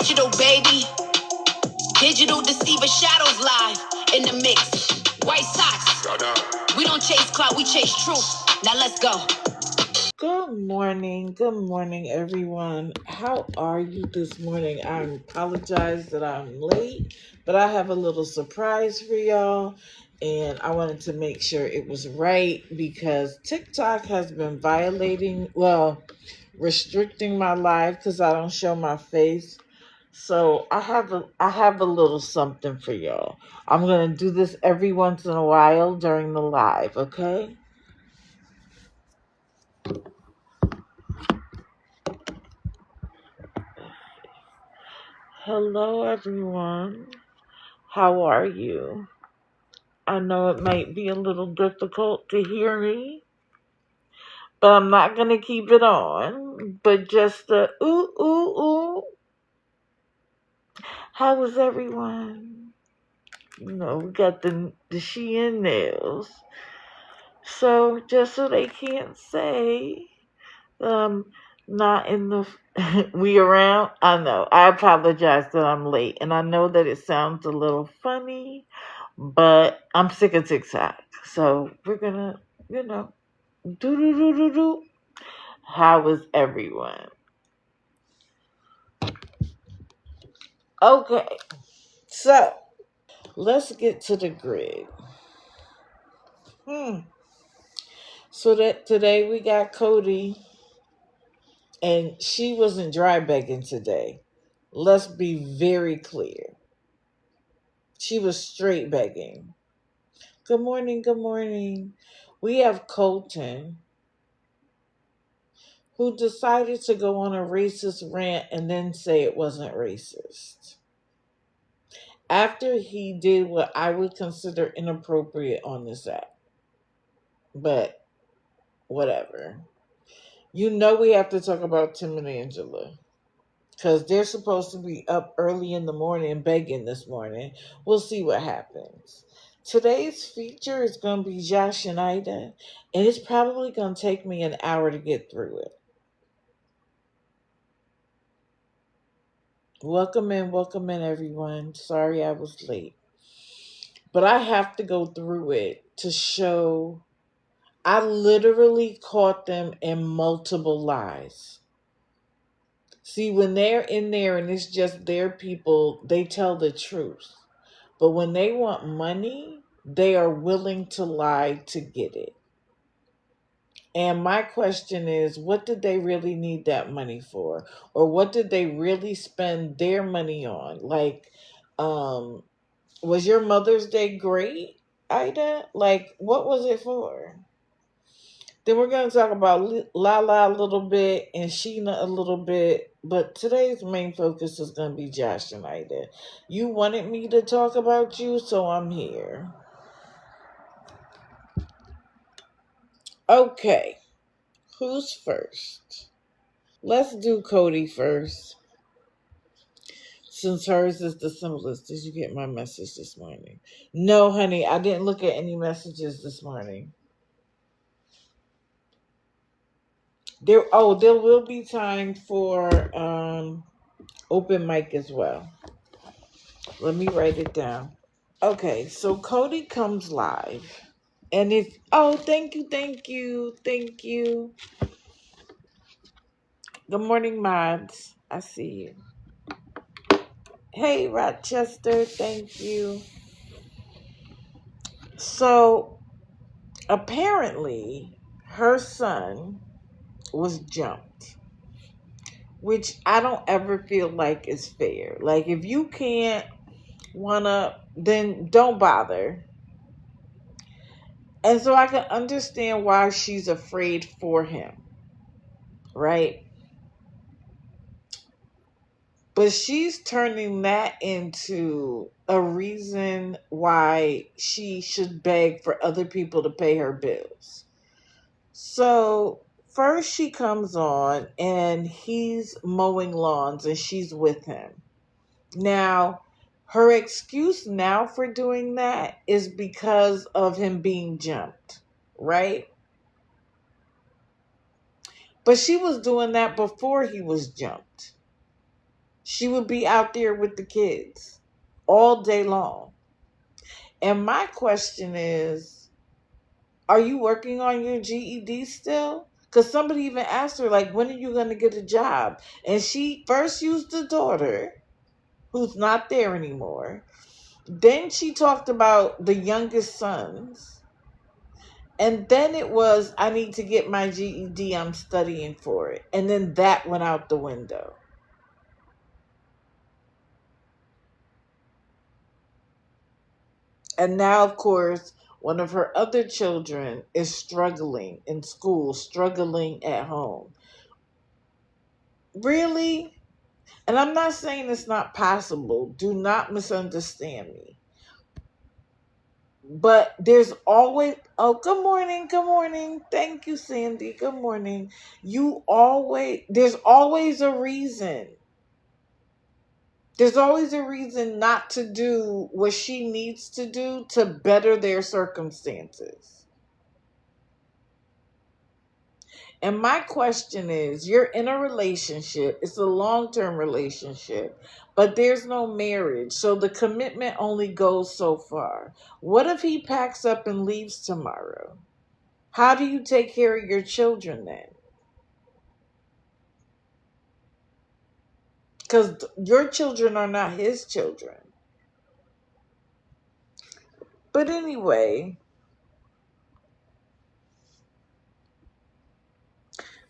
digital, baby. Digital deceiver shadows live in the mix. White socks. We don't chase clout, we chase truth. Now let's go. Good morning, everyone. How are you this morning? I apologize that I'm late, but I have a little surprise for y'all, and I wanted to make sure it was right because TikTok has been restricting my live because I don't show my face. So I have a little something for y'all. I'm gonna do this every once in a while during the live, okay? Hello, everyone. How are you? I know it might be a little difficult to hear me, but I'm not going to keep it on. But just the ooh, ooh, ooh. How is everyone? You know, we got the Sheena nails. So, just so they can't say, not in the we around. I know. I apologize that I'm late, and I know that it sounds a little funny, but I'm sick of TikTok, so we're gonna, do do do do do. How is everyone? Okay, so let's get to the grid. So that today we got Kodie, and she wasn't dry begging today. Let's be very clear. She was straight begging. Good morning, good morning. We have Colton, who decided to go on a racist rant and then say it wasn't racist. After he did what I would consider inappropriate on this app. But whatever. You know we have to talk about Tim and Angela. Because they're supposed to be up early in the morning begging this morning. We'll see what happens. Today's feature is going to be Josh and Aida. And it's probably going to take me an hour to get through it. Welcome in, everyone. Sorry I was late. But I have to go through it to show I literally caught them in multiple lies. See, when they're in there and it's just their people, they tell the truth. But when they want money, they are willing to lie to get it. And my question is, what did they really need that money for? Or what did they really spend their money on? Like, was your Mother's Day great, Aida? Like, what was it for? Then we're going to talk about Lala a little bit and Sheena a little bit. But today's main focus is going to be Josh and Aida. You wanted me to talk about you, so I'm here. Okay. Who's first? Let's do Kodie first. Since hers is the simplest. Did you get my message this morning? No, honey. I didn't look at any messages this morning. There will be time for open mic as well. Let me write it down. Okay, so Kodie comes live. And thank you. Good morning, mods. I see you. Hey, Rochester, thank you. So apparently her son was jumped, which I don't ever feel like is fair. Like, if you can't then don't bother. And so I can understand why she's afraid for him, right? But she's turning that into a reason why she should beg for other people to pay her bills. So first she comes on and he's mowing lawns and she's with him. Now, her excuse now for doing that is because of him being jumped, right? But she was doing that before he was jumped. She would be out there with the kids all day long. And my question is, are you working on your GED still? Because somebody even asked her, like, when are you going to get a job? And she first used the daughter, who's not there anymore. Then she talked about the youngest sons. And then it was, I need to get my GED, I'm studying for it. And then that went out the window. And now, of course, one of her other children is struggling in school, struggling at home. Really? And I'm not saying it's not possible. Do not misunderstand me. But there's always, oh, good morning, good morning. Thank you, Sandy. Good morning. There's always a reason. There's always a reason not to do what she needs to do to better their circumstances. And my question is, you're in a relationship, it's a long-term relationship, but there's no marriage, so the commitment only goes so far. What if he packs up and leaves tomorrow? How do you take care of your children then? Because your children are not his children. But anyway,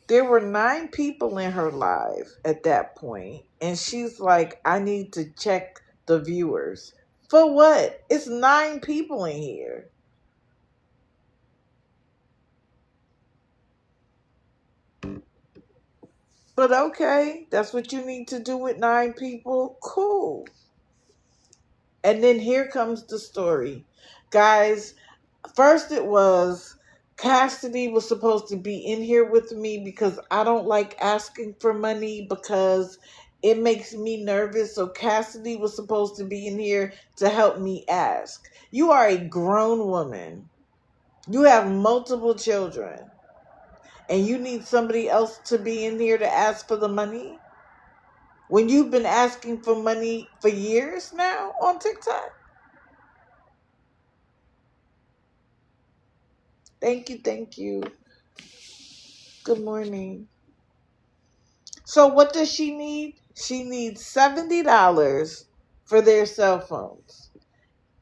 there were 9 people in her live at that point, and she's like, I need to check the viewers. For what? It's 9 people in here. But okay, that's what you need to do with 9 people. Cool. And then here comes the story. Guys, first it was Cassidy was supposed to be in here with me because I don't like asking for money because it makes me nervous. So Cassidy was supposed to be in here to help me ask. You are a grown woman. You have multiple children. And you need somebody else to be in here to ask for the money? When you've been asking for money for years now on TikTok? Thank you, thank you. Good morning. So what does she need? She needs $70 for their cell phones.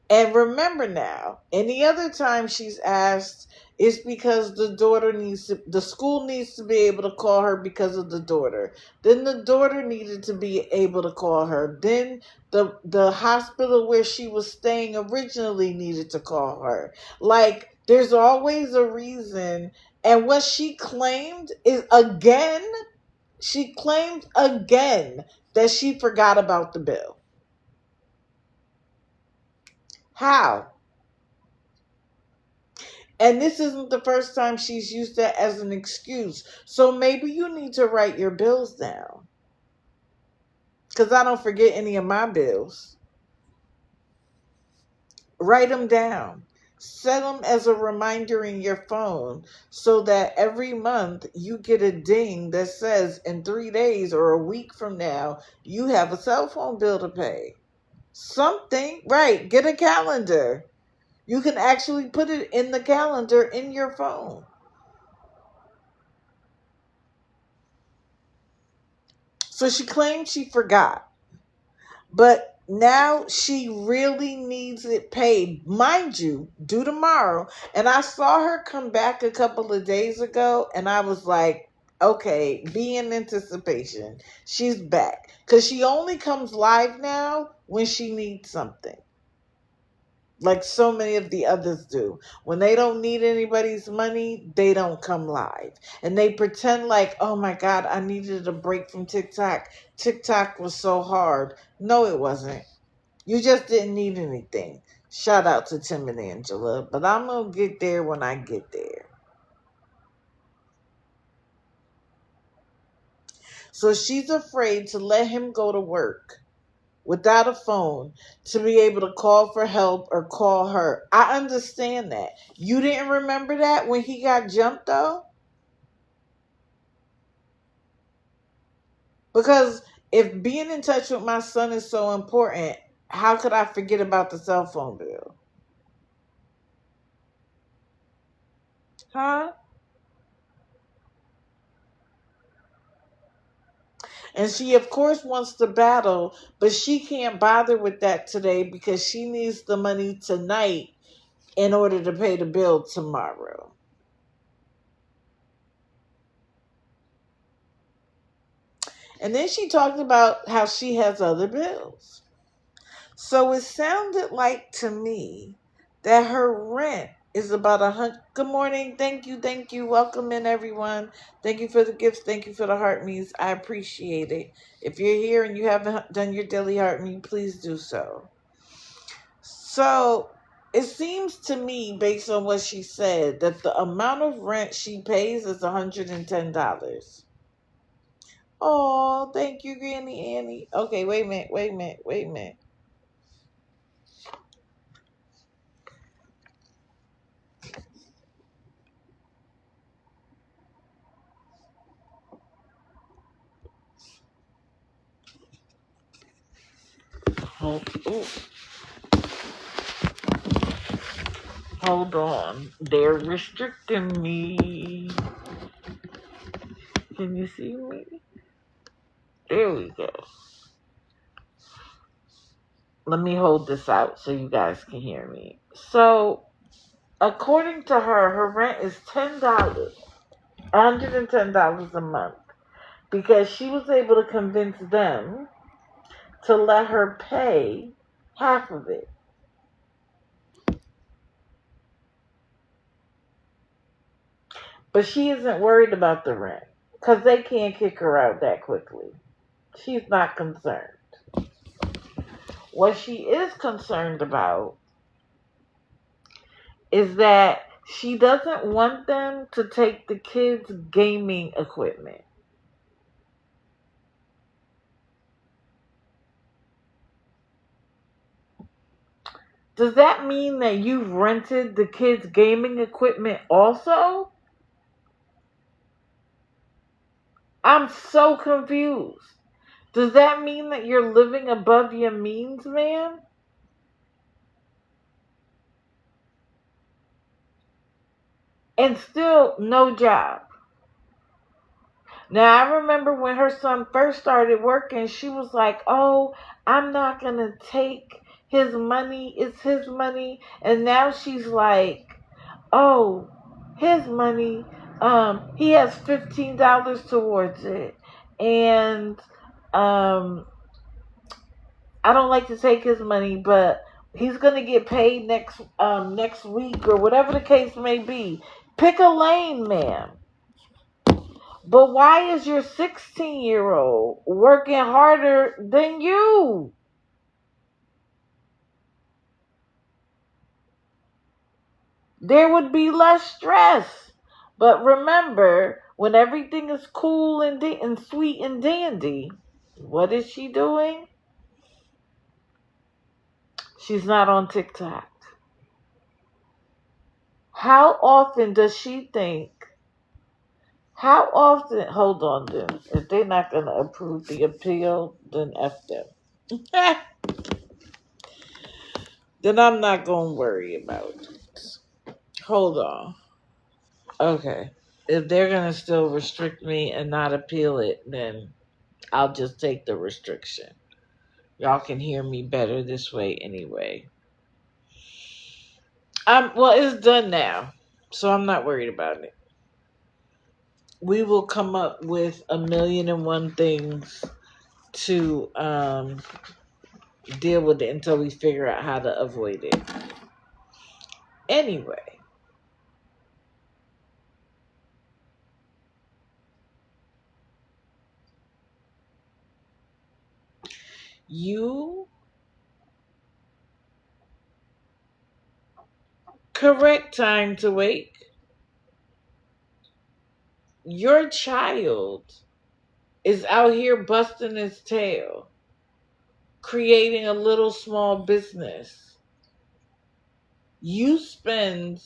And remember now, any other time she's asked, it's because the school needs to be able to call her because of the daughter. Then the daughter needed to be able to call her. Then the hospital where she was staying originally needed to call her. Like, there's always a reason. And what she claimed is, she claimed again that she forgot about the bill. How? And this isn't the first time she's used that as an excuse. So maybe you need to write your bills down. Because I don't forget any of my bills. Write them down. Set them as a reminder in your phone so that every month you get a ding that says in 3 days or a week from now, you have a cell phone bill to pay. Something, right? Get a calendar. You can actually put it in the calendar in your phone. So she claimed she forgot. But now she really needs it paid. Mind you, due tomorrow. And I saw her come back a couple of days ago and I was like, okay, be in anticipation. She's back. Because she only comes live now when she needs something. Like so many of the others do. When they don't need anybody's money, they don't come live. And they pretend like, oh my God, I needed a break from TikTok. TikTok was so hard. No, it wasn't. You just didn't need anything. Shout out to Tim and Angela. But I'm going to get there when I get there. So she's afraid to let him go to work without a phone to be able to call for help or call her. I understand that. You didn't remember that when he got jumped though? Because If being in touch with my son is so important, how could I forget about the cell phone bill? Huh? And she, of course, wants to battle, but she can't bother with that today because she needs the money tonight in order to pay the bill tomorrow. And then she talked about how she has other bills. So it sounded like to me that her rent is about 100. Good morning. Thank you. Welcome in, everyone. Thank you for the gifts. Thank you for the heart means. I appreciate it. If you're here and you haven't done your daily heart mean, please do so. So it seems to me, based on what she said, that the amount of rent she pays is $110. Oh, thank you, Granny Annie. Okay, wait a minute. Ooh, hold on. They're restricting me. Can you see me? There we go. Let me hold this out so you guys can hear me. So, according to her, her rent is $10, $110 a month, because she was able to convince them to let her pay half of it. But she isn't worried about the rent because they can't kick her out that quickly. She's not concerned. What she is concerned about is that she doesn't want them to take the kids' gaming equipment. Does that mean that you've rented the kids' gaming equipment also? I'm so confused. Does that mean that you're living above your means, man? And still no job. Now, I remember when her son first started working, she was like, oh, I'm not going to take his money. It's his money. And now she's like, oh, his money. He has $15 towards it. And I don't like to take his money, but he's going to get paid next week or whatever the case may be. Pick a lane, ma'am. But why is your 16-year-old working harder than you? There would be less stress. But remember, when everything is cool and sweet and dandy, what is she doing? She's not on TikTok. How often does she think? How often? Hold on, then. If they're not going to approve the appeal, then F them. Then I'm not going to worry about it. Hold on. Okay. If they're going to still restrict me and not appeal it, then I'll just take the restriction. Y'all can hear me better this way anyway. Well, it's done now, so I'm not worried about it. We will come up with 1,000,001 things to deal with it until we figure out how to avoid it. Anyway, you correct time to wake. Your child is out here busting his tail, creating a little small business. You spend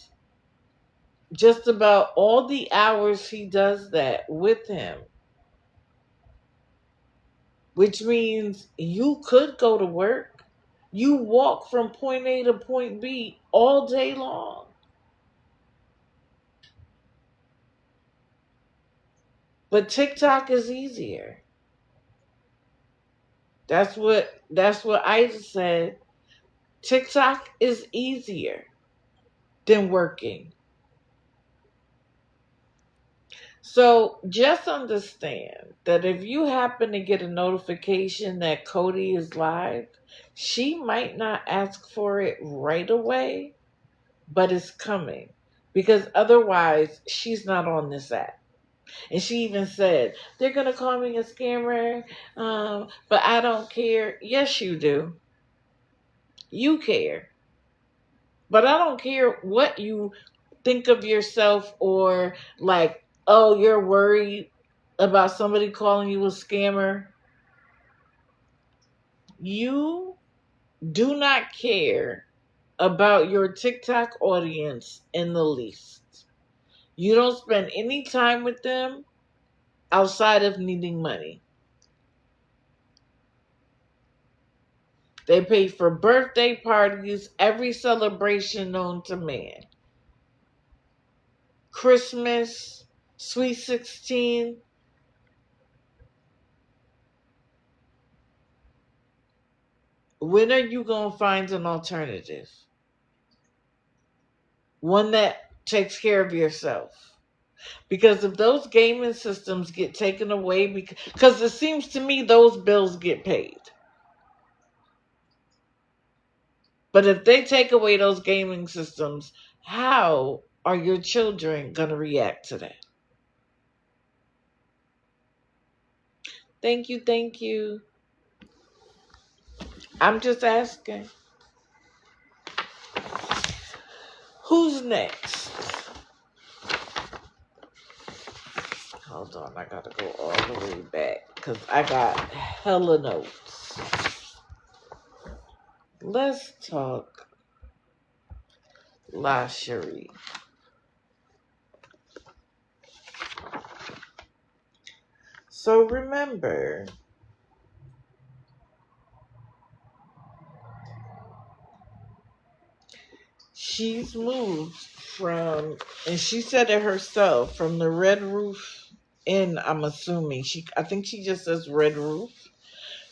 just about all the hours he does that with him, which means you could go to work. You walk from point A to point B all day long. But TikTok is easier. That's what Ida said. TikTok is easier than working. So just understand that if you happen to get a notification that Kodie is live, she might not ask for it right away, but it's coming. Because otherwise, she's not on this app. And she even said, they're going to call me a scammer, but I don't care. Yes, you do. You care. But I don't care what you think of yourself or like, oh, you're worried about somebody calling you a scammer. You do not care about your TikTok audience in the least. You don't spend any time with them outside of needing money. They pay for birthday parties, every celebration known to man. Christmas, Sweet 16. When are you going to find an alternative? One that takes care of yourself. Because if those gaming systems get taken away, because it seems to me those bills get paid. But if they take away those gaming systems, how are your children going to react to that? Thank you, thank you. I'm just asking. Who's next? Hold on, I gotta go all the way back because I got hella notes. Let's talk Lashairee. So remember, she's moved from, and she said it herself, from the Red Roof Inn, I'm assuming. I think she just says Red Roof.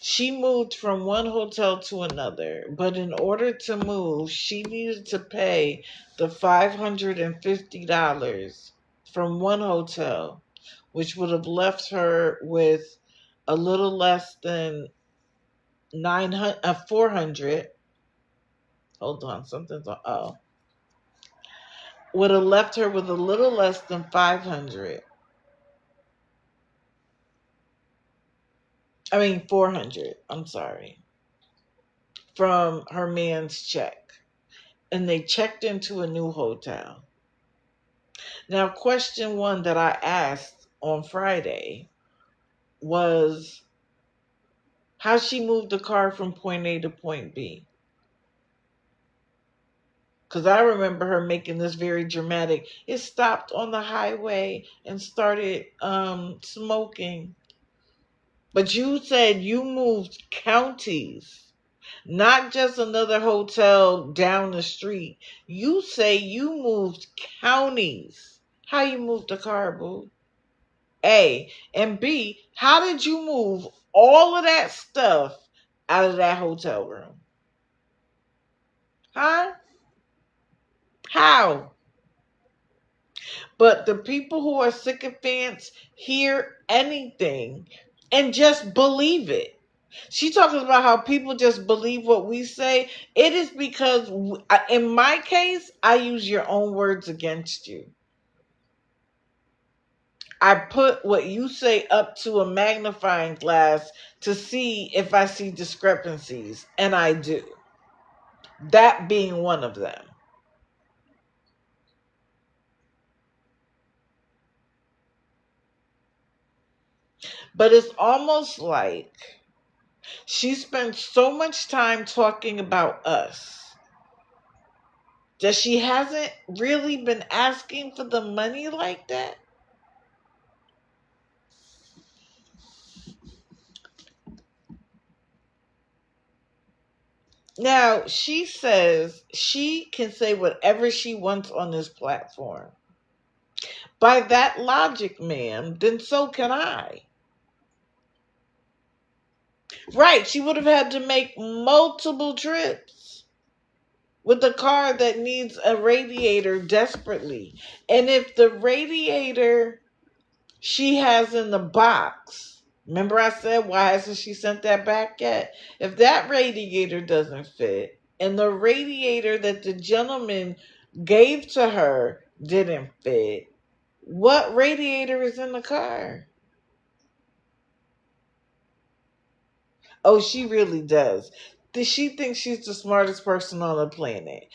She moved from one hotel to another, but in order to move, she needed to pay the $550 from one hotel, which would have left her with a little less than 400. Hold on, something's on. Oh, would have left her with a little less than 500. I mean 400. I'm sorry, from her man's check, and they checked into a new hotel. Now, question one that I asked on Friday was how she moved the car from point A to point B. Because I remember her making this very dramatic. It stopped on the highway and started smoking. But you said you moved counties, not just another hotel down the street. You say you moved counties. How you moved the car, boo? A. And B, how did you move all of that stuff out of that hotel room? Huh? How? But the people who are sycophants hear anything and just believe it. She talks about how people just believe what we say. It is because, in my case, I use your own words against you. I put what you say up to a magnifying glass to see if I see discrepancies, and I do. That being one of them. But it's almost like she spent so much time talking about us that she hasn't really been asking for the money like that. Now, she says she can say whatever she wants on this platform. By that logic, ma'am, then so can I. Right, she would have had to make multiple trips with a car that needs a radiator desperately. And if the radiator she has in the box, remember I said, why hasn't she sent that back yet? If that radiator doesn't fit, and the radiator that the gentleman gave to her didn't fit, what radiator is in the car? Oh, she really does. Does she think she's the smartest person on the planet?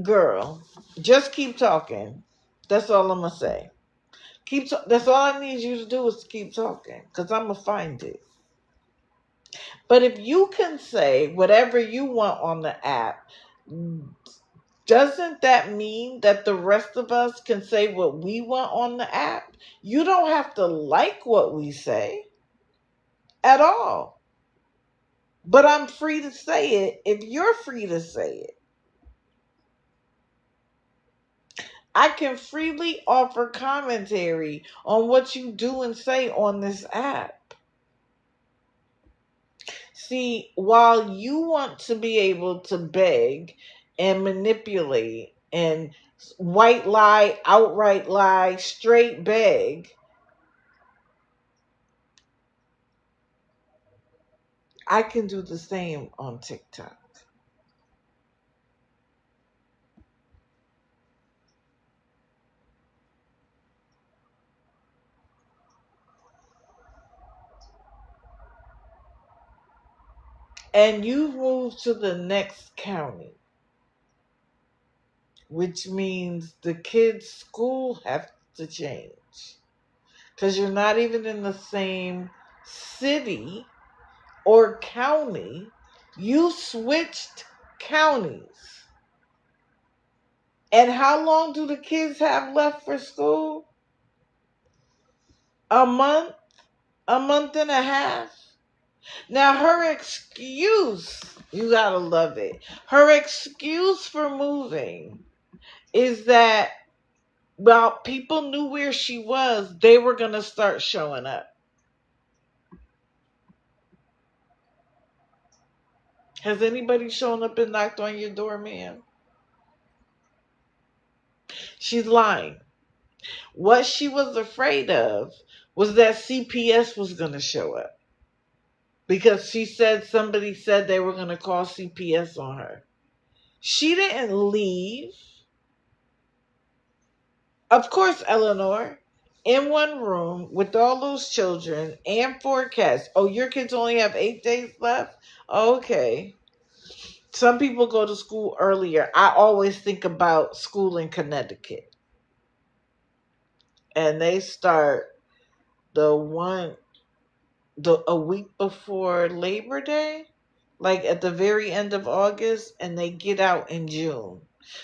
Girl, just keep talking. That's all I'm gonna say. That's all I need you to do is to keep talking, because I'm gonna find it. But if you can say whatever you want on the app, doesn't that mean that the rest of us can say what we want on the app? You don't have to like what we say at all. But I'm free to say it if you're free to say it. I can freely offer commentary on what you do and say on this app. See, while you want to be able to beg and manipulate and white lie, outright lie, straight beg, I can do the same on TikTok. And you move to the next county, which means the kids' school has to change. Because you're not even in the same city or county. You switched counties. And how long do the kids have left for school? A month? A month and a half? Now, her excuse, you gotta love it. Her excuse for moving is that, well, people knew where she was, they were gonna start showing up. Has anybody shown up and knocked on your door, ma'am? She's lying. What she was afraid of was that CPS was gonna show up. Because she said somebody said they were gonna call CPS on her. She didn't leave. Of course, Eleanor, in one room with all those children and forecasts. Oh, your kids only have 8 days left? Okay. Some people go to school earlier. I always think about school in Connecticut. And they start the one a week before Labor Day, like at the very end of August, and they get out in June.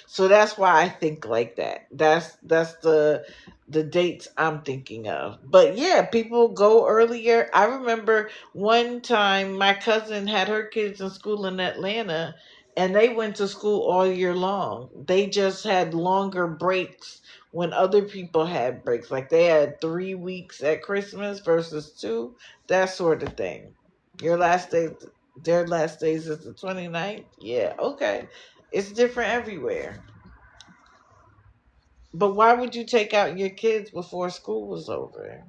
So that's why I think like that. That's the dates I'm thinking of. But yeah, people go earlier. I remember one time my cousin had her kids in school in Atlanta, and they went to school all year long. They just had longer breaks when other people had breaks. Like they had 3 weeks at Christmas versus two, that sort of thing. Your last day, their last days is the 29th. Yeah, okay. It's different everywhere. But why would you take out your kids before school was over?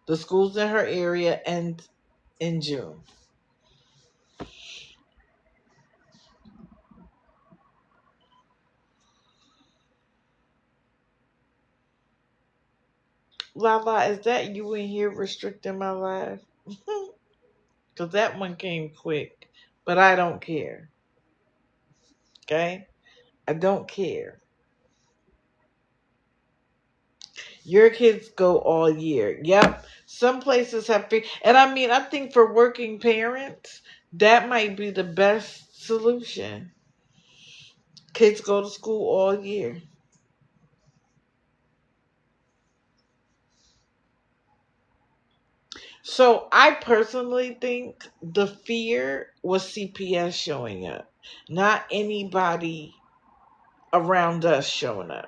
The schools in her area end in June. Lala, is that you in here restricting my life? Because that one came quick. But I don't care. Okay? I don't care. Your kids go all year. Yep. Some places have free. And I mean, I think for working parents, that might be the best solution. Kids go to school all year. So I personally think the fear was CPS showing up, not anybody around us showing up.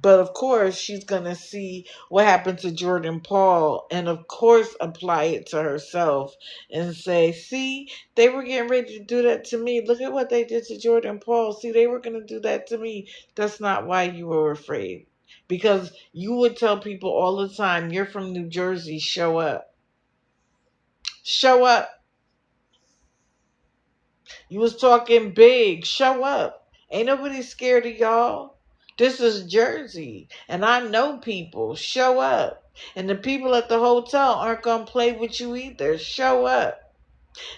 But of course, she's going to see what happened to Jordan Paul and, of course, apply it to herself and say, see, they were getting ready to do that to me. Look at what they did to Jordan Paul. See, they were going to do that to me. That's not why you were afraid. Because you would tell people all the time, you're from New Jersey, show up. Show up. You was talking big. Show up. Ain't nobody scared of y'all. This is Jersey. And I know people. Show up. And the people at the hotel aren't going to play with you either. Show up.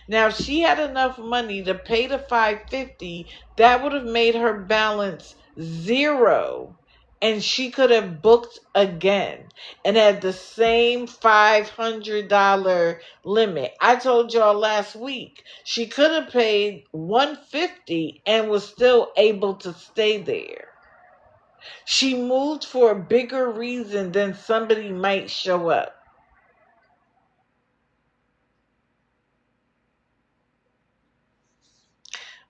Now, if she had enough money to pay the $550, that would have made her balance zero. And she could have booked again and had the same $500 limit. I told y'all last week she could have paid $150 and was still able to stay there. She moved for a bigger reason than somebody might show up.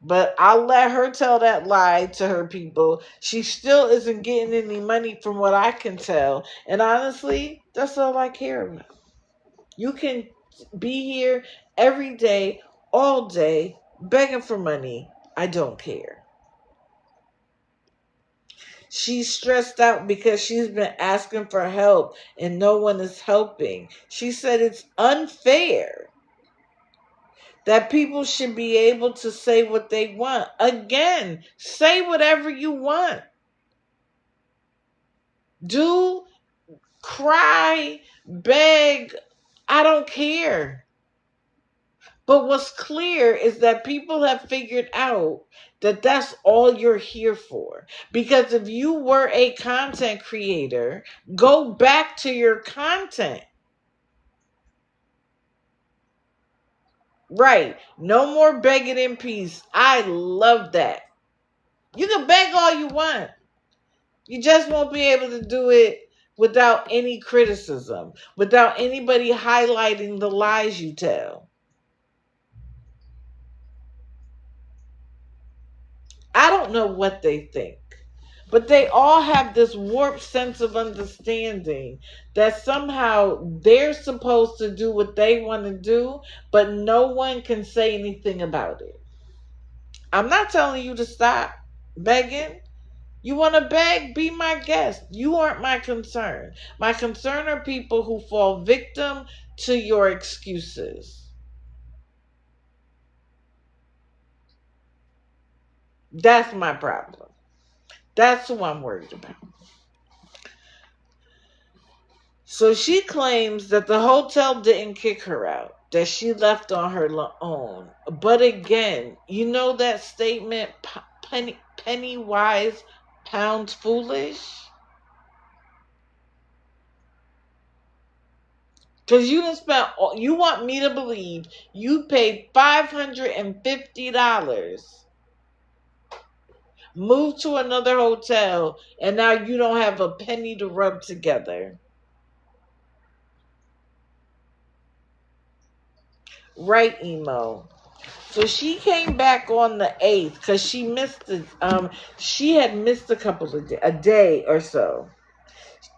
But I'll let her tell that lie to her people. She still isn't getting any money from what I can tell. And honestly, that's all I care about. You can be here every day, all day, begging for money. I don't care. She's stressed out because she's been asking for help and no one is helping. She said it's unfair that people should be able to say what they want. Again, say whatever you want. Do, cry, beg. I don't care. But what's clear is that people have figured out that that's all you're here for. Because if you were a content creator, go back to your content. Right. No more begging in peace. I love that. You can beg all you want. You just won't be able to do it without any criticism, without anybody highlighting the lies you tell. I don't know what they think, but they all have this warped sense of understanding that somehow they're supposed to do what they want to do, but no one can say anything about it. I'm not telling you to stop begging. You want to beg? Be my guest. You aren't my concern. My concern are people who fall victim to your excuses. That's my problem. That's who I'm worried about. So she claims that the hotel didn't kick her out, that she left on her own. But again, you know that statement, penny wise, pounds foolish? Because you want me to believe you paid $550, moved to another hotel, and now you don't have a penny to rub together. Right, Emo. So she came back on the 8th because she missed it. She had missed a couple of a day or so.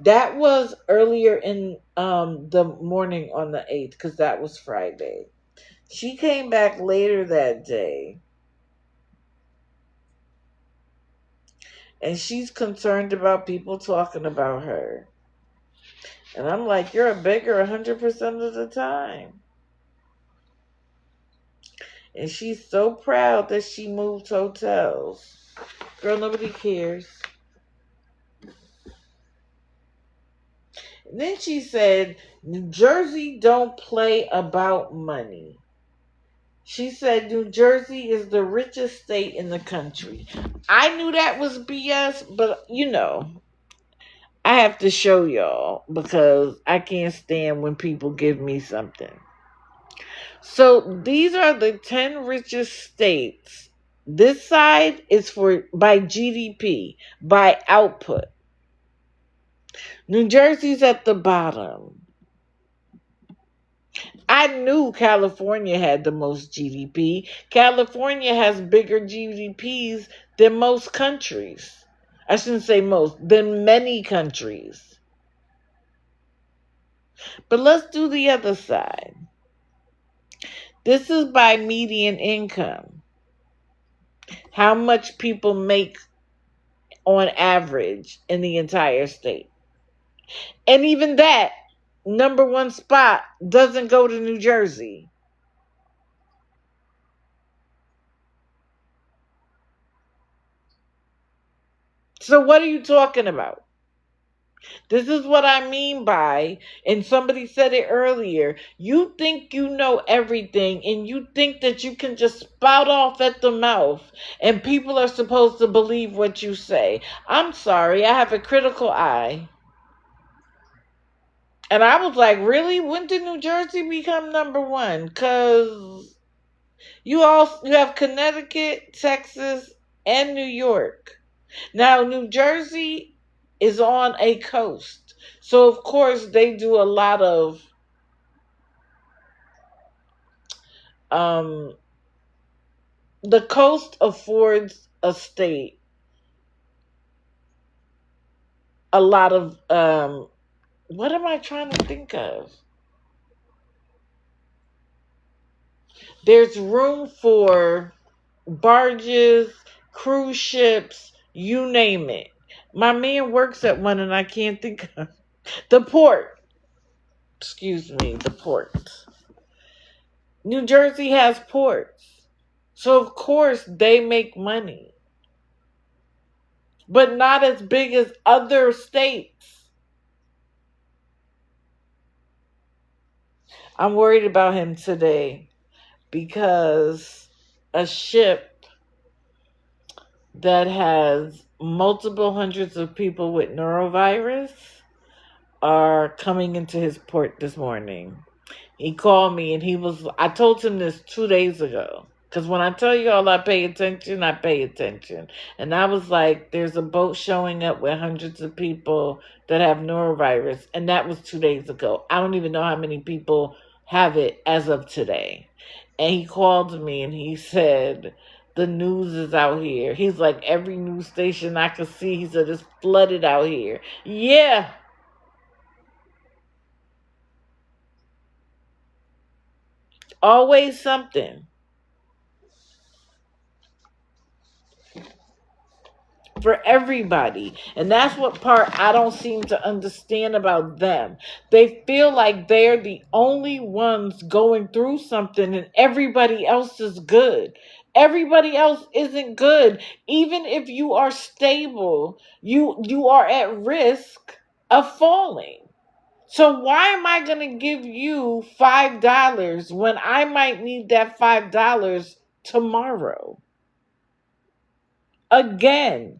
That was earlier in the morning on the 8th because that was Friday. She came back later that day. And she's concerned about people talking about her. And I'm like, you're a beggar 100% of the time. And she's so proud that she moved hotels. Girl, nobody cares. And then she said, New Jersey don't play about money. She said New Jersey is the richest state in the country. I knew that was BS, but I have to show y'all because I can't stand when people give me something. So these are the 10 richest states. This side is by GDP, by output. New Jersey's at the bottom. I knew California had the most GDP. California has bigger GDPs than most countries. I shouldn't say most, than many countries. But let's do the other side. This is by median income. How much people make on average in the entire state. And even that number one spot doesn't go to New Jersey. So what are you talking about? This is what I mean by, and somebody said it earlier, you think you know everything and you think that you can just spout off at the mouth and people are supposed to believe what you say. I'm sorry, I have a critical eye. And I was like, really? When did New Jersey become number one? Because you have Connecticut, Texas, and New York. Now, New Jersey is on a coast. So, of course, they do a lot of the coast affords a state a lot of what am I trying to think of? There's room for barges, cruise ships, you name it. My man works at one and I can't think of the port. Excuse me, the port. New Jersey has ports. So of course they make money. But not as big as other states. I'm worried about him today because a ship that has multiple hundreds of people with norovirus are coming into his port this morning. He called me and I told him this 2 days ago. Because when I tell you all I pay attention, I pay attention. And I was like, there's a boat showing up with hundreds of people that have norovirus. And that was 2 days ago. I don't even know how many people have it as of today. And he called me and he said, the news is out here. He's like, every news station I could see, he said, it's flooded out here. Yeah. Always something. For everybody. And that's what part I don't seem to understand about them. They feel like they're the only ones going through something and everybody else is good. Everybody else isn't good. Even if you are stable, you are at risk of falling. So why am I going to give you $5 when I might need that $5 tomorrow? Again,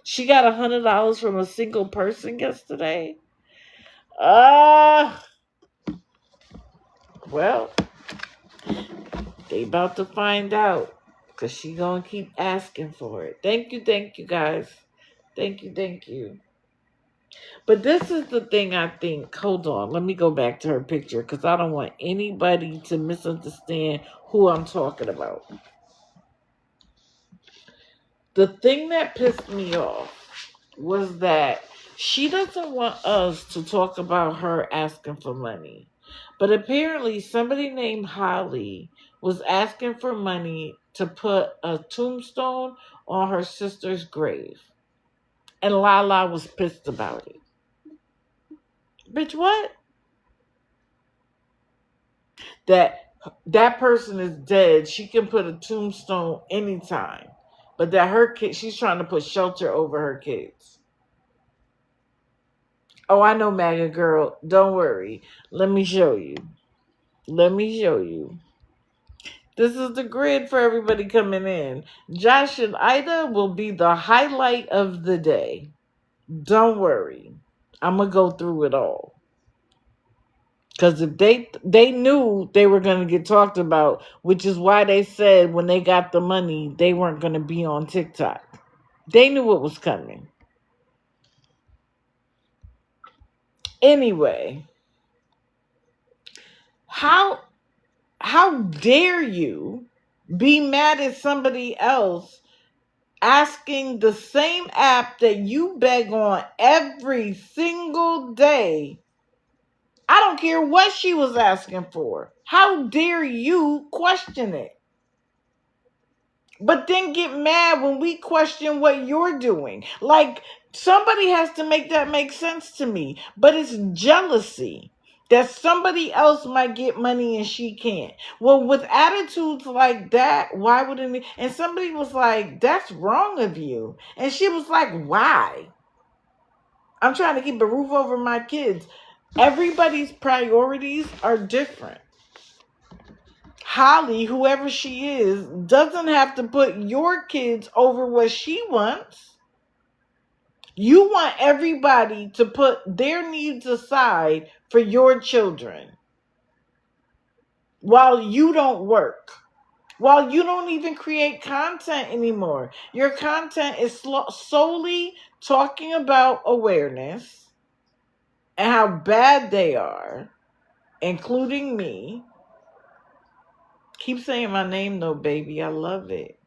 she got $100 from a single person yesterday. Well, they about to find out because she gonna keep asking for it. Thank you, guys. Thank you. But this is the thing I think. Hold on, let me go back to her picture because I don't want anybody to misunderstand who I'm talking about. The thing that pissed me off was that she doesn't want us to talk about her asking for money. But apparently somebody named Holly was asking for money to put a tombstone on her sister's grave. And Lala was pissed about it. Bitch, what? That person is dead. She can put a tombstone anytime. But that her kid, she's trying to put shelter over her kids. Oh, I know, MAGA girl. Don't worry. Let me show you. This is the grid for everybody coming in. Josh and Ida will be the highlight of the day. Don't worry. I'm going to go through it all. Because if they knew they were going to get talked about, which is why they said when they got the money, they weren't going to be on TikTok. They knew what was coming. Anyway, how how dare you be mad at somebody else asking the same app that you beg on every single day? I don't care what she was asking for. How dare you question it? But then get mad when we question what you're doing. Like, somebody has to make that make sense to me. But it's jealousy that somebody else might get money and she can't. Well, with attitudes like that, why wouldn't it? And somebody was like, that's wrong of you. And she was like, why? I'm trying to keep a roof over my kids. Everybody's priorities are different. Holly, whoever she is, doesn't have to put your kids over what she wants. You want everybody to put their needs aside for your children while you don't work, while you don't even create content anymore. Your content is solely talking about awareness and how bad they are, including me. Keep saying my name though, baby. I love it.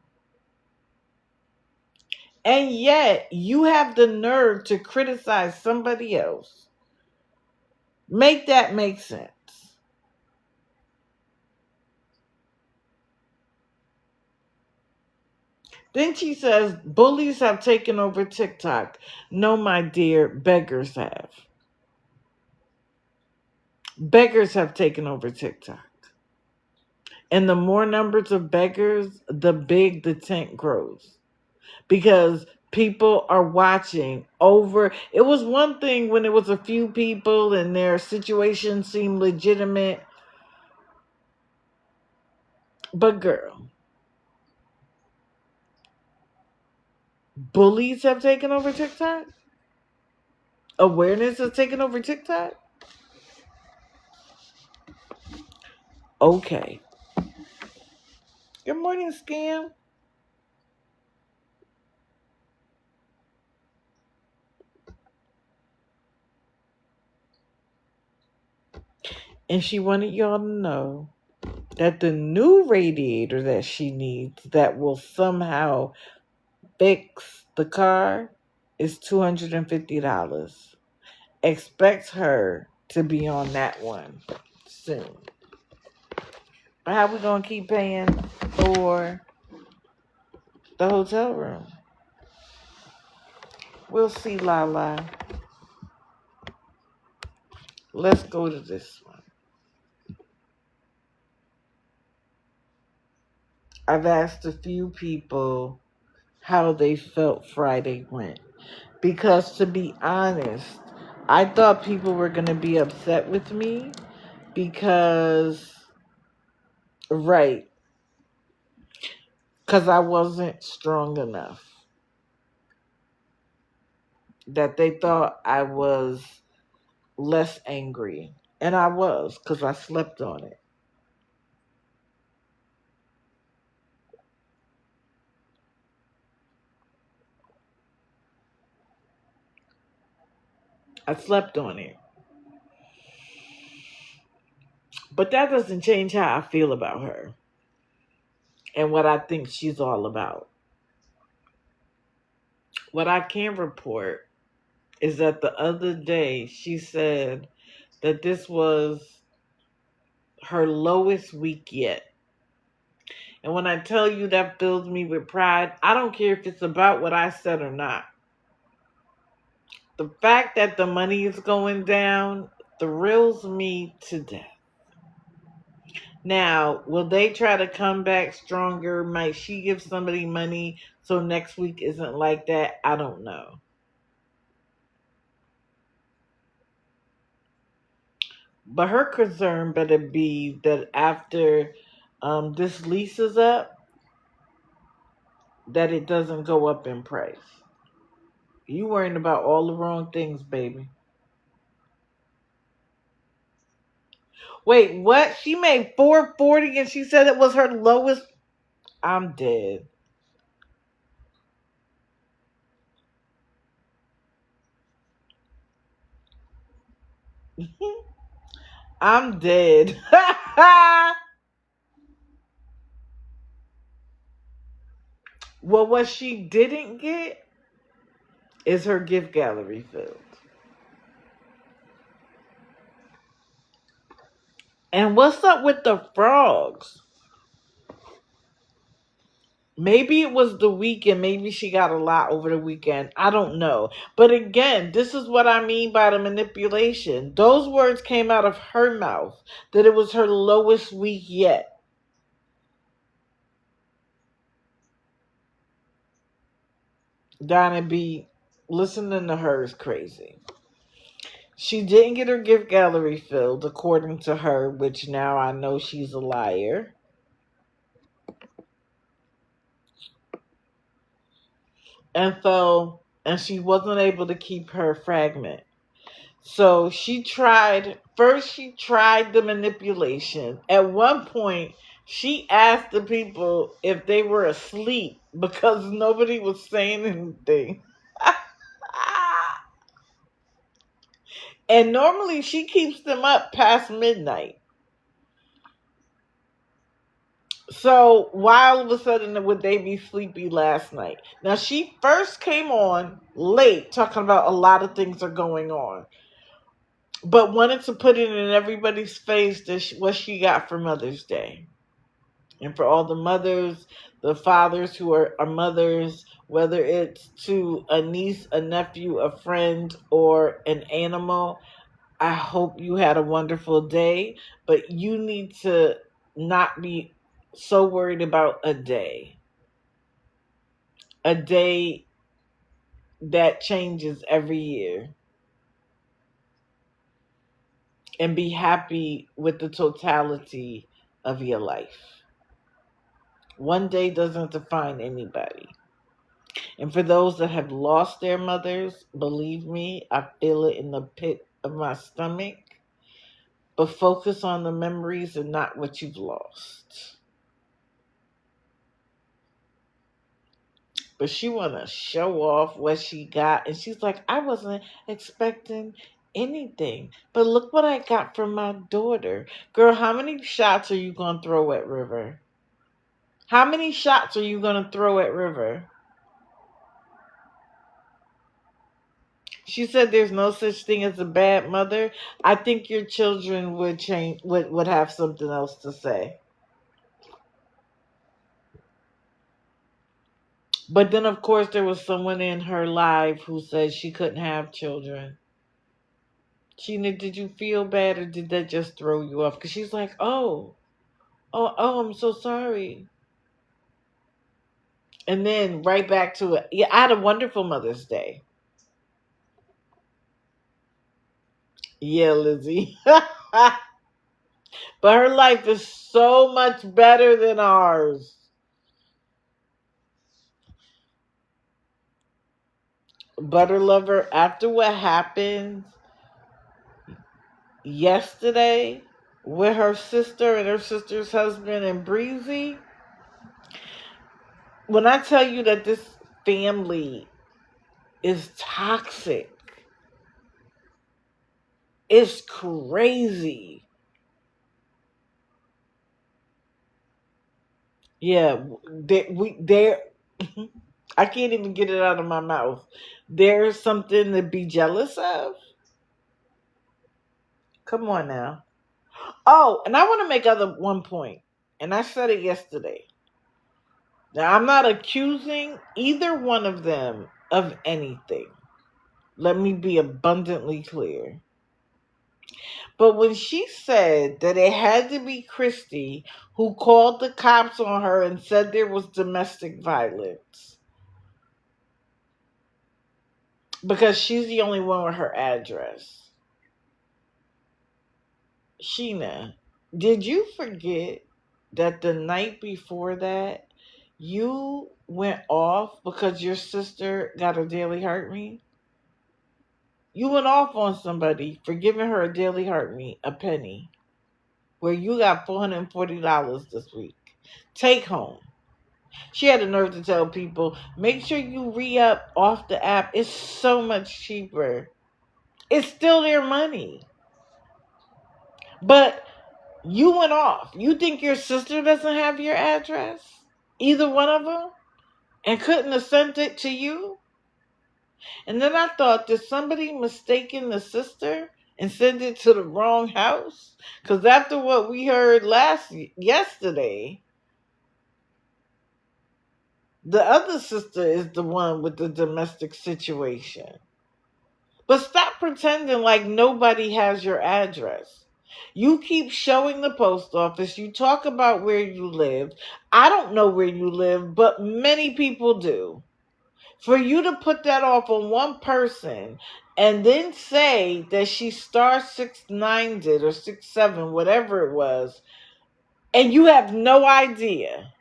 And yet, you have the nerve to criticize somebody else. Make that make sense. Then she says, bullies have taken over TikTok. No, my dear, beggars have. Beggars have taken over TikTok. And the more numbers of beggars, the big the tent grows. Because people are watching over. It was one thing when it was a few people and their situation seemed legitimate. But girl, bullies have taken over TikTok? Awareness has taken over TikTok? Okay. Good morning, Scam. And she wanted y'all to know that the new radiator that she needs that will somehow fix the car is $250. Expect her to be on that one soon. But how we gonna keep paying for the hotel room? We'll see, Lala. Let's go to this one. I've asked a few people how they felt Friday went. Because to be honest, I thought people were going to be upset with me because, right, because I wasn't strong enough. That they thought I was less angry. And I was, because I slept on it. I slept on it. But that doesn't change how I feel about her and what I think she's all about. What I can report is that the other day she said that this was her lowest week yet. And when I tell you that fills me with pride, I don't care if it's about what I said or not. The fact that the money is going down thrills me to death. Now, will they try to come back stronger? Might she give somebody money so next week isn't like that? I don't know. But her concern better be that after this lease is up, that it doesn't go up in price. You worrying about all the wrong things, baby. Wait, what? She made 440 and she said it was her lowest. I'm dead. I'm dead. Well, what she didn't get is her gift gallery filled. And what's up with the frogs? Maybe it was the weekend. Maybe she got a lot over the weekend. I don't know. But again, this is what I mean by the manipulation. Those words came out of her mouth that it was her lowest week yet. Donna B, listening to her is crazy. She didn't get her gift gallery filled, according to her, which now I know she's a liar. And she wasn't able to keep her fragment. So she tried the manipulation. At one point, she asked the people if they were asleep because nobody was saying anything. And normally she keeps them up past midnight. So why all of a sudden would they be sleepy last night? Now she first came on late talking about a lot of things are going on, but wanted to put it in everybody's face what she got for Mother's Day. And for all the mothers, the fathers who are mothers, whether it's to a niece, a nephew, a friend, or an animal, I hope you had a wonderful day. But you need to not be so worried about a day. A day that changes every year. And be happy with the totality of your life. One day doesn't define anybody. And for those that have lost their mothers, believe me, I feel it in the pit of my stomach. But focus on the memories and not what you've lost. But she want to show off what she got. And she's like, I wasn't expecting anything. But look what I got from my daughter. Girl, how many shots are you going to throw at River? How many shots are you going to throw at River? She said there's no such thing as a bad mother. I think your children would have something else to say. But then of course there was someone in her live who said she couldn't have children. Sheena, did you feel bad or did that just throw you off? Because she's like, oh, I'm so sorry. And then right back to it. Yeah, I had a wonderful Mother's Day. Yeah, Lizzie. But her life is so much better than ours. Butter Lover, after what happened yesterday with her sister and her sister's husband and Breezy, when I tell you that this family is toxic, it's crazy. Yeah, they're I can't even get it out of my mouth. There's something to be jealous of. Come on now. Oh, and I want to make one point, and I said it yesterday. Now, I'm not accusing either one of them of anything. Let me be abundantly clear. But when she said that it had to be Christy who called the cops on her and said there was domestic violence, because she's the only one with her address. Sheena, did you forget that the night before that, you went off because your sister got a daily heart me? You went off on somebody for giving her a daily heart me, a penny, where you got $440 this week. Take home. She had the nerve to tell people, make sure you re-up off the app. It's so much cheaper. It's still their money. But you went off. You think your sister doesn't have your address? Either one of them? And couldn't have sent it to you? And then I thought, did somebody mistaken the sister and send it to the wrong house? Because after what we heard yesterday, the other sister is the one with the domestic situation. But stop pretending like nobody has your address. You keep showing the post office. You talk about where you live. I don't know where you live, but many people do. For you to put that off on one person and then say that she star 6'9" did or 6'7", whatever it was, and you have no idea.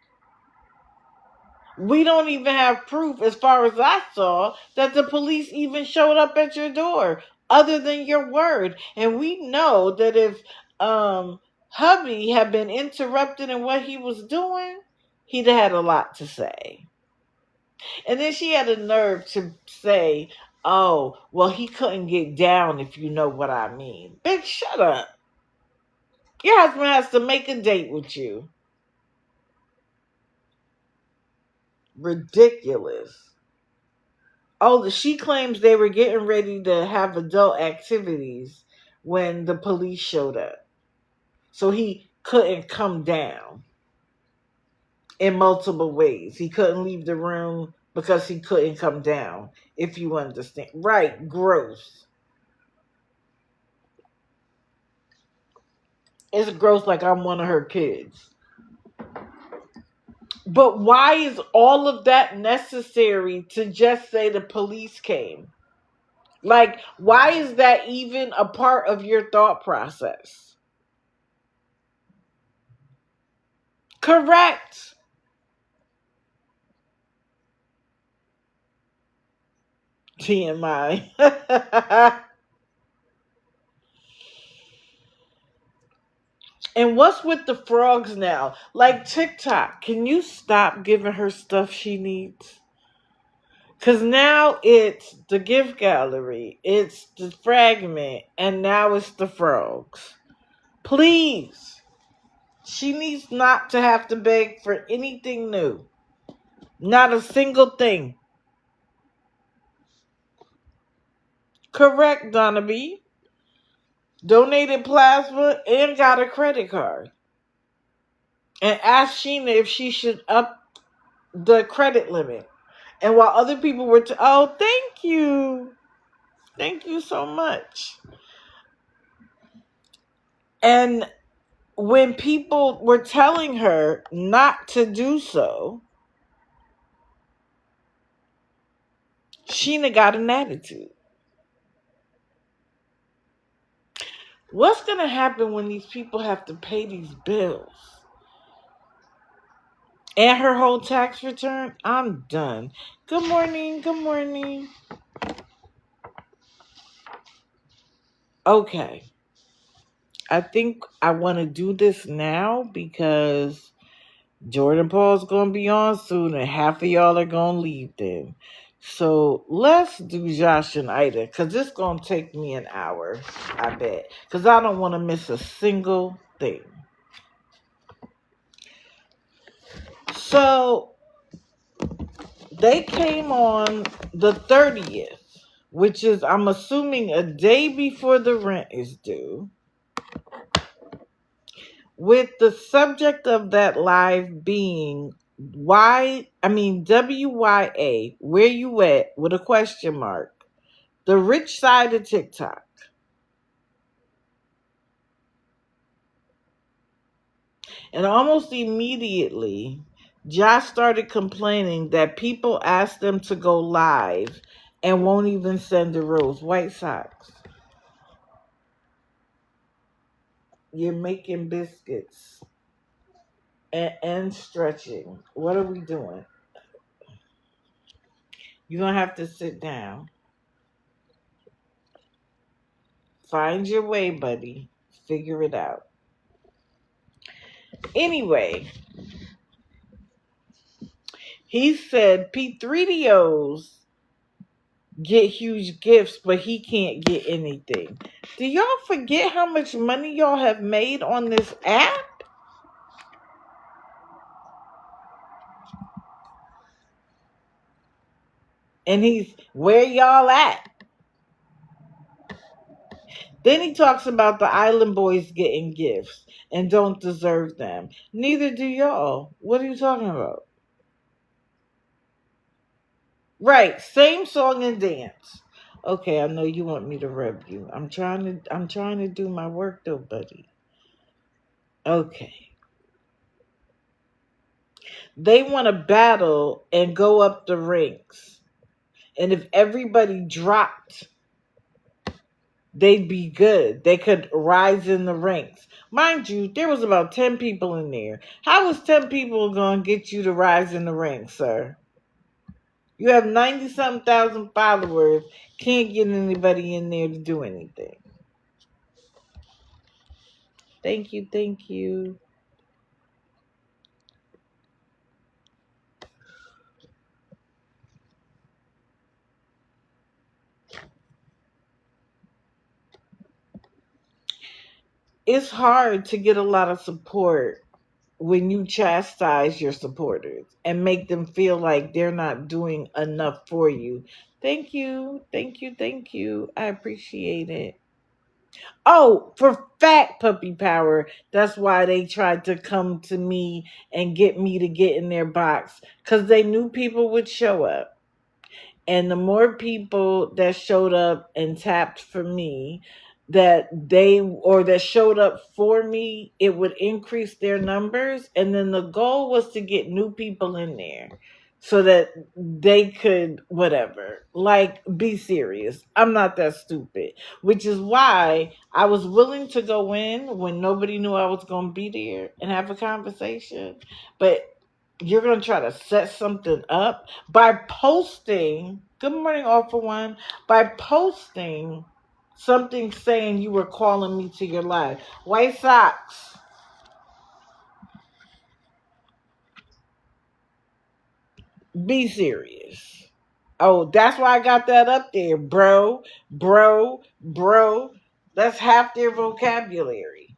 We don't even have proof, as far as I saw, that the police even showed up at your door, other than your word. And we know that if hubby had been interrupted in what he was doing, he'd have had a lot to say. And then she had a nerve to say, oh, well, he couldn't get down, if you know what I mean. Bitch, shut up. Your husband has to make a date with you. Ridiculous. Oh, she claims they were getting ready to have adult activities when the police showed up. So he couldn't come down in multiple ways. He couldn't leave the room because he couldn't come down, if you understand. Right, gross. It's gross like I'm one of her kids. But why is all of that necessary to just say the police came? Like, why is that even a part of your thought process? Correct. TMI. And what's with the frogs now? Like TikTok, can you stop giving her stuff she needs? Because now it's the gift gallery, it's the fragment, and now it's the frogs. Please. She needs not to have to beg for anything new. Not a single thing. Correct, Donna B. Donated plasma and got a credit card. And asked Sheena if she should up the credit limit. And while other people were, oh, thank you. Thank you so much. And when people were telling her not to do so, Sheena got an attitude. What's going to happen when these people have to pay these bills? And her whole tax return? I'm done. Good morning. Good morning. Okay. I think I want to do this now because Jordan Paul's going to be on soon and half of y'all are going to leave then. So let's do Josh and Aida because it's going to take me an hour, I bet. Because I don't want to miss a single thing. So they came on the 30th, which is, I'm assuming, a day before the rent is due, with the subject of that live being WYA, where you at, with a question mark, the rich side of TikTok. And almost immediately, Josh started complaining that people ask them to go live and won't even send the Rose White Sox. You're making biscuits and stretching. What are we doing? You're going to have to sit down. Find your way, buddy. Figure it out. Anyway, he said P3DOs get huge gifts, but he can't get anything. Do y'all forget how much money y'all have made on this app? And he's, where y'all at? Then he talks about the island boys getting gifts and don't deserve them. Neither do y'all. What are you talking about? Right, same song and dance. Okay, I know you want me to rub you. I'm trying to do my work though, buddy. Okay. They want to battle and go up the ranks. And if everybody dropped, they'd be good. They could rise in the ranks. Mind you, there was about 10 people in there. How is 10 people going to get you to rise in the ranks, sir? You have 90 something thousand followers. Can't get anybody in there to do anything. Thank you, thank you. It's hard to get a lot of support when you chastise your supporters and make them feel like they're not doing enough for you. Thank you, thank you, thank you. I appreciate it. Oh, for fat puppy power. That's why they tried to come to me and get me to get in their box because they knew people would show up. And the more people that showed up and tapped for me, that showed up for me, it would increase their numbers. And then the goal was to get new people in there so that they could whatever, like, be serious. I'm not that stupid, which is why I was willing to go in when nobody knew I was going to be there and have a conversation. But you're going to try to set something up by posting, good morning, all for one, by posting something saying you were calling me to your live. White socks, be serious. Oh, that's why I got that up there, bro, bro, bro. That's half their vocabulary.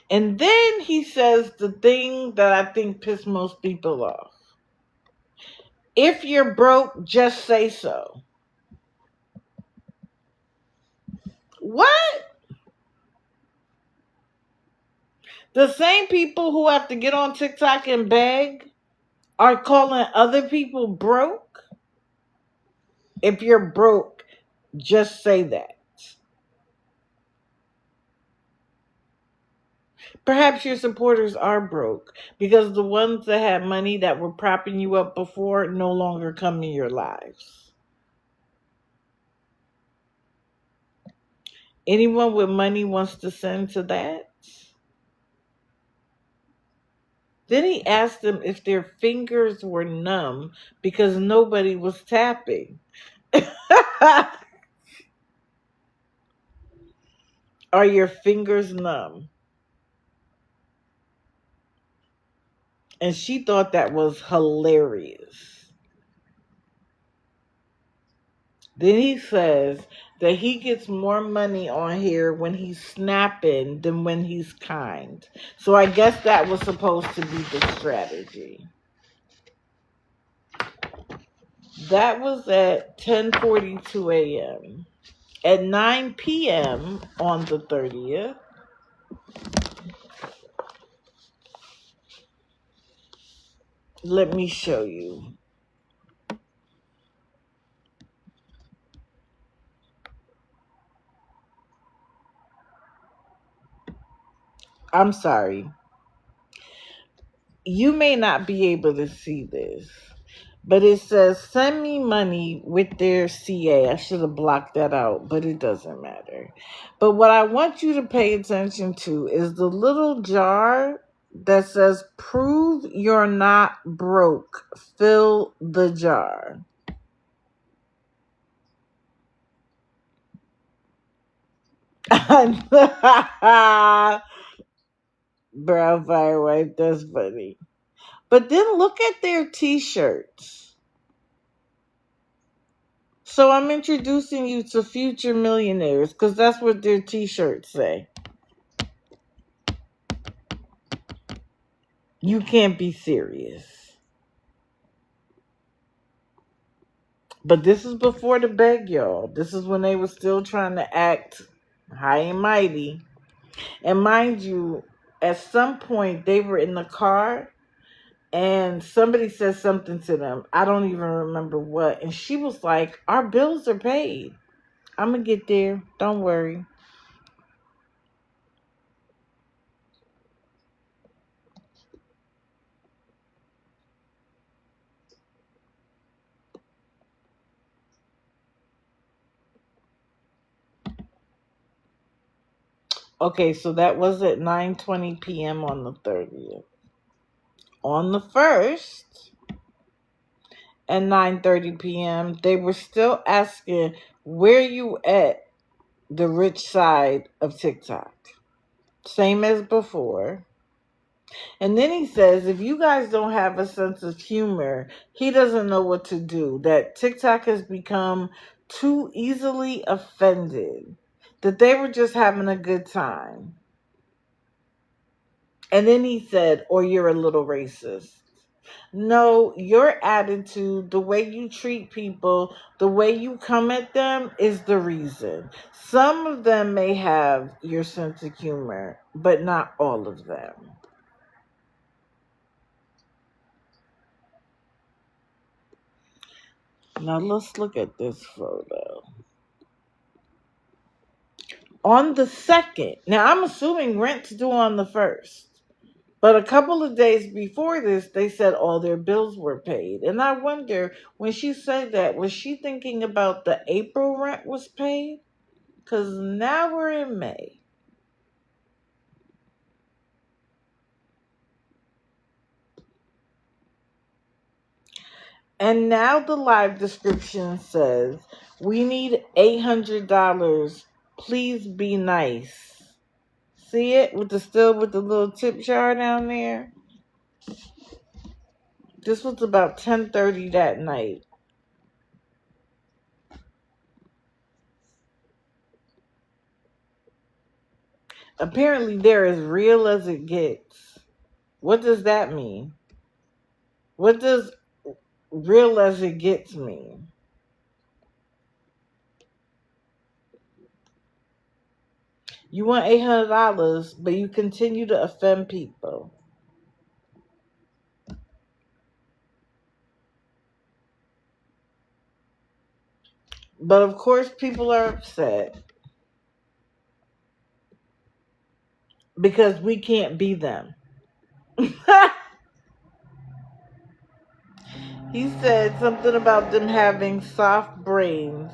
And then he says the thing that I think pissed most people off. If you're broke, just say so. What? The same people who have to get on TikTok and beg are calling other people broke. If you're broke, just say that. Perhaps your supporters are broke because the ones that had money that were propping you up before no longer come in your lives. Anyone with money wants to send to that? Then he asked them if their fingers were numb because nobody was tapping. Are your fingers numb? And she thought that was hilarious. Then he says that he gets more money on here when he's snapping than when he's kind. So I guess that was supposed to be the strategy. That was at 10:42 a.m. At 9 p.m. on the 30th, let me show you. I'm sorry. You may not be able to see this, but it says send me money with their CA. I should have blocked that out, but it doesn't matter. But what I want you to pay attention to is the little jar that says prove you're not broke. Fill the jar. Brown fire wipe. That's funny. But then look at their t-shirts. So I'm introducing you to future millionaires because that's what their t-shirts say. You can't be serious. But this is before the beg, y'all. This is when they were still trying to act high and mighty. And mind you, at some point they were in the car and somebody said something to them. I don't even remember what. And she was like, our bills are paid. I'm going to get there. Don't worry. Okay, so that was at 9:20 p.m. on the 30th. On the 1st at 9:30 p.m., they were still asking, where you at the rich side of TikTok? Same as before. And then he says, if you guys don't have a sense of humor, he doesn't know what to do. That TikTok has become too easily offended. That they were just having a good time. And then he said, or you're a little racist. No, your attitude, the way you treat people, the way you come at them is the reason. Some of them may have your sense of humor, but not all of them. Now let's look at this photo. On the 2nd, now I'm assuming rent's due on the 1st. But a couple of days before this, they said all their bills were paid. And I wonder, when she said that, was she thinking about the April rent was paid? Because now we're in May. And now the live description says, we need $800. Please be nice. See it with the little tip jar down there? This was about 10:30 that night. Apparently they're as real as it gets. What does that mean? What does real as it gets mean? You want $800, but you continue to offend people. But of course, people are upset because we can't be them. He said something about them having soft brains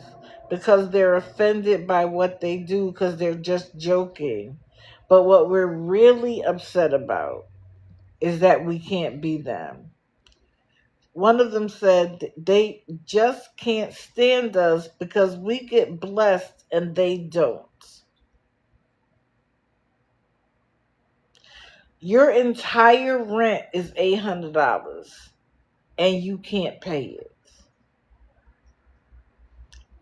because they're offended by what they do because they're just joking. But what we're really upset about is that we can't be them. One of them said they just can't stand us because we get blessed and they don't. Your entire rent is $800 and you can't pay it.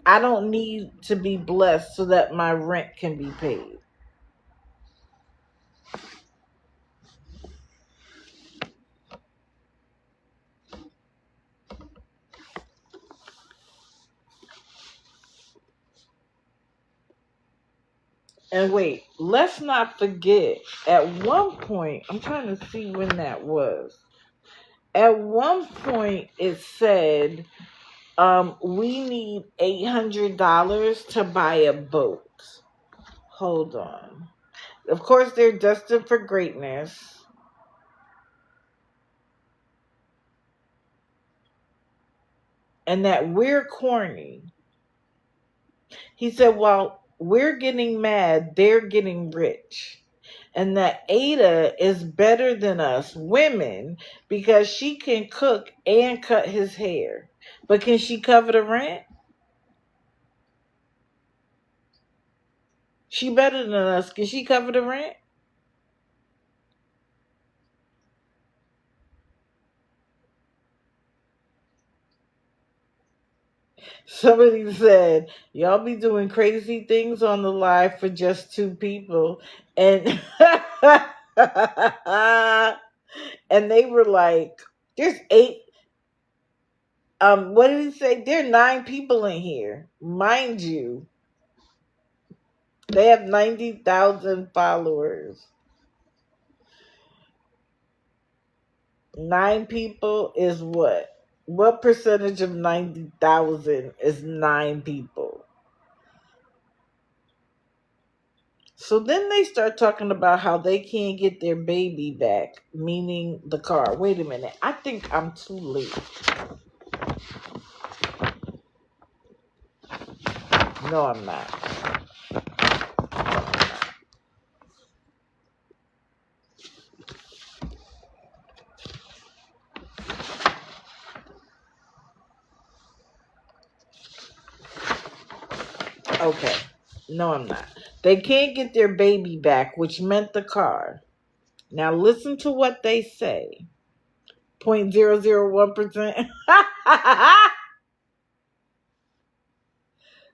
I don't need to be blessed so that my rent can be paid. And wait, let's not forget, at one point, I'm trying to see when that was. At one point, it said, we need $800 to buy a boat. Hold on. Of course, they're destined for greatness. And that we're corny. He said, well, we're getting mad, they're getting rich. And that Aida is better than us women because she can cook and cut his hair. But can she cover the rent? She better than us. Can she cover the rent? Somebody said, y'all be doing crazy things on the live for just two people. And and they were like, there's eight. What did he say? There are 9 people in here. Mind you, they have 90,000 followers. 9 people is what? What percentage of 90,000 is 9 people? So then they start talking about how they can't get their baby back, meaning the car. Wait a minute. I think I'm too late. No, I'm not. Okay. No, I'm not. They can't get their baby back, which meant the car. Now listen to what they say. 0.001%.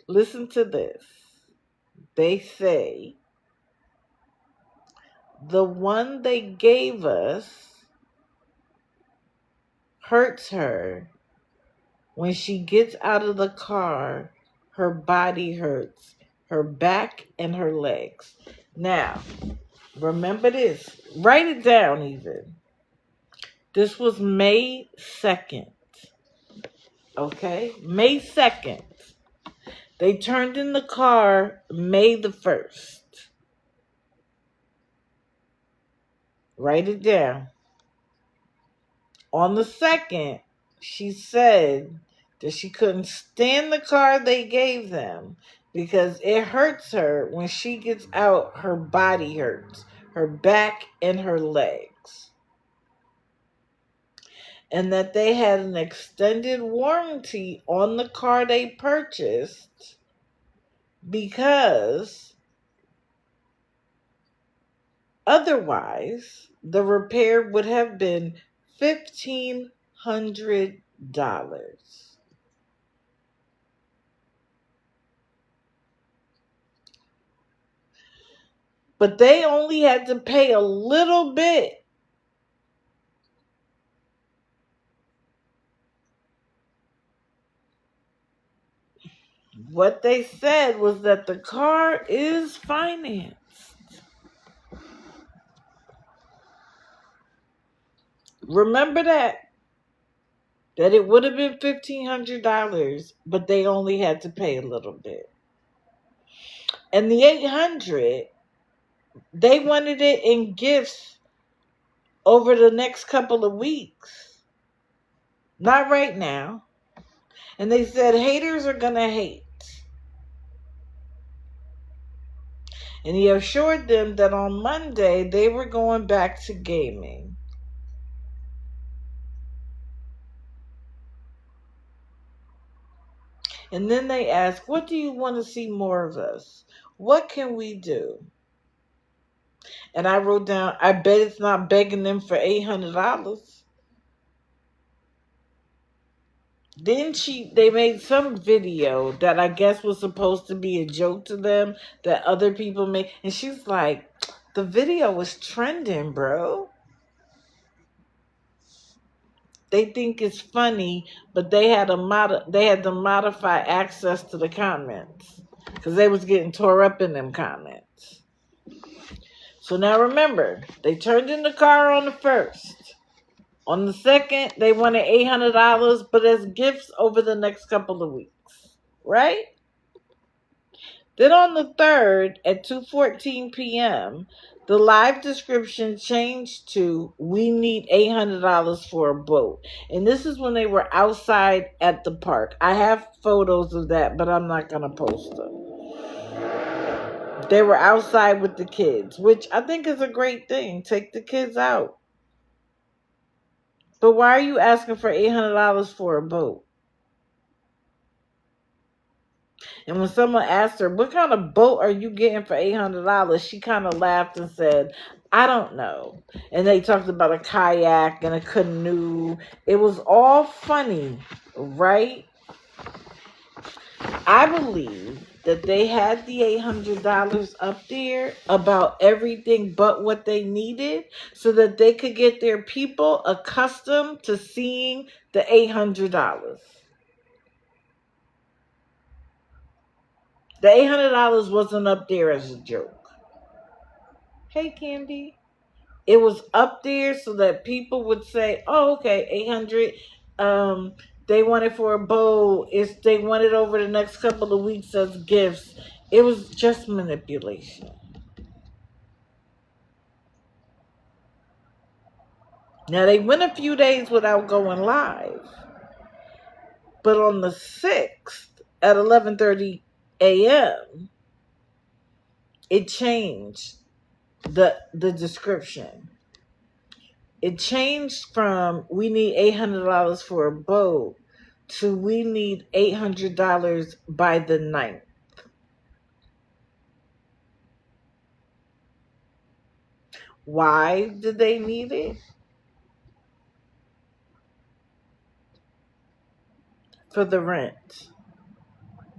Listen to this. They say the one they gave us hurts her. When she gets out of the car, her body hurts, her back and her legs. Now, remember this. Write it down even. This was May 2nd. Okay? May 2nd. They turned in the car May the 1st. Write it down. On the 2nd, she said that she couldn't stand the car they gave them because it hurts her when she gets out. Her body hurts, her back and her legs. And that they had an extended warranty on the car they purchased because otherwise the repair would have been $1,500. But they only had to pay a little bit. What they said was that the car is financed. Remember that it would have been $1,500, but they only had to pay a little bit. And the $800, they wanted it in gifts over the next couple of weeks. Not right now. And they said haters are going to hate. And he assured them that on Monday they were going back to gaming. And then they asked, what do you want to see more of us? What can we do? And I wrote down, I bet it's not begging them for $800. Then they made some video that I guess was supposed to be a joke to them that other people made. And she's like, the video was trending, bro. They think it's funny, but they had to modify access to the comments because they was getting tore up in them comments. So now remember, they turned in the car on the 1st. On the 2nd, they wanted $800, but as gifts over the next couple of weeks, right? Then on the 3rd at 2:14 p.m., the live description changed to, we need $800 for a boat. And this is when they were outside at the park. I have photos of that, but I'm not going to post them. They were outside with the kids, which I think is a great thing. Take the kids out. But why are you asking for $800 for a boat? And when someone asked her, what kind of boat are you getting for $800? She kind of laughed and said, I don't know. And they talked about a kayak and a canoe. It was all funny, right? I believe that they had the $800 up there about everything but what they needed so that they could get their people accustomed to seeing the $800. The $800 wasn't up there as a joke. Hey, Candy. It was up there so that people would say, "Oh, okay, 800. Um, they want it for a bow. If they want it over the next couple of weeks as gifts." It was just manipulation. Now they went a few days without going live, but on the 6th at 11:30 a.m., it changed the description. It changed from "we need $800 for a boat" to "we need $800 by the 9th." Why did they need it? For the rent.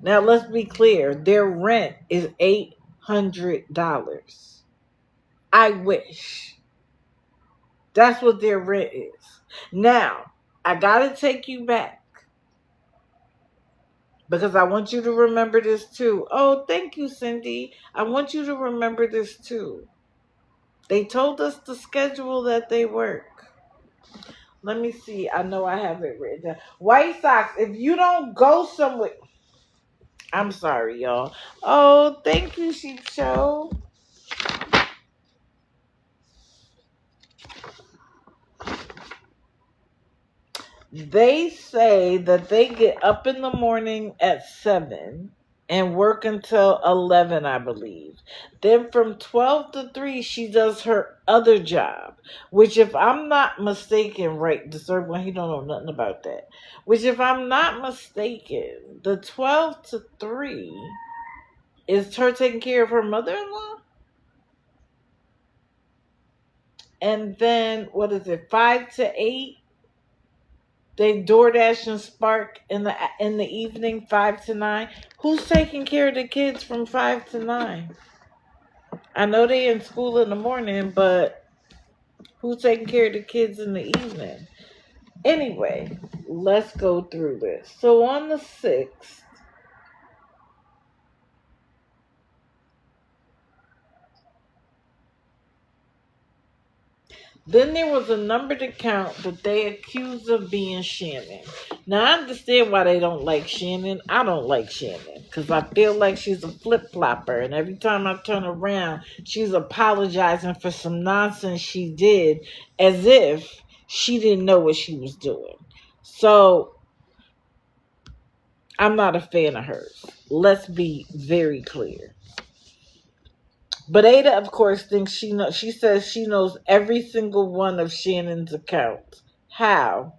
Now let's be clear. Their rent is $800. I wish. That's what their rent is. Now, I gotta take you back because I want you to remember this too. Oh, thank you, Cindy. I want you to remember this too. They told us the schedule that they work. Let me see. I know I have it written down. White Sox, if you don't go somewhere. I'm sorry, y'all. Oh, thank you, Sheep Show. They say that they get up in the morning at 7 and work until 11, I believe. Then from 12 to 3, she does her other job, which if I'm not mistaken, right, the third one, he don't know nothing about that. Which if I'm not mistaken, the 12 to 3 is her taking care of her mother-in-law. And then, what is it, 5 to 8? They DoorDash and Spark in the evening, 5 to 9. Who's taking care of the kids from 5 to 9? I know they in school in the morning, but who's taking care of the kids in the evening? Anyway, let's go through this. So on the 6th, then there was a numbered account that they accused of being Shannon. Now, I understand why they don't like Shannon. I don't like Shannon because I feel like she's a flip-flopper. And every time I turn around, she's apologizing for some nonsense she did as if she didn't know what she was doing. So, I'm not a fan of hers. Let's be very clear. But Ada, of course, thinks she knows. She says she knows every single one of Shannon's accounts. How?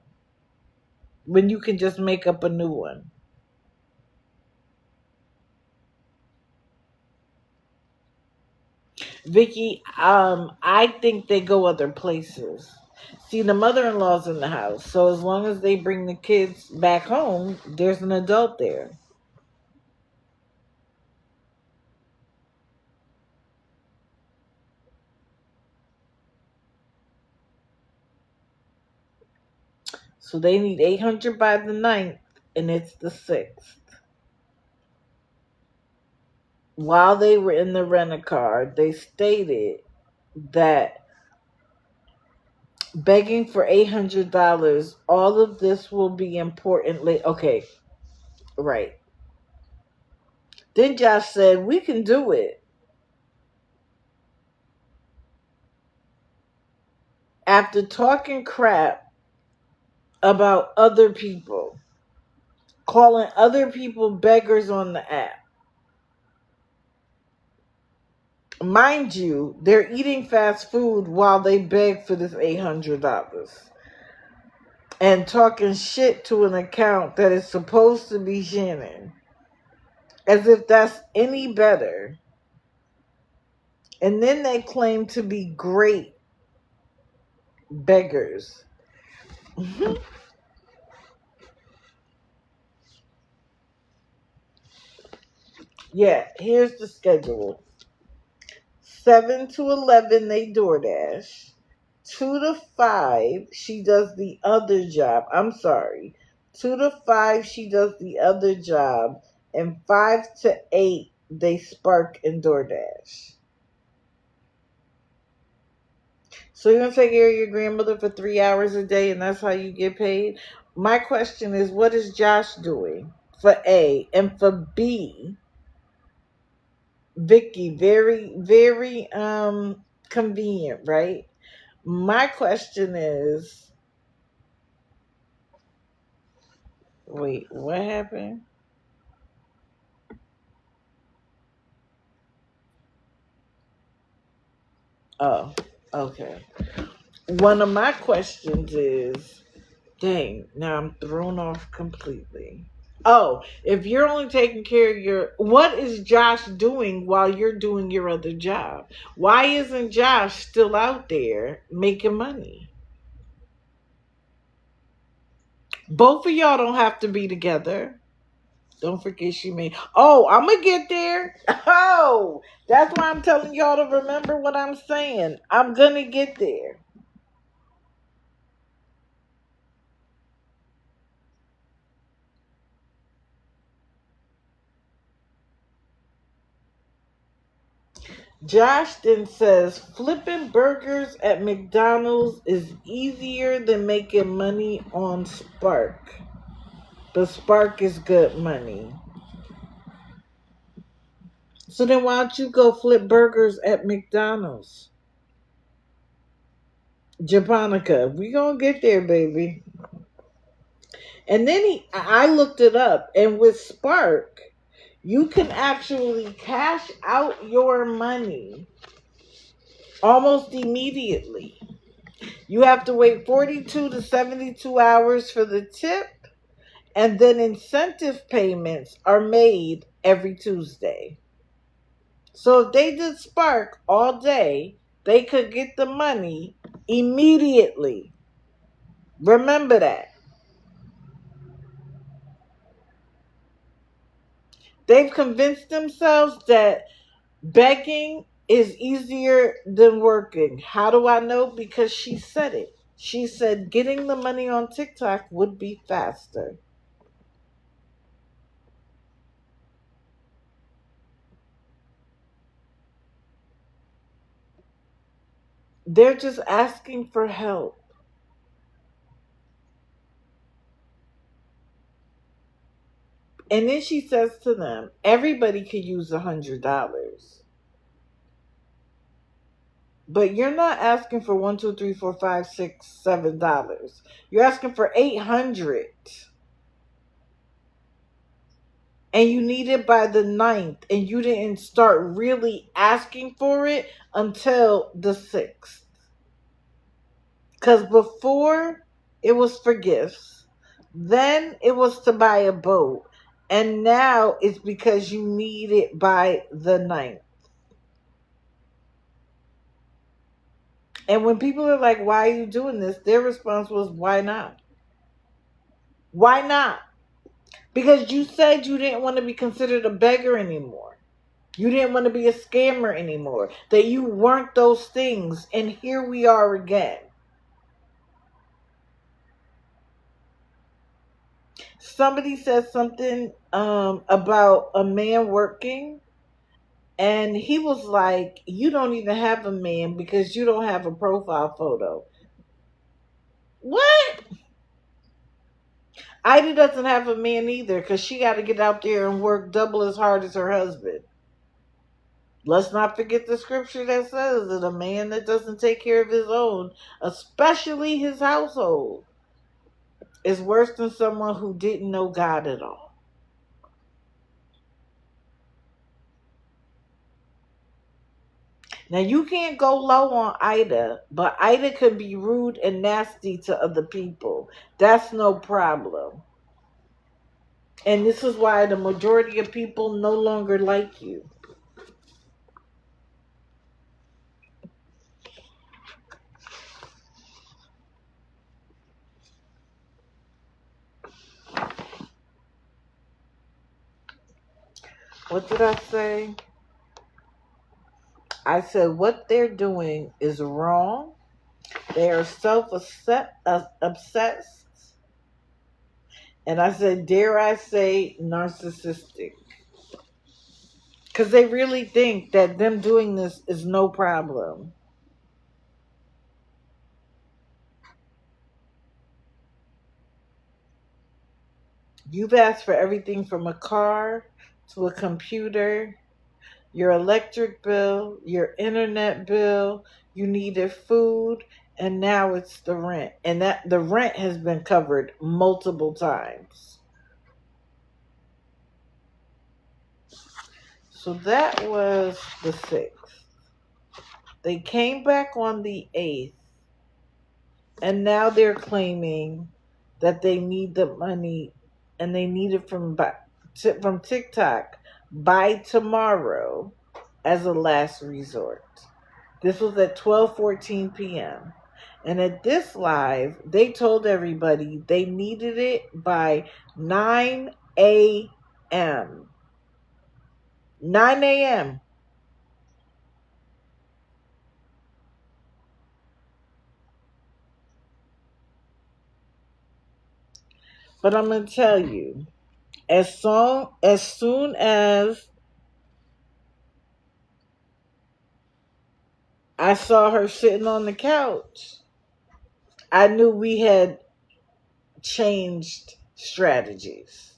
When you can just make up a new one. Vicky, I think they go other places. See, the mother-in-law's in the house, so as long as they bring the kids back home, there's an adult there. So they need 800 by the 9th, and it's the 6th. While they were in the rent-a-car, they stated that begging for $800, all of this will be importantly. Okay, right. Then Josh said, "We can do it." After talking crap about other people, calling other people beggars on the app. Mind you, they're eating fast food while they beg for this $800. And talking shit to an account that is supposed to be Shannon. As if that's any better. And then they claim to be great beggars. Yeah, here's the schedule. 7 to 11, they DoorDash. 2 to 5, she does the other job. I'm sorry. 2 to 5, she does the other job. And 5 to 8, they Spark and DoorDash. So you're going to take care of your grandmother for 3 hours a day and that's how you get paid? My question is, what is Josh doing? For A. And for B, Vicky, very, very convenient, right? My question is, wait, what happened? Oh, okay. One of my questions is, dang, now I'm thrown off completely. Oh, if you're only taking care of what is Josh doing while you're doing your other job? Why isn't Josh still out there making money? Both of y'all don't have to be together. Don't forget she made. Oh, I'm gonna get there. Oh, that's why I'm telling y'all to remember what I'm saying. I'm gonna get there. Josh then says flipping burgers at McDonald's is easier than making money on Spark. But Spark is good money. So then why don't you go flip burgers at McDonald's? Japonica, we gonna get there, baby. And then I looked it up, and with Spark, you can actually cash out your money almost immediately. You have to wait 42 to 72 hours for the tip, and then incentive payments are made every Tuesday. So if they did Spark all day, they could get the money immediately. Remember that. They've convinced themselves that begging is easier than working. How do I know? Because she said it. She said getting the money on TikTok would be faster. They're just asking for help. And then she says to them, everybody could use $100. But you're not asking for one, two, three, four, five, $6, $7. You're asking for 800, and you need it by the 9th, and you didn't start really asking for it until the 6th. Because before it was for gifts, then it was to buy a boat, and now it's because you need it by the 9th. And when people are like, why are you doing this? Their response was, why not? Why not? Because you said you didn't want to be considered a beggar anymore. You didn't want to be a scammer anymore. That you weren't those things. And here we are again. Somebody said something about a man working. And he was like, you don't even have a man because you don't have a profile photo. What? Ida doesn't have a man either because she got to get out there and work double as hard as her husband. Let's not forget the scripture that says that a man that doesn't take care of his own, especially his household, is worse than someone who didn't know God at all. Now, you can't go low on Ida, but Ida can be rude and nasty to other people. That's no problem. And this is why the majority of people no longer like you. What did I say? I said what they're doing is wrong. They are obsessed. And I said, dare I say, narcissistic. Because they really think that them doing this is no problem. You've asked for everything from a car to a computer, your electric bill, your internet bill, you needed food, and now it's the rent. And that the rent has been covered multiple times. So that was the 6th. They came back on the 8th, and now they're claiming that they need the money and they need it from TikTok by tomorrow as a last resort. This was at 12:14 p.m. And at this live, they told everybody they needed it by 9 a.m. 9 a.m. But I'm going to tell you, as soon as I saw her sitting on the couch, I knew we had changed strategies.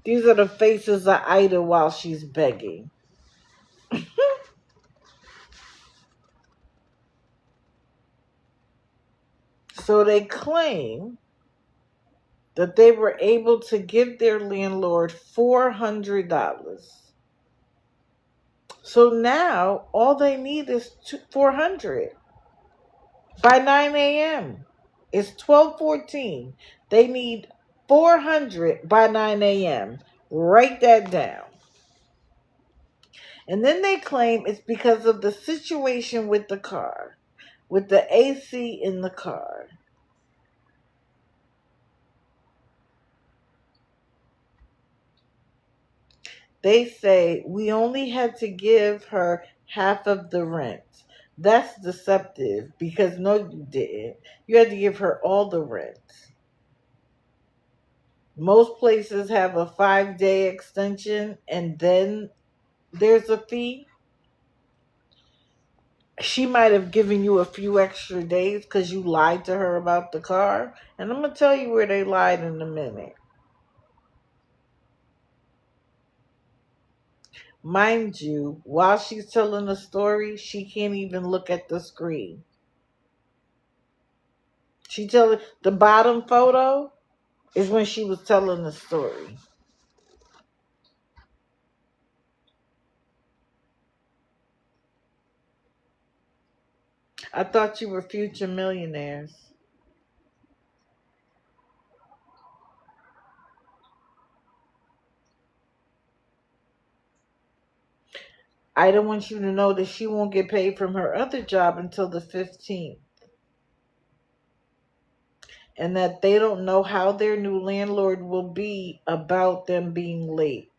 These are the faces of Ida while she's begging. So they claim that they were able to give their landlord $400. So now all they need is 400 by 9 a.m. It's 12:14. They need 400 by 9 a.m. Write that down. And then they claim it's because of the situation with the car, with the AC in the car. They say we only had to give her half of the rent. That's deceptive because no, you didn't. You had to give her all the rent. Most places have a 5-day extension and then there's a fee. She might have given you a few extra days because you lied to her about the car. And I'm going to tell you where they lied in a minute. Mind you, while she's telling the story, she can't even look at the screen. She telling the bottom photo is when she was telling the story. I thought you were future millionaires. I don't want you to know that she won't get paid from her other job until the 15th. And that they don't know how their new landlord will be about them being late.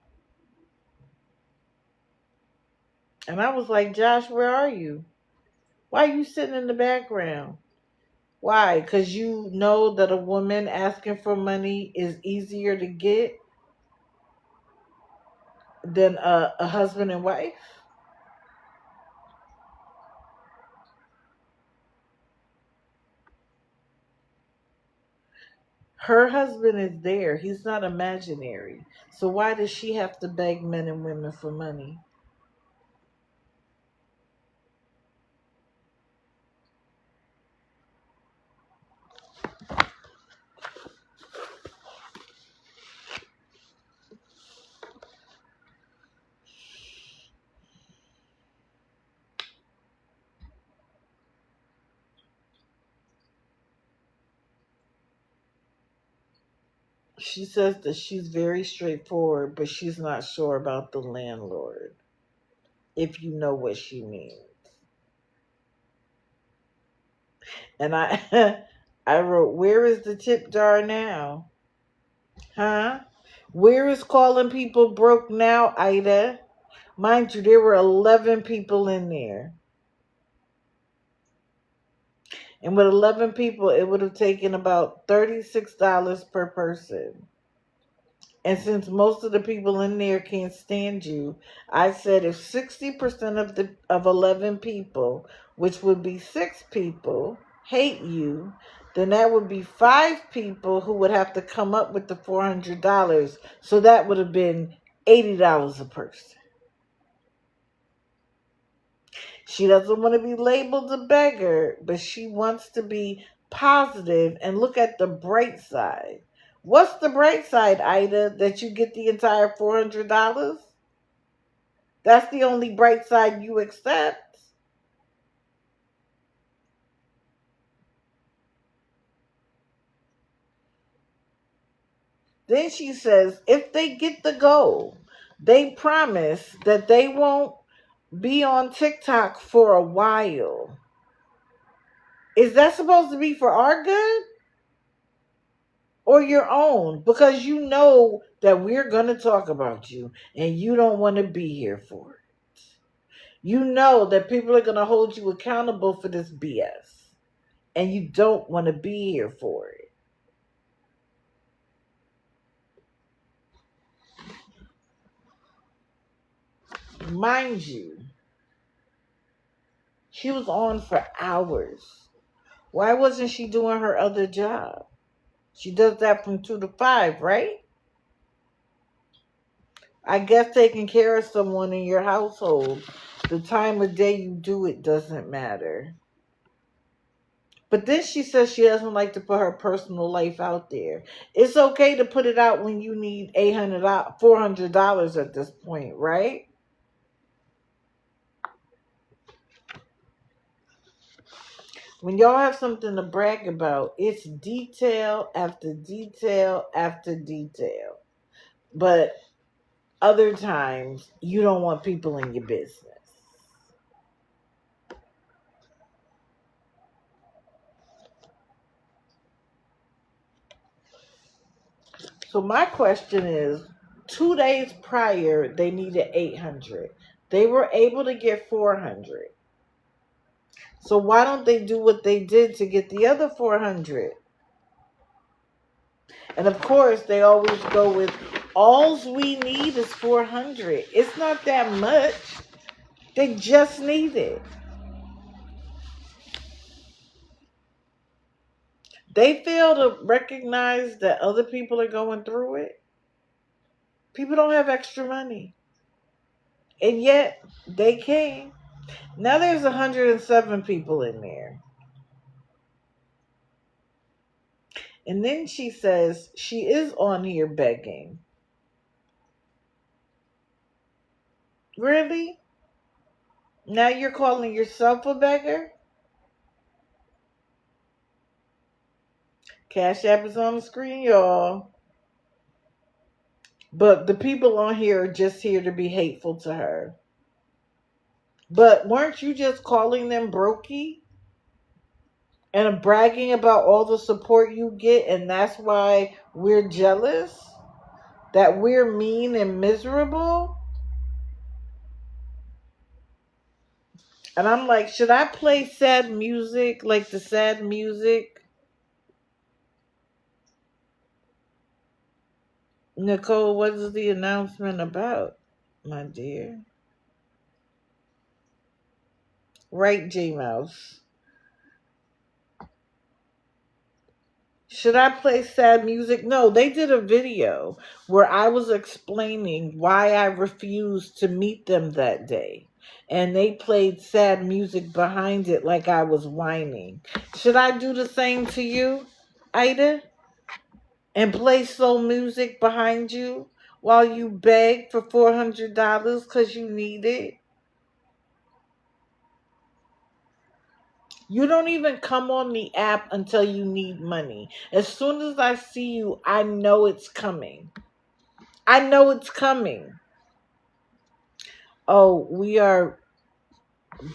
And I was like, Josh, where are you? Why are you sitting in the background? Why? Because you know that a woman asking for money is easier to get than a husband and wife? Her husband is there. He's not imaginary. So why does she have to beg men and women for money? She says that she's very straightforward, but she's not sure about the landlord, if you know what she means. And I I wrote, where is the tip jar now? Huh? Where is calling people broke now, Ida? Mind you, there were 11 people in there. And with 11 people, it would have taken about $36 per person. And since most of the people in there can't stand you, I said if 60% of 11 people, which would be 6 people, hate you, then that would be 5 people who would have to come up with the $400. So that would have been $80 a person. She doesn't want to be labeled a beggar, but she wants to be positive and look at the bright side. What's the bright side, Ida? That you get the entire $400? That's the only bright side you accept. Then she says, if they get the goal, they promise that they won't be on TikTok for a while. Is that supposed to be for our good? Or your own? Because you know that we're going to talk about you and you don't want to be here for it. You know that people are going to hold you accountable for this BS and you don't want to be here for it. Mind you, she was on for hours. Why wasn't she doing her other job? She does that from 2 to 5, right? I guess taking care of someone in your household, the time of day you do it doesn't matter. But then she says she doesn't like to put her personal life out there. It's okay to put it out when you need $400 at this point, right? When y'all have something to brag about, it's detail after detail after detail. But other times, you don't want people in your business. So my question is, 2 days prior, they needed 800. They were able to get 400. So why don't they do what they did to get the other 400? And of course, they always go with, alls we need is 400. It's not that much. They just need it. They fail to recognize that other people are going through it. People don't have extra money. And yet, they came. Now there's 107 people in there. And then she says she is on here begging. Really? Now you're calling yourself a beggar? Cash App is on the screen, y'all. But the people on here are just here to be hateful to her. But weren't you just calling them brokey? And bragging about all the support you get, and that's why we're jealous? That we're mean and miserable? And I'm like, should I play sad music, like the sad music? Nicole, what is the announcement about, my dear? Right, J-Mouse. Should I play sad music? No, they did a video where I was explaining why I refused to meet them that day. And they played sad music behind it like I was whining. Should I do the same to you, Aida? And play soul music behind you while you beg for $400 because you need it? You don't even come on the app until you need money. As soon as I see you, I know it's coming. I know it's coming. Oh, we are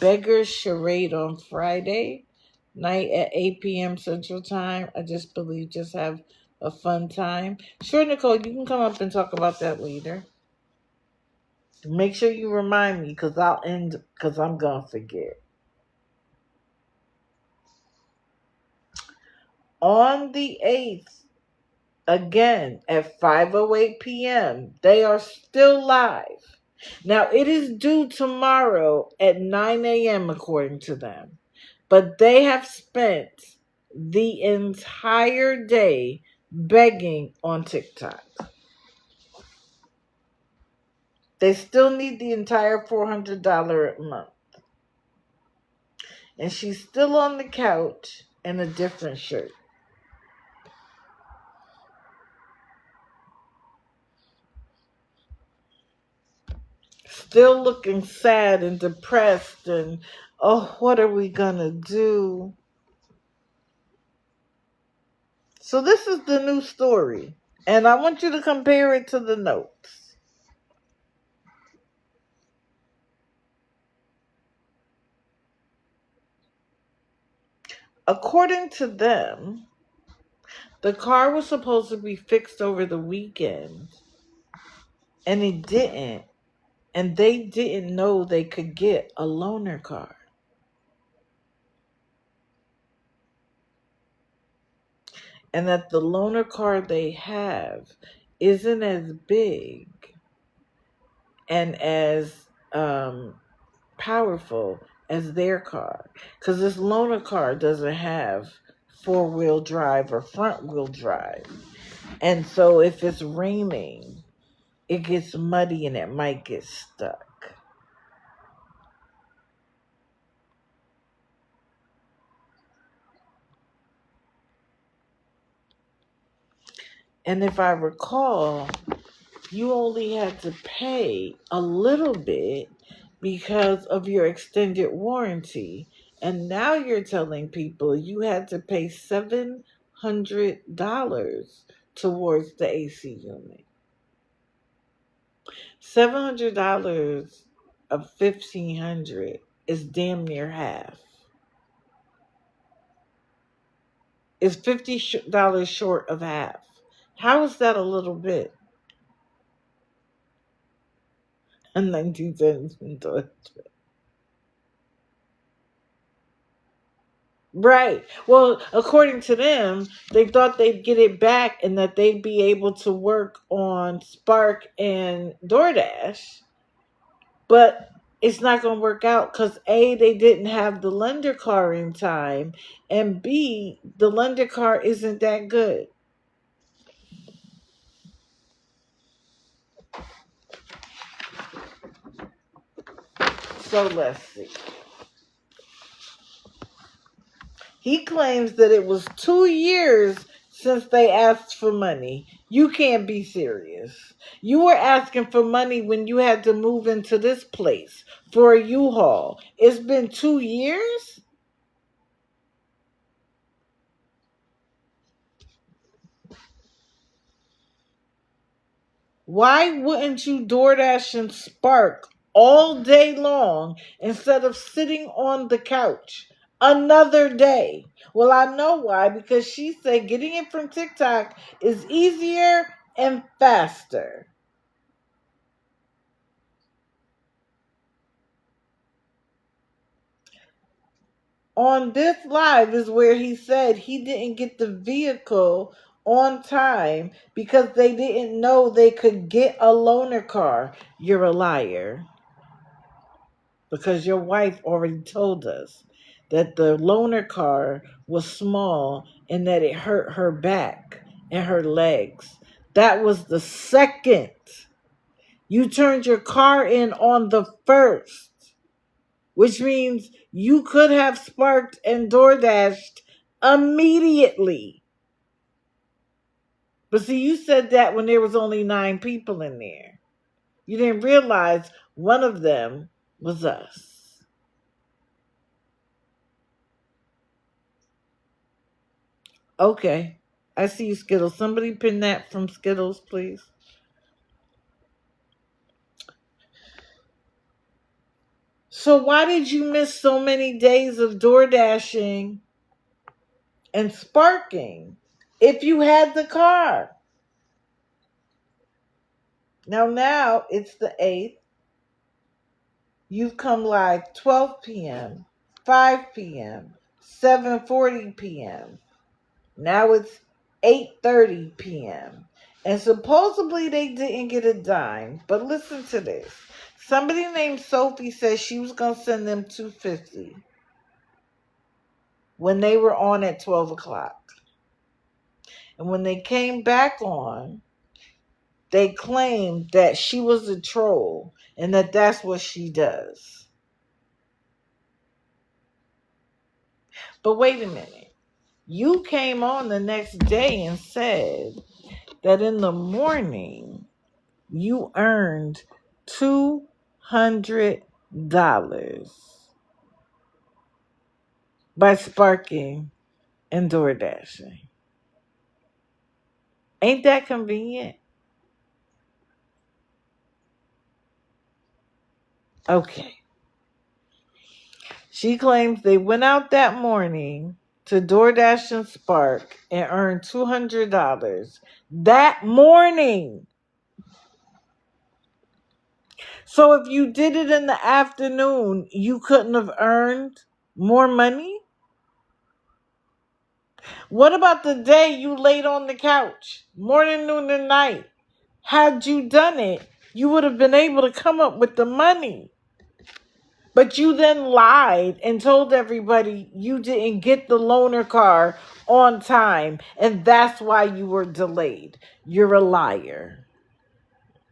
Beggars Charade on Friday night at 8 p.m. Central Time. I just have a fun time. Sure, Nicole, you can come up and talk about that later. Make sure you remind me because I'm going to forget. On the 8th, again at 5:08 p.m., they are still live. Now, it is due tomorrow at 9 a.m. according to them. But they have spent the entire day begging on TikTok. They still need the entire $400 a month. And she's still on the couch in a different shirt. Still looking sad and depressed and, oh, what are we gonna do? So this is the new story. And I want you to compare it to the notes. According to them, the car was supposed to be fixed over the weekend, and it didn't. And they didn't know they could get a loaner car. And that the loaner car they have isn't as big and as powerful as their car. Because this loaner car doesn't have four-wheel drive or front-wheel drive. And so if it's raining, it gets muddy and it might get stuck. And if I recall, you only had to pay a little bit because of your extended warranty. And now you're telling people you had to pay $700 towards the AC unit. $700 of $1,500 is damn near half. It's $50 short of half. How is that a little bit? A 1917 Dodge. Right. Well, according to them, they thought they'd get it back and that they'd be able to work on Spark and DoorDash. But it's not going to work out because A, they didn't have the lender car in time, and B, the lender car isn't that good. So let's see. He claims that it was 2 years since they asked for money. You can't be serious. You were asking for money when you had to move into this place for a U-Haul. It's been 2 years? Why wouldn't you DoorDash and Spark all day long instead of sitting on the couch another day? Well, I know why, because she said getting it from TikTok is easier and faster. On this live is where he said he didn't get the vehicle on time because they didn't know they could get a loaner car. You're a liar. Because your wife already told us that the loaner car was small and that it hurt her back and her legs. That was the second. You turned your car in on the 1st, which means you could have sparked and DoorDashed immediately. But see, you said that when there was only 9 people in there. You didn't realize one of them was us. Okay. I see you, Skittles. Somebody pin that from Skittles, please. So why did you miss so many days of door dashing and sparking? if you had the car. Now it's the 8th. You've come live 12 p.m., 5 p.m., 7:40 p.m. Now it's 8:30 p.m. And supposedly they didn't get a dime. But listen to this. Somebody named Sophie said she was going to send them $250 when they were on at 12 o'clock. And when they came back on, they claimed that she was a troll and that that's what she does. But wait a minute. You came on the next day and said that in the morning you earned $200 by sparking and door dashing. Ain't that convenient? Okay. She claims they went out that morning to DoorDash and Spark and earned $200 that morning. So if you did it in the afternoon, you couldn't have earned more money? What about the day you laid on the couch, morning, noon, and night? Had you done it, you would have been able to come up with the money. But you then lied and told everybody you didn't get the loaner car on time, and that's why you were delayed. You're a liar.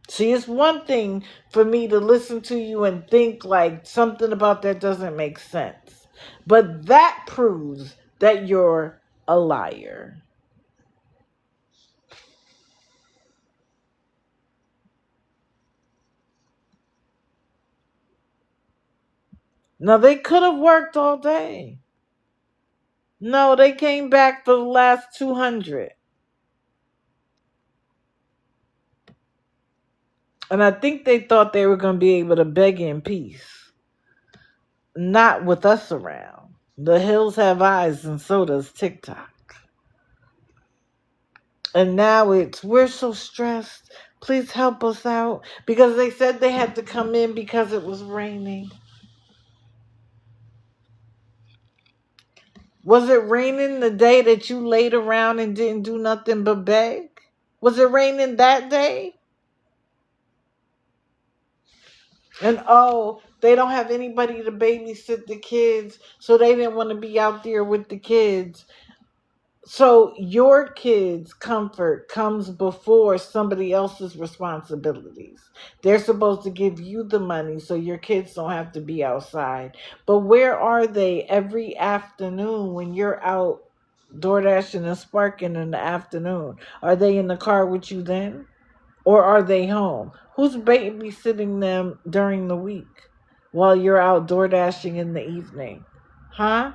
See, it's one thing for me to listen to you and think like something about that doesn't make sense. But that proves that you're a liar. Now, they could have worked all day. No, they came back for the last 200. And I think they thought they were going to be able to beg in peace. Not with us around. The hills have eyes and so does TikTok. And now it's, we're so stressed. Please help us out. Because they said they had to come in because it was raining. Was it raining the day that you laid around and didn't do nothing but beg? Was it raining that day? And oh, they don't have anybody to babysit the kids, so they didn't want to be out there with the kids. So your kids' comfort comes before somebody else's responsibilities. They're supposed to give you the money so your kids don't have to be outside. But where are they every afternoon when you're out DoorDashing and sparking in the afternoon? Are they in the car with you then? Or are they home? Who's babysitting them during the week while you're out DoorDashing in the evening? Huh?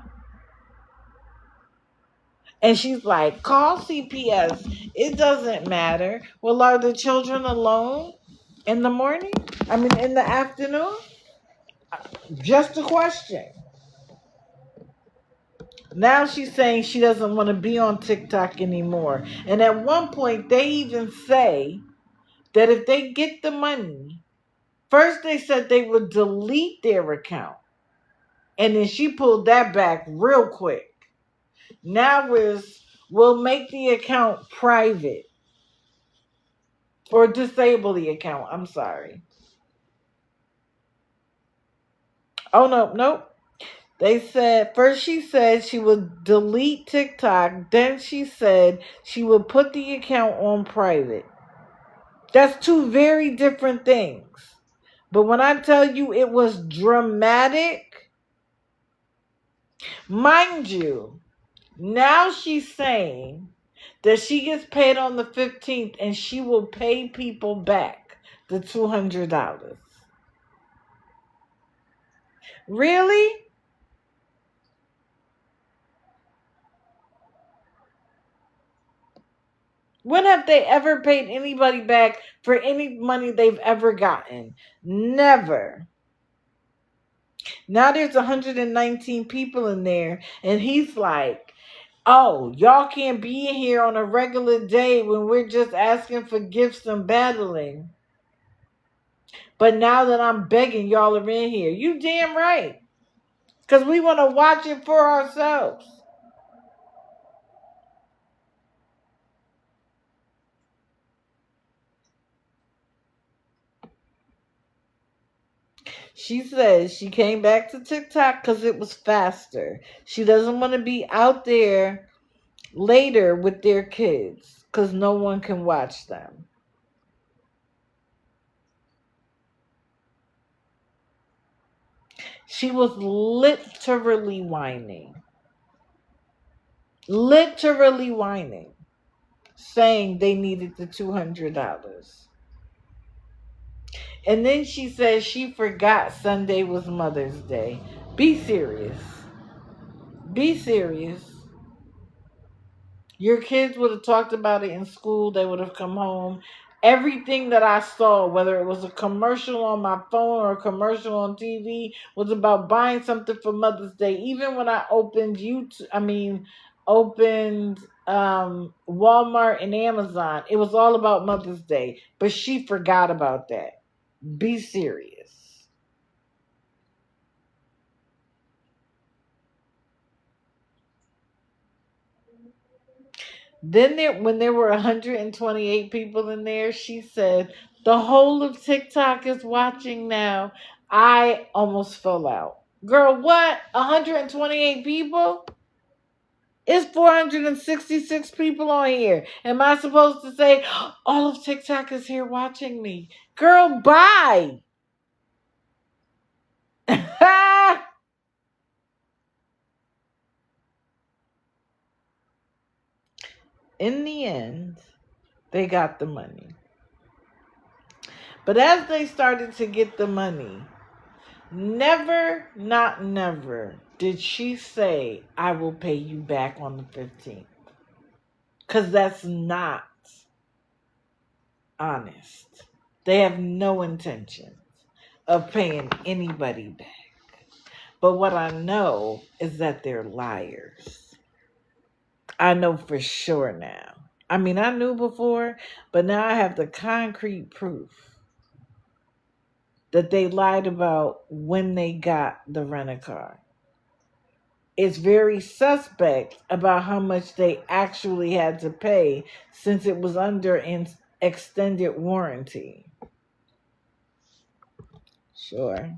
And she's like, call CPS. It doesn't matter. Well, are the children alone in the morning? I mean, in the afternoon? Just a question. Now she's saying she doesn't want to be on TikTok anymore. And at one point, they even say that if they get the money, first they said they would delete their account. And then she pulled that back real quick. Now we'll make the account private. Or disable the account. I'm sorry. Oh, no, nope. They said, first she said she would delete TikTok. Then she said she would put the account on private. That's two very different things. But when I tell you it was dramatic, mind you, now she's saying that she gets paid on the 15th and she will pay people back the $200. Really? When have they ever paid anybody back for any money they've ever gotten? Never. Now there's 119 people in there, and he's like, Oh, y'all can't be in here on a regular day when we're just asking for gifts and battling. But now that I'm begging, y'all are in here. You damn right. Because we want to watch it for ourselves. She says she came back to TikTok because it was faster. She doesn't want to be out there later with their kids because no one can watch them. She was literally whining. Literally whining. Saying they needed the $200. And then she says she forgot Sunday was Mother's Day. Be serious. Be serious. Your kids would have talked about it in school. They would have come home. Everything that I saw, whether it was a commercial on my phone or a commercial on TV, was about buying something for Mother's Day. Even when I opened Walmart and Amazon, it was all about Mother's Day. But she forgot about that. Be serious. Then when there were 128 people in there, she said, the whole of TikTok is watching now. I almost fell out. Girl, what? 128 people? It's 466 people on here. Am I supposed to say, all of TikTok is here watching me? Girl, bye. In the end, they got the money. But as they started to get the money, never, not never, did she say, I will pay you back on the 15th. Because that's not honest. They have no intention of paying anybody back. But what I know is that they're liars. I know for sure now. I mean, I knew before, but now I have the concrete proof that they lied about when they got the rent-a-car. It's very suspect about how much they actually had to pay since it was under extended warranty. Sure.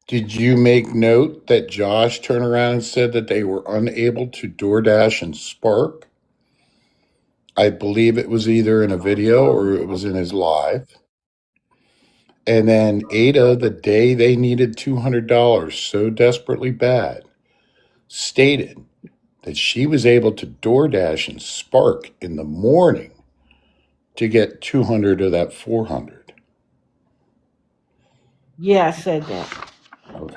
Did you make note that Josh turned around and said that they were unable to DoorDash and Spark? I believe it was either in a video or it was in his live. And then Ada, the day they needed $200 so desperately bad, stated that she was able to DoorDash and Spark in the morning to get 200 of that 400. Yeah, I said that.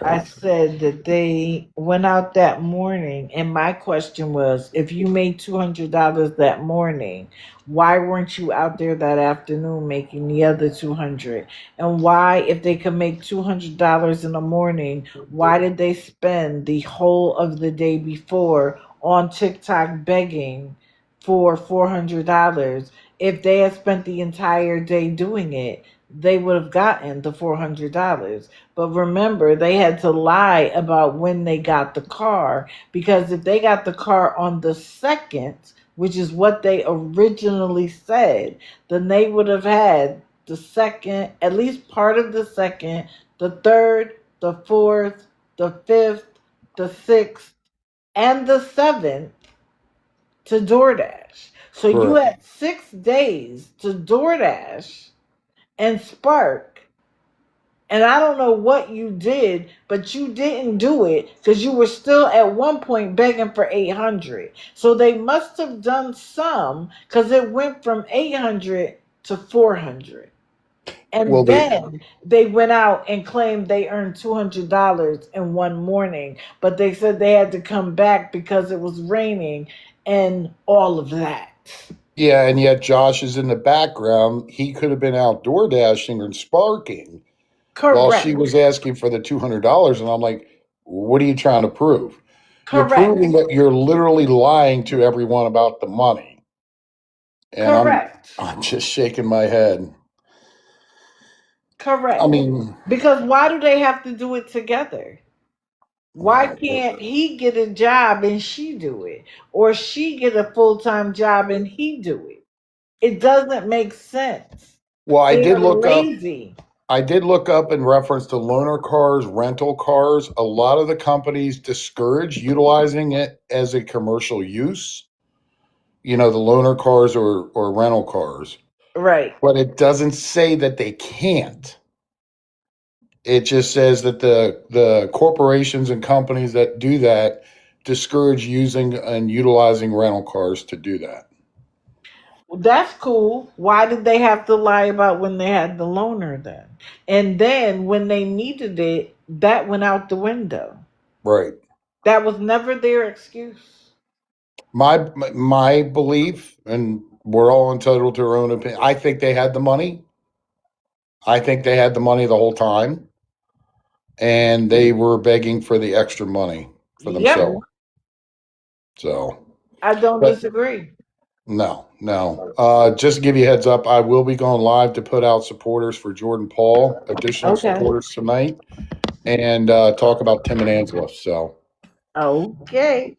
I Okay. said that they went out that morning, and my question was, if you made $200 that morning, why weren't you out there that afternoon making the other 200? And why, if they could make $200 in the morning, why did they spend the whole of the day before on TikTok begging for $400? If they had spent the entire day doing it, they would have gotten the $400. But remember, they had to lie about when they got the car, because if they got the car on the 2nd, which is what they originally said, then they would have had the 2nd, at least part of the 2nd, the 3rd, the 4th, the 5th, the 6th, and the 7th to DoorDash. So you Correct. had 6 days to DoorDash and Spark. And I don't know what you did, but you didn't do it because you were still at one point begging for 800. So they must have done some, because it went from 800 to 400. Well, And then they went out and claimed they earned $200 in one morning, but they said they had to come back because it was raining and all of that. yeah, and yet Josh is in the background. He could have been out door dashing or sparking, while she Correct. was asking for the $200. And I'm like, what are you trying to prove? You're Correct. proving that you're literally lying to everyone about the money. And Correct. I'm just shaking my head. I Correct. mean, Because why do they have to do it together? Why can't he get a job and she do it? Or she get a full-time job and he do it? It doesn't make sense. well, They are lazy. I did look up in reference to loaner cars, rental cars. A lot of the companies discourage utilizing it as a commercial use, the loaner cars or rental cars. Right. But it doesn't say that they can't. It just says that the corporations and companies that do that discourage using and utilizing rental cars to do that. Well, that's cool. Why did they have to lie about when they had the loaner then? And then when they needed it, that went out the window. Right. That was never their excuse. My belief, and we're all entitled to our own opinion. I think they had the money. I think they had the money the whole time, and they were begging for the extra money for Yep. themselves. So, I don't but disagree. no, no. Just to give you a heads up, I will be going live to put out supporters for Jordan Paul, additional Okay. supporters tonight, and talk about Tim and Angela. So, Okay.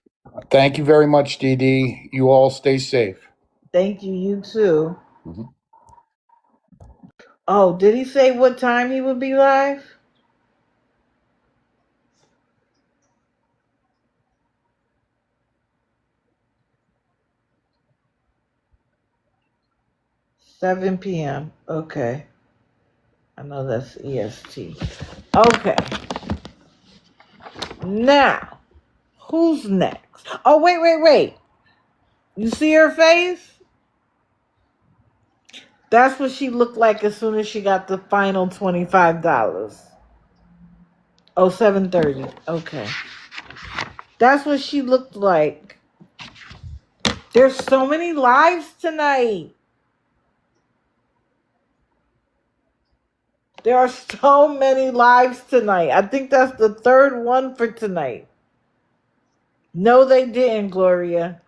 thank you very much, DD. You all stay safe. Thank you. You too. Mhm. Oh, did he say what time he would be live? 7 p.m. Okay. I know that's EST. Okay. Now, who's next? Oh, wait. You see her face? That's what she looked like as soon as she got the final $25. Oh, 7:30. Okay. That's what she looked like. There's so many lives tonight. There are so many lives tonight. I think that's the third one for tonight. No, they didn't, Gloria.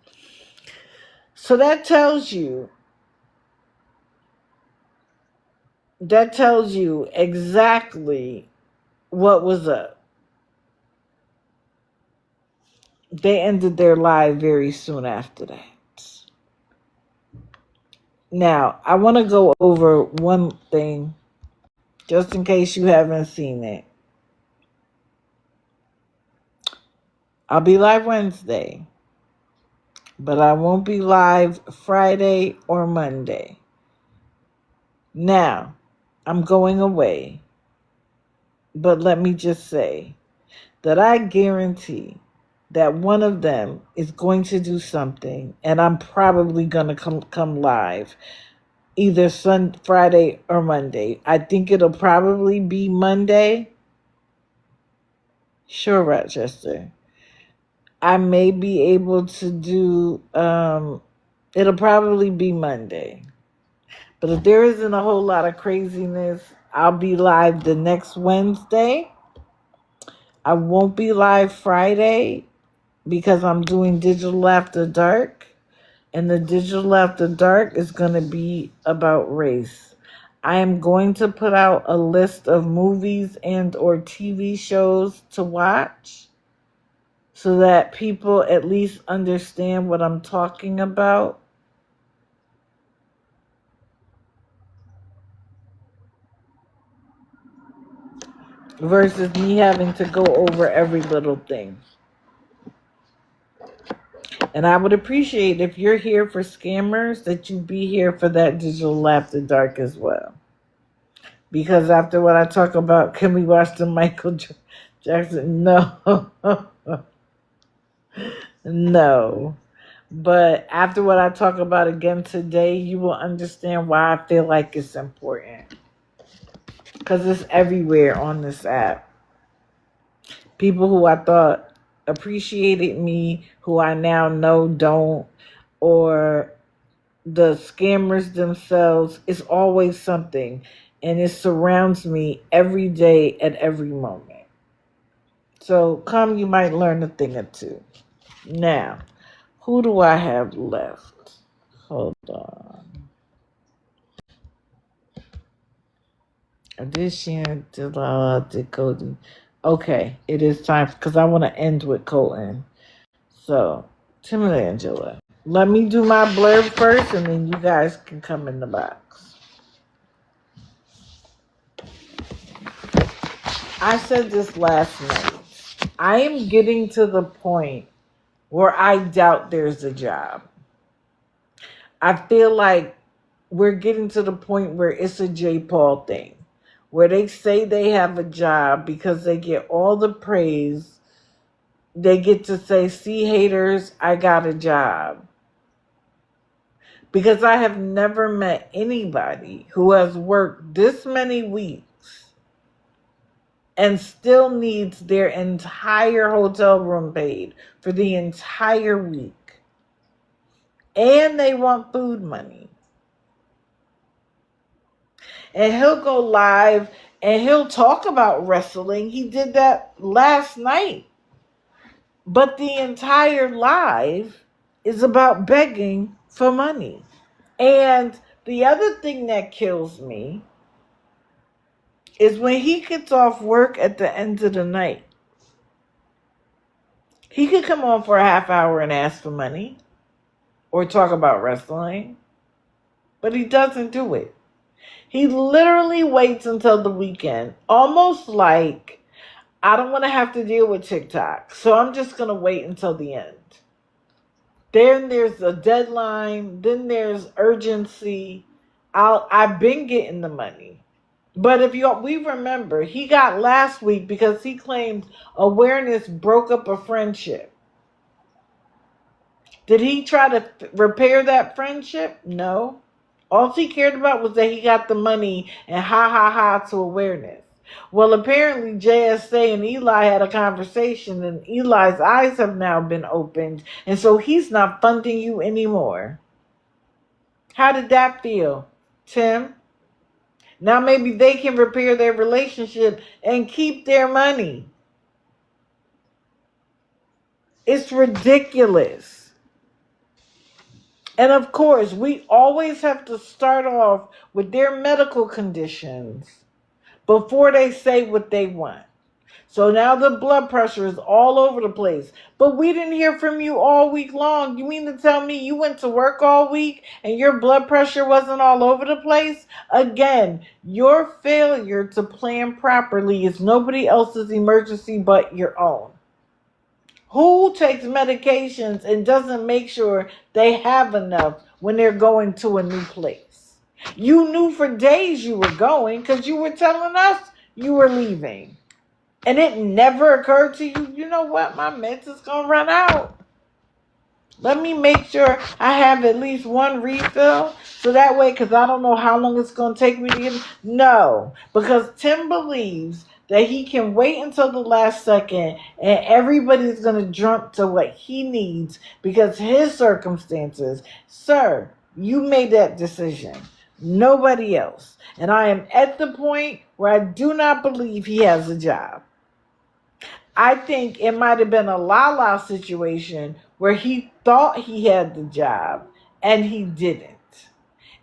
So that tells you exactly what was up. They ended their live very soon after that. Now, I want to go over one thing just in case you haven't seen it. I'll be live Wednesday, but I won't be live Friday or Monday. Now, I'm going away, but let me just say that I guarantee that one of them is going to do something, and I'm probably going to come live either Friday or Monday. I think it'll probably be Monday. Sure, Rochester. I may be able to do it'll probably be Monday. But if there isn't a whole lot of craziness, I'll be live the next Wednesday. I won't be live Friday because I'm doing Digital After Dark. And the Digital After Dark is going to be about race. I am going to put out a list of movies and or TV shows to watch so that people at least understand what I'm talking about. Versus me having to go over every little thing. And I would appreciate if you're here for scammers that you be here for that Digital After Dark as well. Because after what I talk about, can we watch the Michael Jackson? No. No. But after what I talk about again today, you will understand why I feel like it's important. Because it's everywhere on this app. People who I thought appreciated me, who I now know don't, or the scammers themselves, is always something. and it surrounds me every day at every moment. So come, you might learn a thing or two. Now, who do I have left? Hold on. I did Sheena, did Lala, did Kodie. Okay, it is time because I want to end with Colton. So, Tim and Angela, let me do my blurb first, and then you guys can come in the box. I said this last night. I am getting to the point where I doubt there's a job. I feel like we're getting to the point where it's a J. Paul thing, where they say they have a job because they get all the praise. They get to say, see, haters, I got a job. Because I have never met anybody who has worked this many weeks and still needs their entire hotel room paid for the entire week. And they want food money. And he'll go live and he'll talk about wrestling. He did that last night. But the entire live is about begging for money. And the other thing that kills me is when he gets off work at the end of the night. He could come on for a half hour and ask for money or talk about wrestling, but he doesn't do it. He literally waits until the weekend, almost like, I don't want to have to deal with TikTok, so I'm just going to wait until the end. Then there's a deadline, then there's urgency. I've been getting the money. But if we remember, he got last week because he claimed awareness broke up a friendship. Did he try to repair that friendship? No. All he cared about was that he got the money and ha ha ha to awareness. Well, apparently JSA and Eli had a conversation and Eli's eyes have now been opened. And so he's not funding you anymore. How did that feel, Tim? Now maybe they can repair their relationship and keep their money. It's ridiculous. And of course, we always have to start off with their medical conditions before they say what they want. So now the blood pressure is all over the place. But we didn't hear from you all week long. You mean to tell me you went to work all week and your blood pressure wasn't all over the place? Again, your failure to plan properly is nobody else's emergency but your own. Who takes medications and doesn't make sure they have enough when they're going to a new place? You knew for days you were going because you were telling us you were leaving. And it never occurred to you, you know what, my meds is going to run out. Let me make sure I have at least one refill. So that way, because I don't know how long it's going to take me to get it. No, because Tim believes that he can wait until the last second and everybody's going to jump to what he needs because his circumstances. Sir, you made that decision. Nobody else. And I am at the point where I do not believe he has a job. I think it might have been a Lala situation where he thought he had the job and he didn't.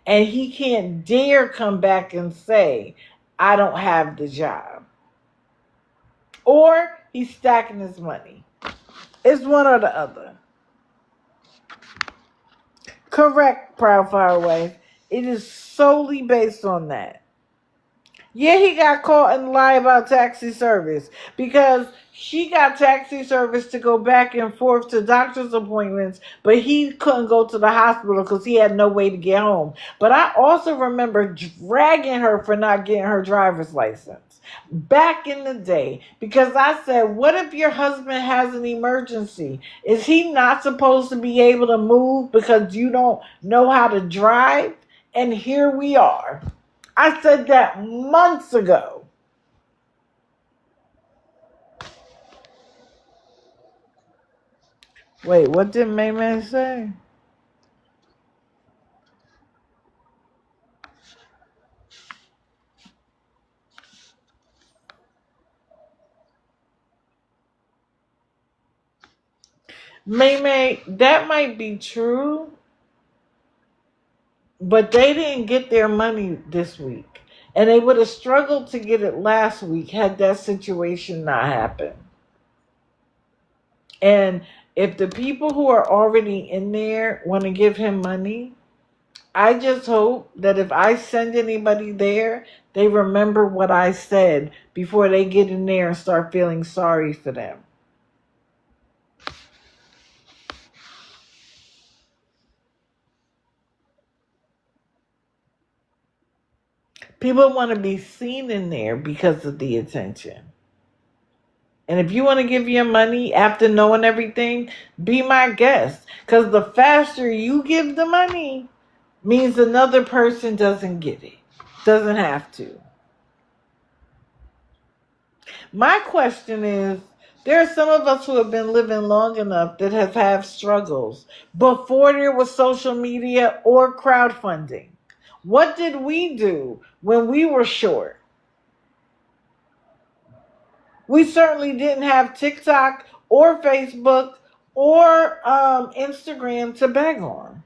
And he can't dare come back and say, I don't have the job. Or he's stacking his money. It's one or the other. Correct, Proud Firewife. It is solely based on that. Yeah, he got caught in lie about taxi service because she got taxi service to go back and forth to doctor's appointments, but he couldn't go to the hospital because he had no way to get home. But I also remember dragging her for not getting her driver's license back in the day because I said, what if your husband has an emergency? Is he not supposed to be able to move because you don't know how to drive? And here we are. I said that months ago. Wait, what did Mayman say? May, that might be true, but they didn't get their money this week. And they would have struggled to get it last week had that situation not happened. And if the people who are already in there want to give him money, I just hope that if I send anybody there, they remember what I said before they get in there and start feeling sorry for them. People want to be seen in there because of the attention. And if you want to give your money after knowing everything, be my guest. Because the faster you give the money means another person doesn't get it. Doesn't have to. My question is, there are some of us who have been living long enough that have had struggles before there was social media or crowdfunding. What did we do when we were short? We certainly didn't have TikTok or Facebook or Instagram to beg on.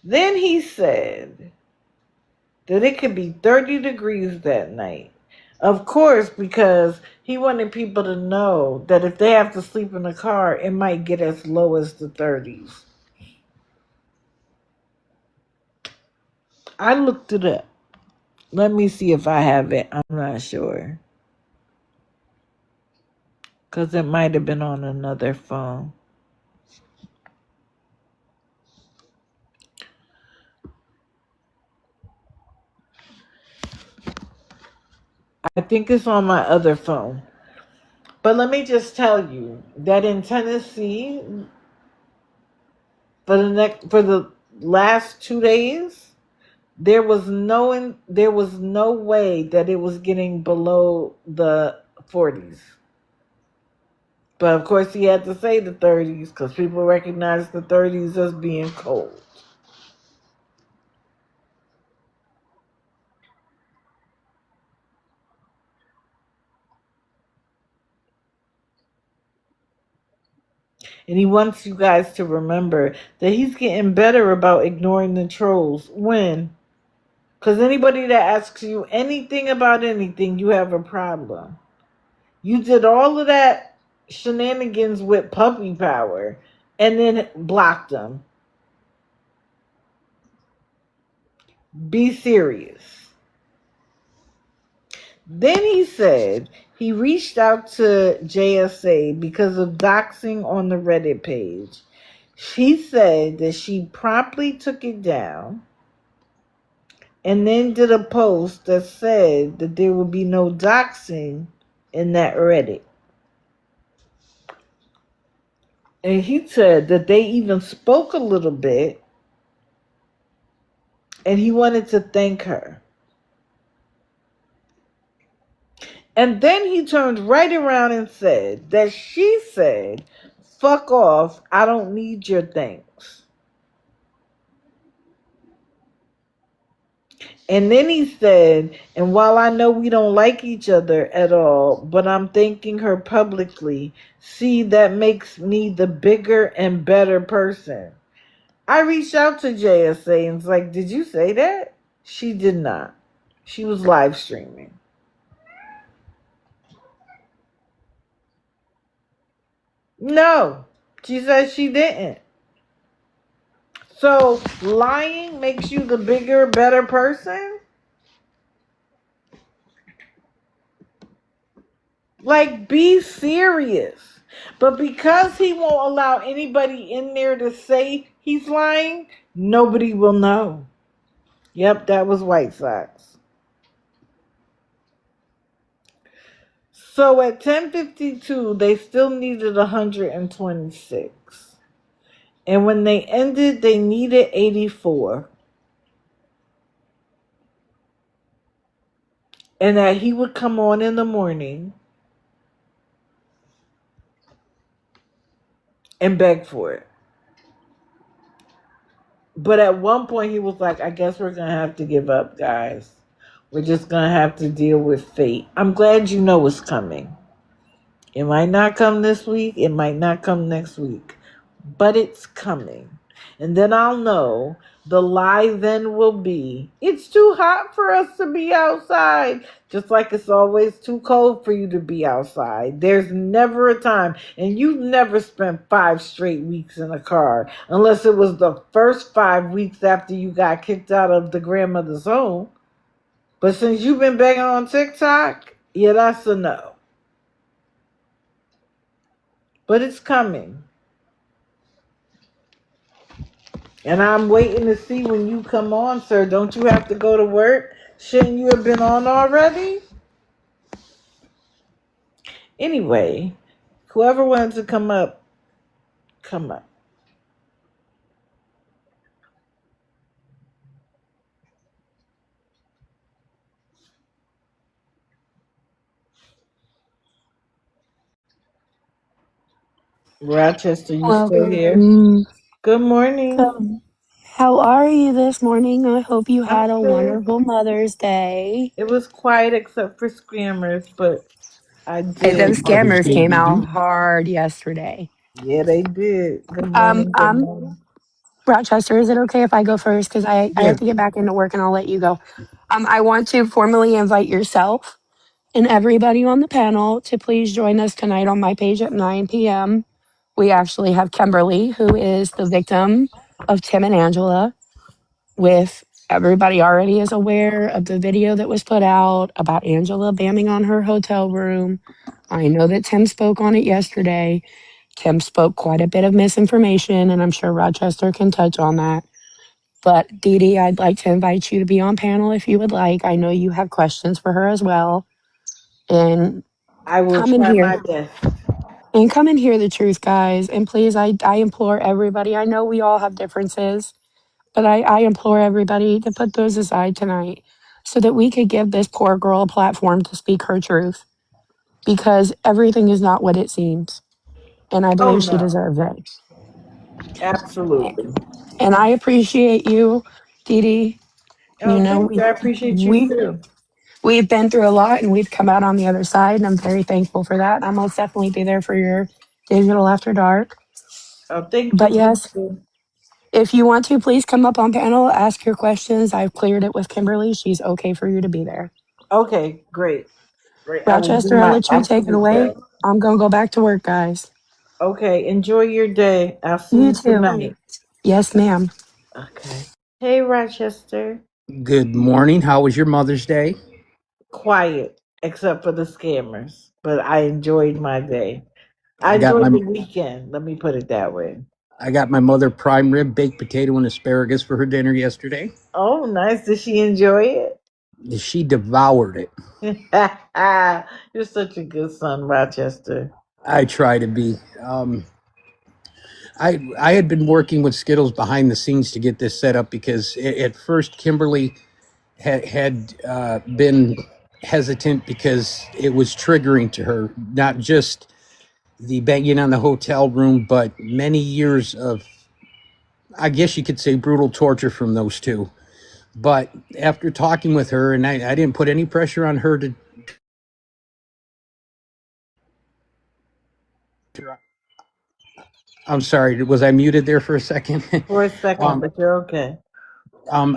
Then he said that it could be 30 degrees that night. Of course, because he wanted people to know that if they have to sleep in a car, it might get as low as the 30s. I looked it up. Let me see if I have it. I'm not sure. Because it might have been on another phone. I think it's on my other phone. But let me just tell you that in Tennessee, for the last 2 days, there was no way that it was getting below the 40s. But of course, he had to say the 30s because people recognize the 30s as being cold. And he wants you guys to remember that he's getting better about ignoring the trolls. When? Because anybody that asks you anything about anything, you have a problem. You did all of that shenanigans with puppy power and then blocked them. Be serious. Then he said he reached out to JSA because of doxing on the Reddit page. She said that she promptly took it down and then did a post that said that there would be no doxing in that Reddit. And he said that they even spoke a little bit and he wanted to thank her. And then he turned right around and said that she said, "Fuck off, I don't need your thanks." And then he said, "And while I know we don't like each other at all, but I'm thanking her publicly. See, that makes me the bigger and better person." I reached out to JSA and was like, "Did you say that?" She did not. She was live streaming. No, she said she didn't. So lying makes you the bigger, better person? Like, be serious. But because he won't allow anybody in there to say he's lying, nobody will know. Yep, that was White Sox. So at 10:52, they still needed 126. And when they ended, they needed 84. And that he would come on in the morning and beg for it. But at one point, he was like, "I guess we're going to have to give up, guys. We're just gonna have to deal with fate. I'm glad you know it's coming. It might not come this week, it might not come next week, but it's coming. And then I'll know the lie then will be it's too hot for us to be outside. Just like it's always too cold for you to be outside. There's never a time, and you've never spent 5 straight weeks in a car unless it was the first 5 weeks after you got kicked out of the grandmother's home. But since you've been begging on TikTok, yeah, that's a no. But it's coming. And I'm waiting to see when you come on, sir. Don't you have to go to work? Shouldn't you have been on already? Anyway, whoever wants to come up, come up. Rochester, you Hello. still here? Good morning. So, how are you this morning? I hope you I'm had a good. wonderful Mother's Day. It was quiet except for scammers, but I Hey, them did. Mother's scammers Day, came Dee out Dee. hard yesterday. Yeah, they did. Good Um, morning. Good um, morning. Rochester, is it okay if I go first? Because I Yeah. have to get back into work and I'll let you go. I want to formally invite yourself and everybody on the panel to please join us tonight on my page at 9 p.m. We actually have Kimberly, who is the victim of Tim and Angela. With everybody already is aware of the video that was put out about Angela bamming on her hotel room. I know that Tim spoke on it yesterday. Tim spoke quite a bit of misinformation, and I'm sure Rochester can touch on that. But Dee Dee, I'd like to invite you to be on panel if you would like. I know you have questions for her as well. And I will come in try here my best. and come and hear the truth, guys. And please, I implore everybody. I know we all have differences. But I implore everybody to put those aside tonight so that we could give this poor girl a platform to speak her truth because everything is not what it seems. And I Oh, believe she no. deserves it. Absolutely. And I appreciate you, Dee Dee. You Oh, know, thank you. I appreciate you we, too. we've been through a lot and we've come out on the other side. And I'm very thankful for that. I'll most definitely be there for your digital after dark. Oh, thank But you. Thank yes, you. if you want to, please come up on panel, ask your questions. I've cleared it with Kimberly. She's okay for you to be there. Okay, great. Great. I will do Rochester, I'll my let you take it absolute away. best. I'm going to go back to work, guys. Okay, enjoy your day. I'll see You you too. tonight. Yes, ma'am. Okay. Hey, Rochester. Good morning. How was your Mother's Day? Quiet, except for the scammers, but I enjoyed my day. I I got enjoyed my the weekend. Let me put it that way. I got my mother prime rib, baked potato, and asparagus for her dinner yesterday. Oh, nice. Did she enjoy She devoured it. it? You're such a good son, Rochester. I try to be. I had been working with Skittles behind the scenes to get this set up because at first Kimberly had been hesitant because it was triggering to her, not just the banging on the hotel room, but many years of, I guess you could say, brutal torture from those two. But after talking with her, and I didn't put any pressure on her to. I'm sorry, was I muted there for a second? For a second, um, but you're okay.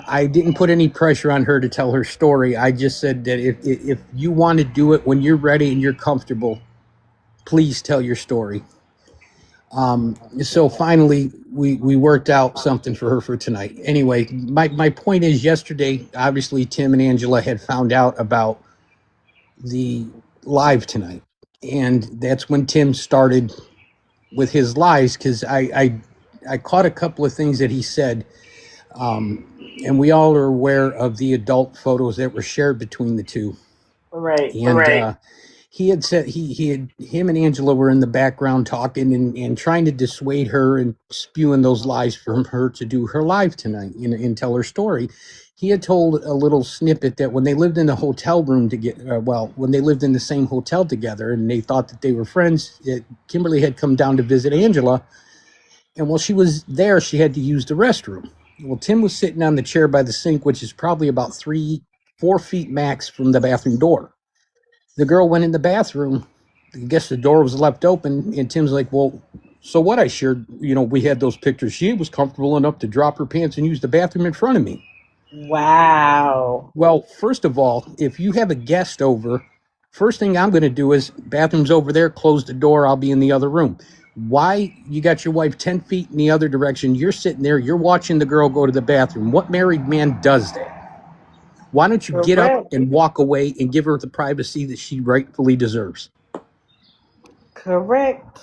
I didn't put any pressure on her to tell her story. I just said that if you want to do it when you're ready and you're comfortable, please tell your story. So finally, we worked out something for her for tonight. Anyway, my point is, yesterday, obviously, Tim and Angela had found out about the live tonight, and that's when Tim started with his lies because I caught a couple of things that he said, and we all are aware of the adult photos that were shared between the two. Right. And he had said him and Angela were in the background talking and trying to dissuade her and spewing those lies from her to do her live tonight and tell her story. He had told a little snippet that when they lived in the hotel room to get when they lived in the same hotel together and they thought that they were friends, Kimberly had come down to visit Angela, and while she was there, she had to use the restroom. Well, Tim was sitting on the chair by the sink, which is probably about 3 4 feet max from the bathroom door. The girl went in the bathroom. I guess the door was left open, and Tim's like, well, so what? I shared, we had those pictures. She was comfortable enough to drop her pants and use the bathroom in front of me. Wow. Well, first of all, if you have a guest over, first thing I'm going to do is bathroom's over there, close the door, I'll be in the other room. Why you got your wife 10 feet in the other direction, you're sitting there, you're watching the girl go to the bathroom. What married man does that? Why don't you get up Correct. and walk away and give her the privacy that she rightfully deserves? Correct.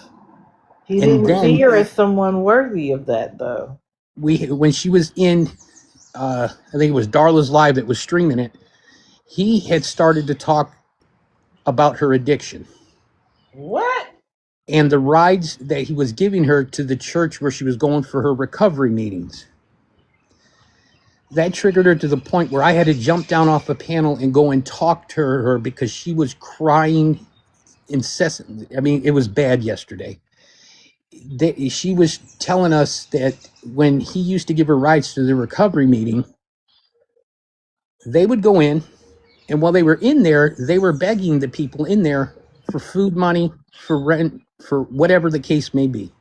He And didn't see then her as someone worthy of that, though. when she was in, I think it was Darla's Live that was streaming it, he had started to talk about her addiction What? and the rides that he was giving her to the church where she was going for her recovery meetings. That triggered her to the point where I had to jump down off a panel and go and talk to her because she was crying incessantly. I mean, it was bad yesterday. She was telling us that when he used to give her rides to the recovery meeting, they would go in, and while they were in there, they were begging the people in there for food money, for rent, for whatever the case may be.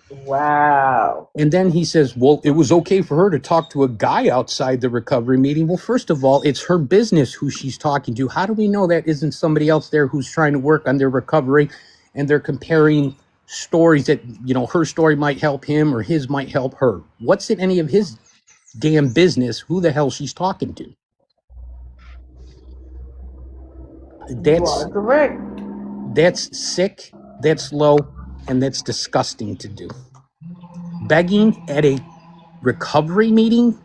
Wow. And then he says, well, it was okay for her to talk to a guy outside the recovery meeting. Well, first of all, it's her business who she's talking to. How do we know that isn't somebody else there who's trying to work on their recovery, and they're comparing stories that, her story might help him or his might help her? What's in any of his damn business who the hell she's talking to? You are correct. That's sick, that's low, and that's disgusting to do. Begging at a recovery meeting?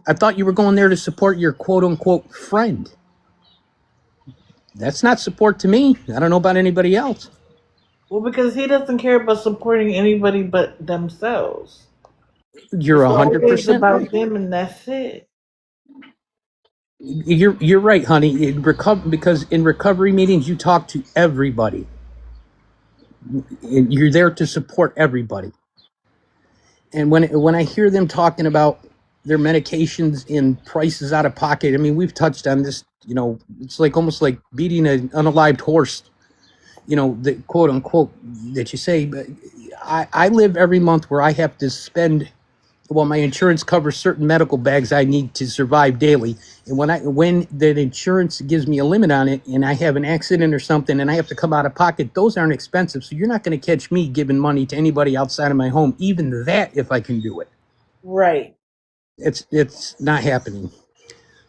I thought you were going there to support your quote unquote friend. That's not support to me. I don't know about anybody else. Well, because he doesn't care about supporting anybody but themselves. You're It's always 100% about right. them, and that's it. You're right, honey. Because in recovery meetings you talk to everybody. You're there to support everybody. And when I hear them talking about their medications and prices out of pocket, I mean, we've touched on this. It's like almost like beating an unalived horse. The quote unquote that you say. But I live every month where I have to spend. Well, my insurance covers certain medical bags I need to survive daily. And when that insurance gives me a limit on it and I have an accident or something and I have to come out of pocket, those aren't expensive. So you're not going to catch me giving money to anybody outside of my home, even that if I can do it. Right. It's not happening.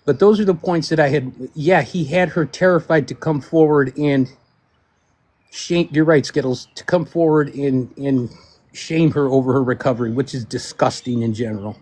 But those are the points that I had. Yeah, he had her terrified to come forward and shame. You're right, Skittles, to come forward and shame her over her recovery, which is disgusting in general.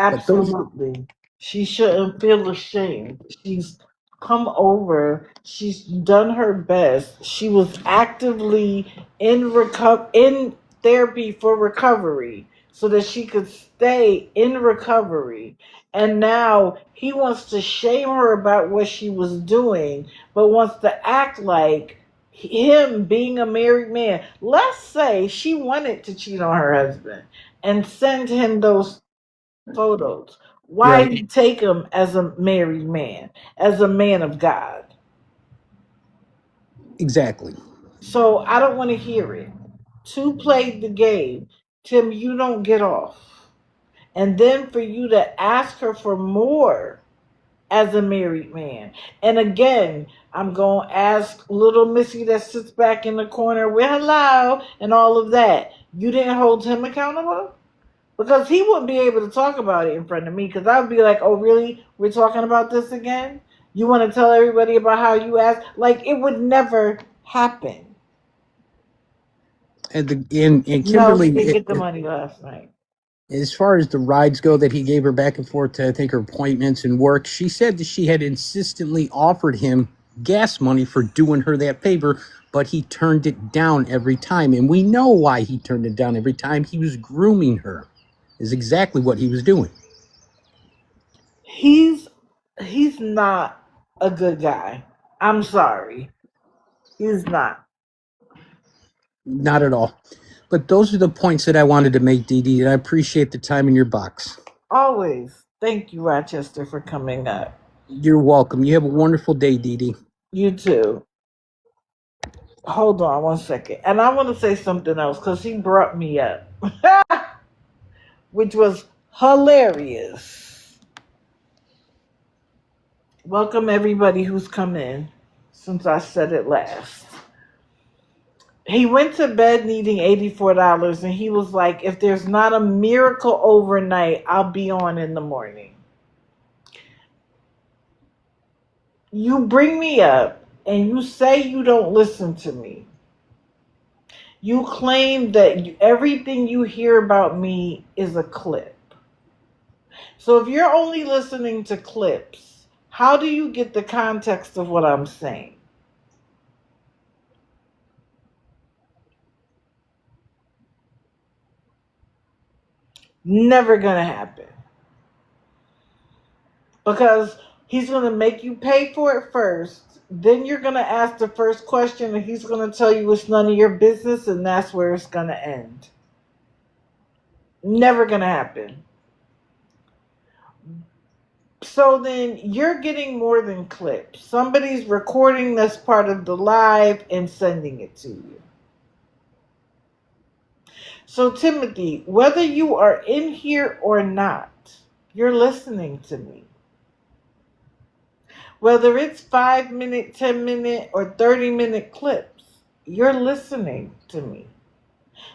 But those Absolutely. She shouldn't feel ashamed. She's come over. She's done her best. She was actively in therapy for recovery so that she could stay in recovery. And now he wants to shame her about what she was doing, but wants to act like him being a married man. Let's say she wanted to cheat on her husband and send him those photos. Why right, do you take him as a married man, as a man of God? exactly. So I don't want to hear it. Two played the game. Tim, you don't get off. And then for you to ask her for more as a married man. And again, I'm going to ask little Missy that sits back in the corner with hello and all of that. You didn't hold him accountable? Because he wouldn't be able to talk about it in front of me because I would be like, oh, really? We're talking about this again? You want to tell everybody about how you asked? Like, it would never happen. And No, he Kimberly, didn't get the money last night. as far as the rides go that he gave her back and forth to, I think, her appointments and work, she said that she had insistently offered him gas money for doing her that favor, but he turned it down every time. And we know why he turned it down every time. He was grooming her, is exactly what he was doing. He's he's not a good guy. I'm sorry. He's not. Not at all. But those are the points that I wanted to make, Dee Dee, and I appreciate the time in your box. Always. Thank you, Rochester, for coming up. You're welcome. You have a wonderful day, Dee Dee. You too. Hold on one second. And I want to say something else because he brought me up, which was hilarious. Welcome everybody who's come in since I said it last. He went to bed needing $84 and he was like, if there's not a miracle overnight, I'll be on in the morning. You bring me up and you say you don't listen to me. You claim that everything you hear about me is a clip. So if you're only listening to clips, how do you get the context of what I'm saying? Never gonna happen. Because he's gonna make you pay for it first. Then you're gonna ask the first question and he's gonna tell you it's none of your business, and that's where it's gonna end. Never gonna happen. So then you're getting more than clips. Somebody's recording this part of the live and sending it to you. So Timothy, whether you are in here or not, you're listening to me. Whether it's 5-minute, 10-minute, or 30-minute clips, you're listening to me.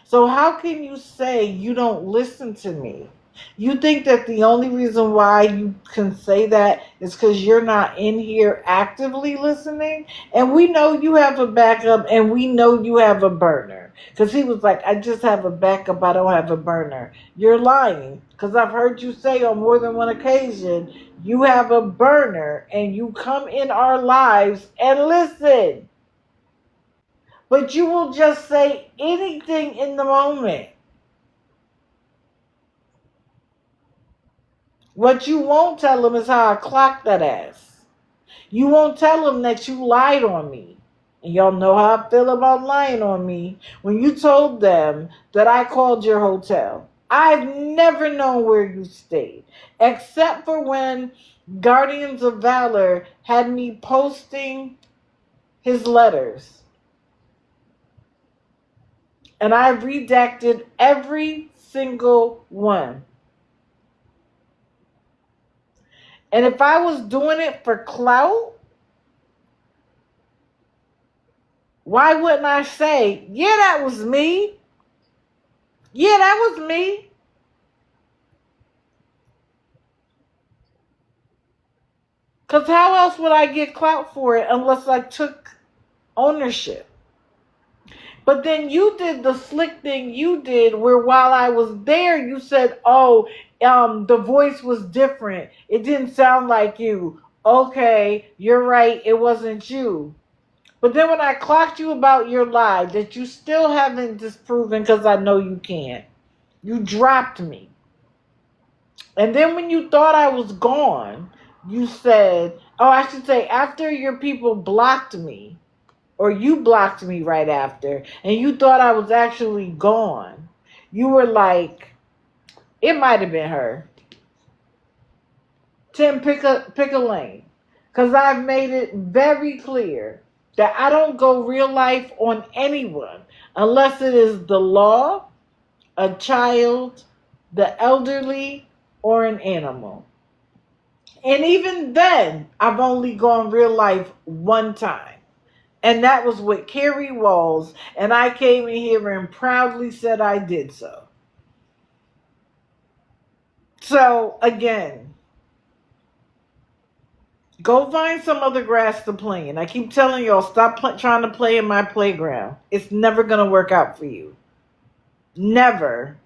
So how can you say you don't listen to me? You think that the only reason why you can say that is because you're not in here actively listening? And we know you have a backup and we know you have a burner. Because he was like, I just have a backup, I don't have a burner. You're lying. Because I've heard you say on more than one occasion, you have a burner and you come in our lives and listen. But you will just say anything in the moment. What you won't tell them is how I clocked that ass. You won't tell them that you lied on me. And y'all know how I feel about lying on me. When you told them that I called your hotel, I've never known where you stayed. Except for when Guardians of Valor had me posting his letters. And I redacted every single one. And if I was doing it for clout, why wouldn't I say, yeah, that was me? Yeah, that was me. Because how else would I get clout for it unless I took ownership? But then you did the slick thing you did where while I was there, you said, oh, the voice was different. It didn't sound like you. Okay, you're right. It wasn't you. But then when I clocked you about your lie that you still haven't disproven because I know you can't, you dropped me. And then when you thought I was gone, you said, oh, I should say after your people blocked me, or you blocked me right after, and you thought I was actually gone, you were like, it might have been her. Tim, pick a lane. Because I've made it very clear that I don't go real life on anyone unless it is the law, a child, the elderly, or an animal. And even then, I've only gone real life one time. And that was with Carrie Walls. And I came in here and proudly said I did so. So, again, go find some other grass to play in. I keep telling y'all, stop trying to play in my playground. It's never going to work out for you. Never.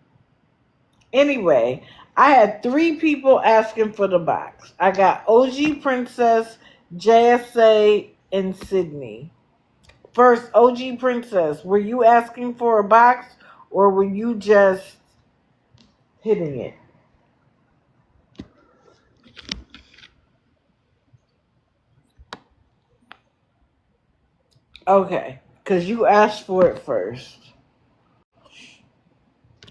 Anyway, I had 3 people asking for the box. I got OG Princess, JSA, and Sydney. First, OG Princess, were you asking for a box or were you just hitting it? Okay, because you asked for it first.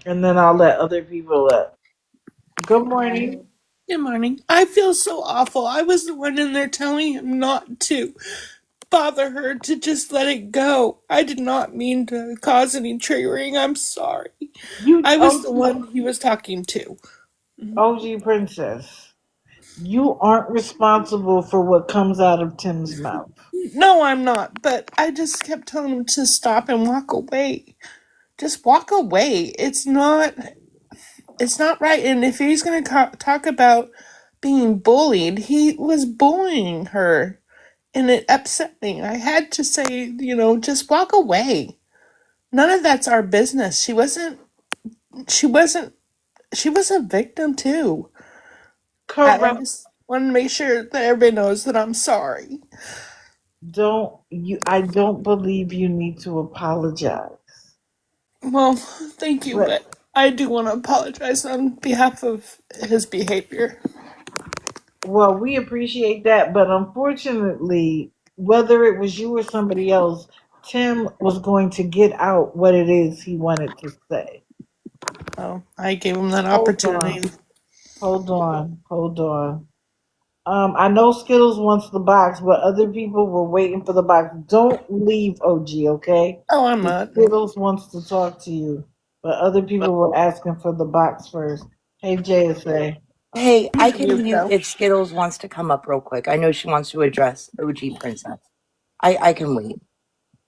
And then I'll let other people up. Good morning. Good morning. I feel so awful. I was the one in there telling him not to bother her, to just let it go. I did not mean to cause any triggering. I'm sorry. You I was the one he was talking to. OG Princess. You aren't responsible for what comes out of Tim's mouth. No, I'm not, but I just kept telling him to stop and walk away. Just walk away. It's not right. And if he's going to talk about being bullied, he was bullying her. And it upset me. I had to say, just walk away. None of that's our business. She wasn't she was a victim too. I Correct. just want to make sure that everybody knows that I'm sorry. I don't believe you need to apologize. Well, thank you, But but I do want to apologize on behalf of his behavior. well, we appreciate that, but unfortunately, whether it was you or somebody else, Tim was going to get out what it is he wanted to say. Oh, I gave him that Hold on. opportunity. Hold on. I know Skittles wants the box, but other people were waiting for the box. Don't leave, OG, okay? Oh, I'm not. Skittles wants to talk to you, but other people were asking for the box first. Hey, JSA. Hey, I He's can mute mute though. if Skittles wants to come up real quick. I know she wants to address OG Princess. I can wait.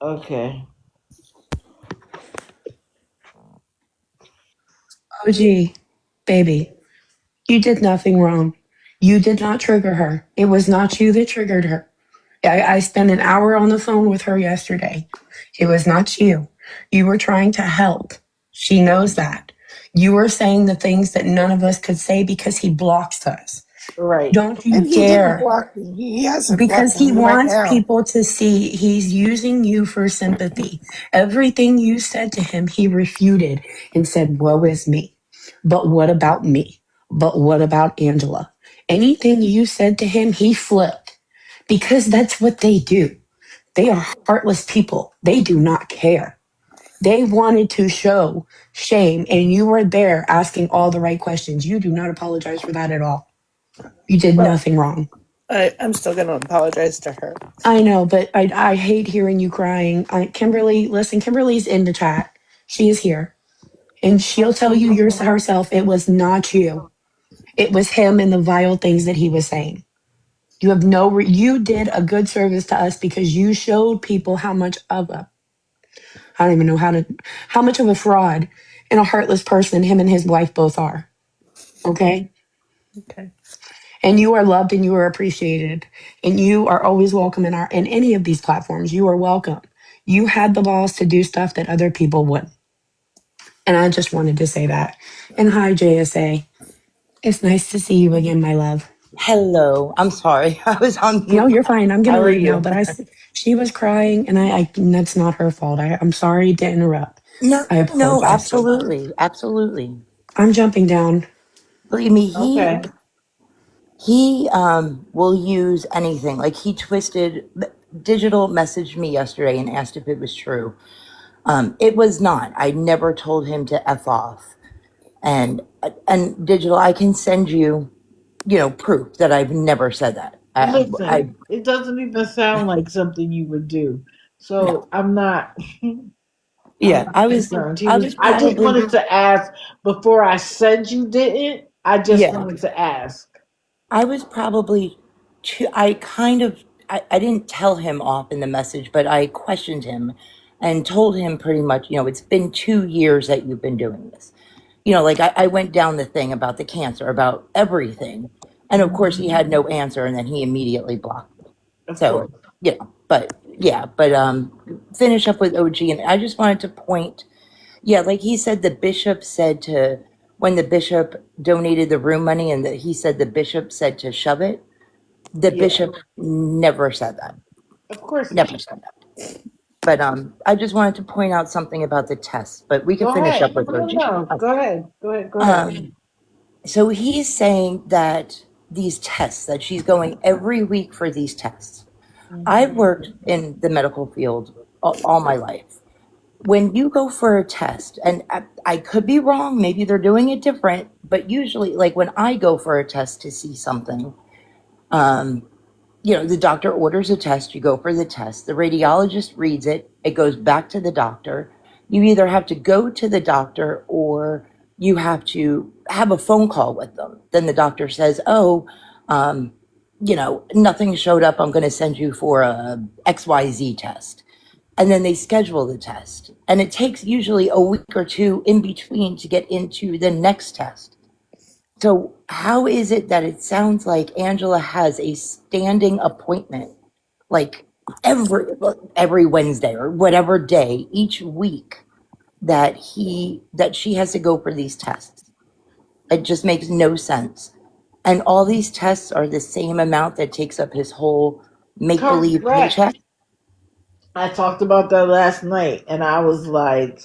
Okay. OG, baby, you did nothing wrong. You did not trigger her. It was not you that triggered her. I spent an hour on the phone with her yesterday. It was not you. You were trying to help. She knows that. You were saying the things that none of us could say because he blocks us. Right. Don't you And he didn't dare. block me. He hasn't Because blocked he me right wants now. people to see he's using you for sympathy. Everything you said to him, he refuted and said, woe is me. But what about me? But what about Angela? Anything you said to him, he flipped because that's what they do. They are heartless people. They do not care. They wanted to show shame, and you were there asking all the right questions. You do not apologize for that at all. You did Well, nothing wrong. I'm still going to apologize to her. I know, but I hate hearing you crying. Kimberly, listen, Kimberly's in the chat. She is here. And she'll tell you herself it was not you. It was him and the vile things that he was saying. You have you did a good service to us because you showed people how much of a, I don't even know how much of a fraud and a heartless person him and his wife both are. Okay? Okay. And you are loved and you are appreciated. And you are always welcome in any of these platforms. You are welcome. You had the balls to do stuff that other people wouldn't. And I just wanted to say that. And hi, JSA. It's nice to see you again, my love. Hello. I'm sorry. I was on No, mute. you're fine. I'm How gonna are leave now. you? But she was crying, and and that's not her fault. I'm sorry to interrupt. No, I no, apologize. absolutely. Absolutely. I'm jumping down. Believe me, Okay. he will use anything. Like he digital messaged me yesterday and asked if it was true. It was not. I never told him to F off. And digital, I can send you, proof that I've never said that. I Listen, it doesn't even sound like something you would do. No. So I'm not I'm Yeah, not I was concerned. I was I just probably wanted to ask before I said you didn't. I just yeah, wanted to ask. I was probably too I kind of I didn't tell him off in the message, but I questioned him and told him pretty much, it's been 2 years that you've been doing this. Like I went down the thing about the cancer, about everything. And of course he had no answer and then he immediately blocked me. Of So, course. but yeah, but finish up with OG, and I just wanted to point. Yeah, like he said, the bishop said to, when the bishop donated the room money, and that he said the bishop said to shove it. The Yeah. bishop never said that. Of course not. Never said that. But I just wanted to point out something about the test. But we can Go finish up ahead. with No, no, OG. no. Go ahead. Go ahead. Go ahead. So he's saying that these tests, that she's going every week for these tests. I've Mhm. worked in the medical field all my life. when you go for a test, and I could be wrong, maybe they're doing it different, but usually, like when I go for a test to see something, the doctor orders a test, you go for the test, the radiologist reads it, it goes back to the doctor. You either have to go to the doctor or you have to have a phone call with them. Then the doctor says, oh, nothing showed up. I'm going to send you for a XYZ test. And then they schedule the test. And it takes usually a week or two in between to get into the next test. So how is it that it sounds like Angela has a standing appointment, like every Wednesday or whatever day each week that she has to go for these tests? It just makes no sense. And all these tests are the same amount that takes up his whole make-believe Correct. paycheck. I talked about that last night, and I was like,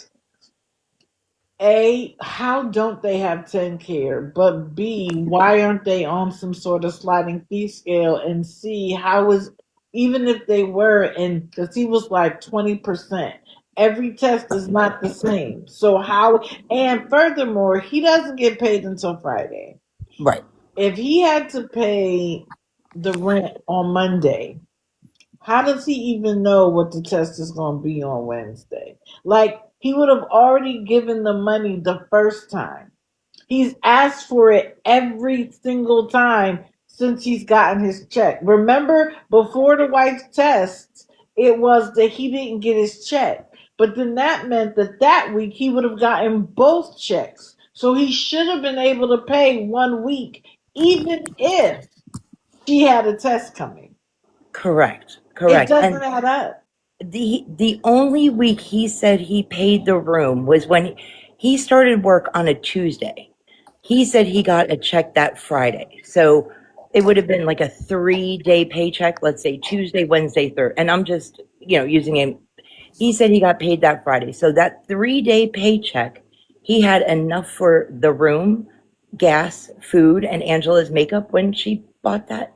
A, how don't they have 10 care? But B, why aren't they on some sort of sliding fee scale? And C, how is, even if they were, and because he was like 20%, every test is not the same. So how, and furthermore, he doesn't get paid until Friday. Right. If he had to pay the rent on Monday, how does he even know what the test is going to be on Wednesday? Like, he would have already given the money the first time. He's asked for it every single time since he's gotten his check. Remember, before the wife's test, it was that he didn't get his check. But then that meant that week he would have gotten both checks. So he should have been able to pay 1 week, even if she had a test coming. Correct. It Correct. doesn't And add up. the only week he said he paid the room was when he started work on a Tuesday. He said he got a check that Friday. So it would have been like a 3-day paycheck, let's say Tuesday, Wednesday, Thursday. And I'm just, using him. He said he got paid that Friday. So that 3-day paycheck, he had enough for the room, gas, food, and Angela's makeup when she bought that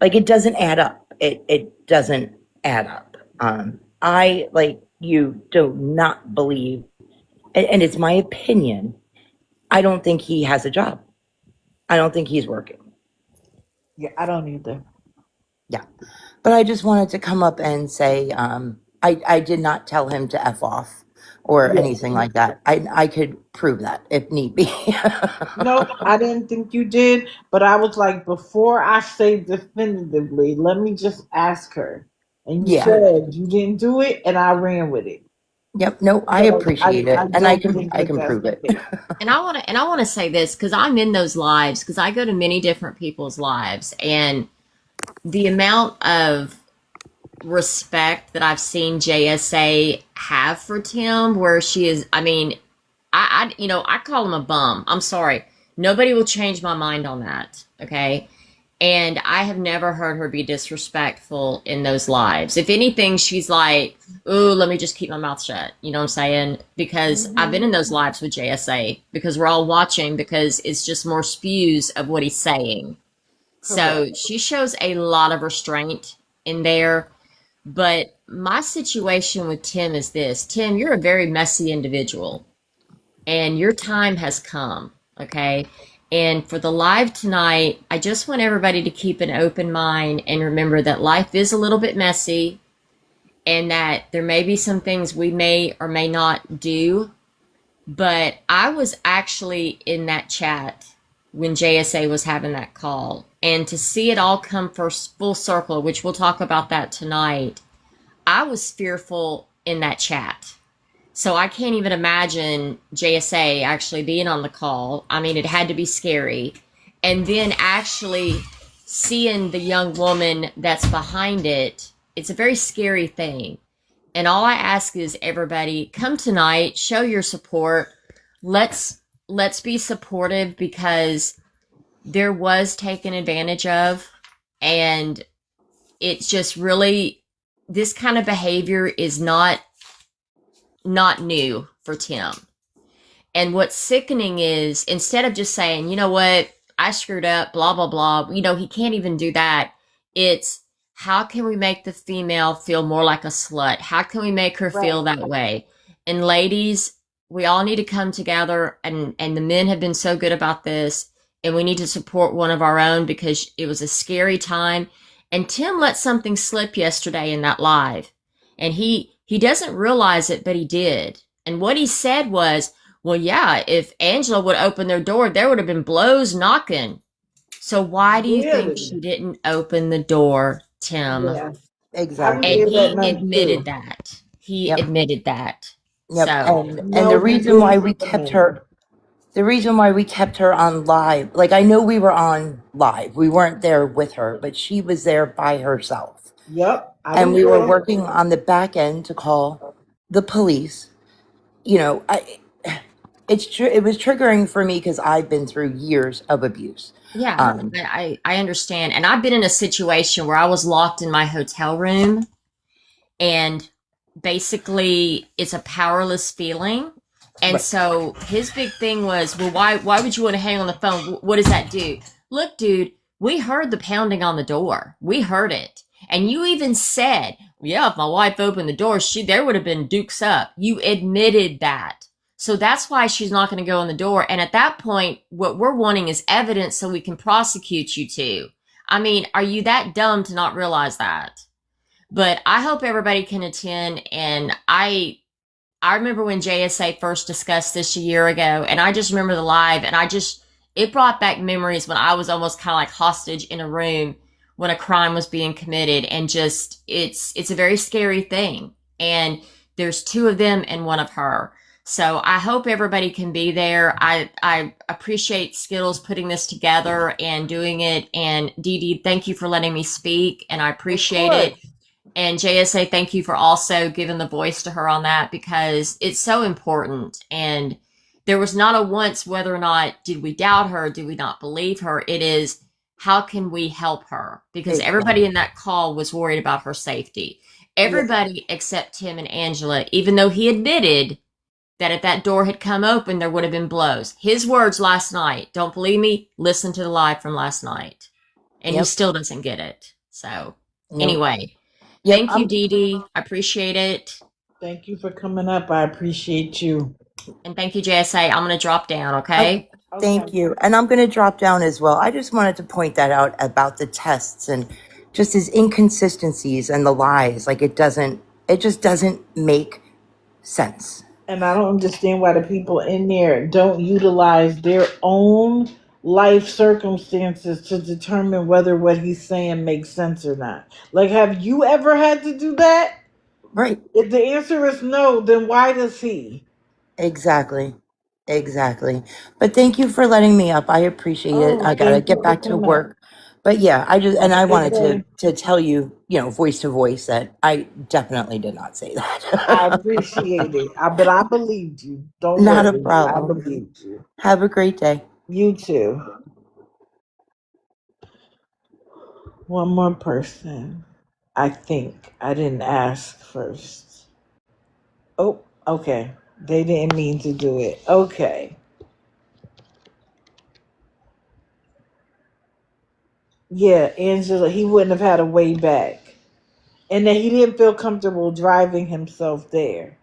like it doesn't add up. It doesn't add up. I, like you, do not believe, and it's my opinion, I don't think he has a job. I don't think he's working. Yeah, I don't either. Yeah. But I just wanted to come up and say, I did not tell him to F off or Yeah. anything like that. I could prove that if need be. No, I didn't think you did, but I was like, before I say definitively, let me just ask her. And you Yeah. said you didn't do it, and I ran with it. Yep. No, I So appreciate I it. And don't think I that can that's prove the it. case. And I want to say this because I'm in those lives because I go to many different people's lives, and the amount of respect that I've seen JSA have for Tim, where she is, I mean, I call him a bum. I'm sorry. Nobody will change my mind on that. Okay. And I have never heard her be disrespectful in those lives. If anything, she's like, ooh, let me just keep my mouth shut. You know what I'm saying? Because I've been in those lives with JSA because we're all watching because it's just more spews of what he's saying. So Correct. she shows a lot of restraint in there. But my situation with Tim is this. Tim, you're a very messy individual and your time has come. Okay. And for the live tonight, I just want everybody to keep an open mind and remember that life is a little bit messy and that there may be some things we may or may not do. But I was actually in that chat when JSA was having that call. And to see it all come full circle, which we'll talk about that tonight, I was fearful in that chat. So I can't even imagine JSA actually being on the call. I mean, it had to be scary. And then actually seeing the young woman that's behind it, it's a very scary thing. And all I ask is everybody, come tonight, show your support. Let's be supportive because there was taken advantage of, and it's just really, this kind of behavior is not new for Tim. And what's sickening is instead of just saying, you know what, I screwed up, blah, blah, blah, he can't even do that. It's, how can we make the female feel more like a slut? How can we make her feel Right. that way? And ladies, we all need to come together, and the men have been so good about this, and we need to support one of our own because it was a scary time. And Tim let something slip yesterday in that live. And he doesn't realize it, but he did. And what he said was, well, yeah, if Angela would open their door, there would have been blows knocking. So why do you think Really? she didn't open the door, Tim? Yeah. I would And Exactly. feel that he night admitted too. that. He Yep. admitted that. Yep. So, And the No reason why forgiveness we for kept men. her, the reason why we kept her on live, like I know we were on live, we weren't there with her, but she was there by herself. Yep. I And was we were there. working on the back end to call the police. You know, it was triggering for me because I've been through years of abuse. yeah, Um, I understand. And I've been in a situation where I was locked in my hotel room, and basically it's a powerless feeling. And right. so his big thing was, well, why would you want to hang on the phone? What does that do? Look, dude, we heard the pounding on the door. We heard it. And you even said, yeah, if my wife opened the door, there would have been dukes up. You admitted that. So that's why she's not going to go in the door. And at that point, what we're wanting is evidence so we can prosecute you too. I mean, are you that dumb to not realize that? But I hope everybody can attend. And I remember when JSA first discussed this a year ago, and I just remember the live, and it brought back memories when I was almost kind of like hostage in a room when a crime was being committed, and just, it's a very scary thing. And there's two of them and one of her. So I hope everybody can be there. I appreciate Skittles putting this together and doing it. And Dee Dee, thank you for letting me speak, and I Of appreciate it. course. And JSA, thank you for also giving the voice to her on that, because it's so important. And there was not a once whether or not did we doubt her, did we not believe her. It is, how can we help her? Because everybody Exactly. in that call was worried about her safety. Yeah. Everybody except Tim and Angela, even though he admitted that if that door had come open, there would have been blows. His words last night. Don't believe me? Listen to the live from last night. And he Yep. still doesn't get it. So, Nope. anyway. Yep. Thank you, Dee Dee. I appreciate it. Thank you for coming up. I appreciate you. And thank you, JSA. I'm going to drop down, okay? Thank Okay. you. And I'm going to drop down as well. I just wanted to point that out about the tests and just his inconsistencies and the lies. Like it just doesn't make sense. And I don't understand why the people in there don't utilize their own life circumstances to determine whether what he's saying makes sense or not. Like, have you ever had to do that? Right. If the answer is no, then why does he? Exactly. Exactly. But thank you for letting me up. I appreciate it. Oh, I got to thank you get for back to coming up. work. But yeah, Have a I good wanted day. to tell you, voice to voice that I definitely did not say I that. appreciate it. But I believed you. Don't Not a worry. I problem. believed you. Have a great day. You too. One more person. I think I didn't ask first. Oh, okay. They didn't mean to do it. Okay. Yeah, Angela, he wouldn't have had a way back. And that he didn't feel comfortable driving himself there.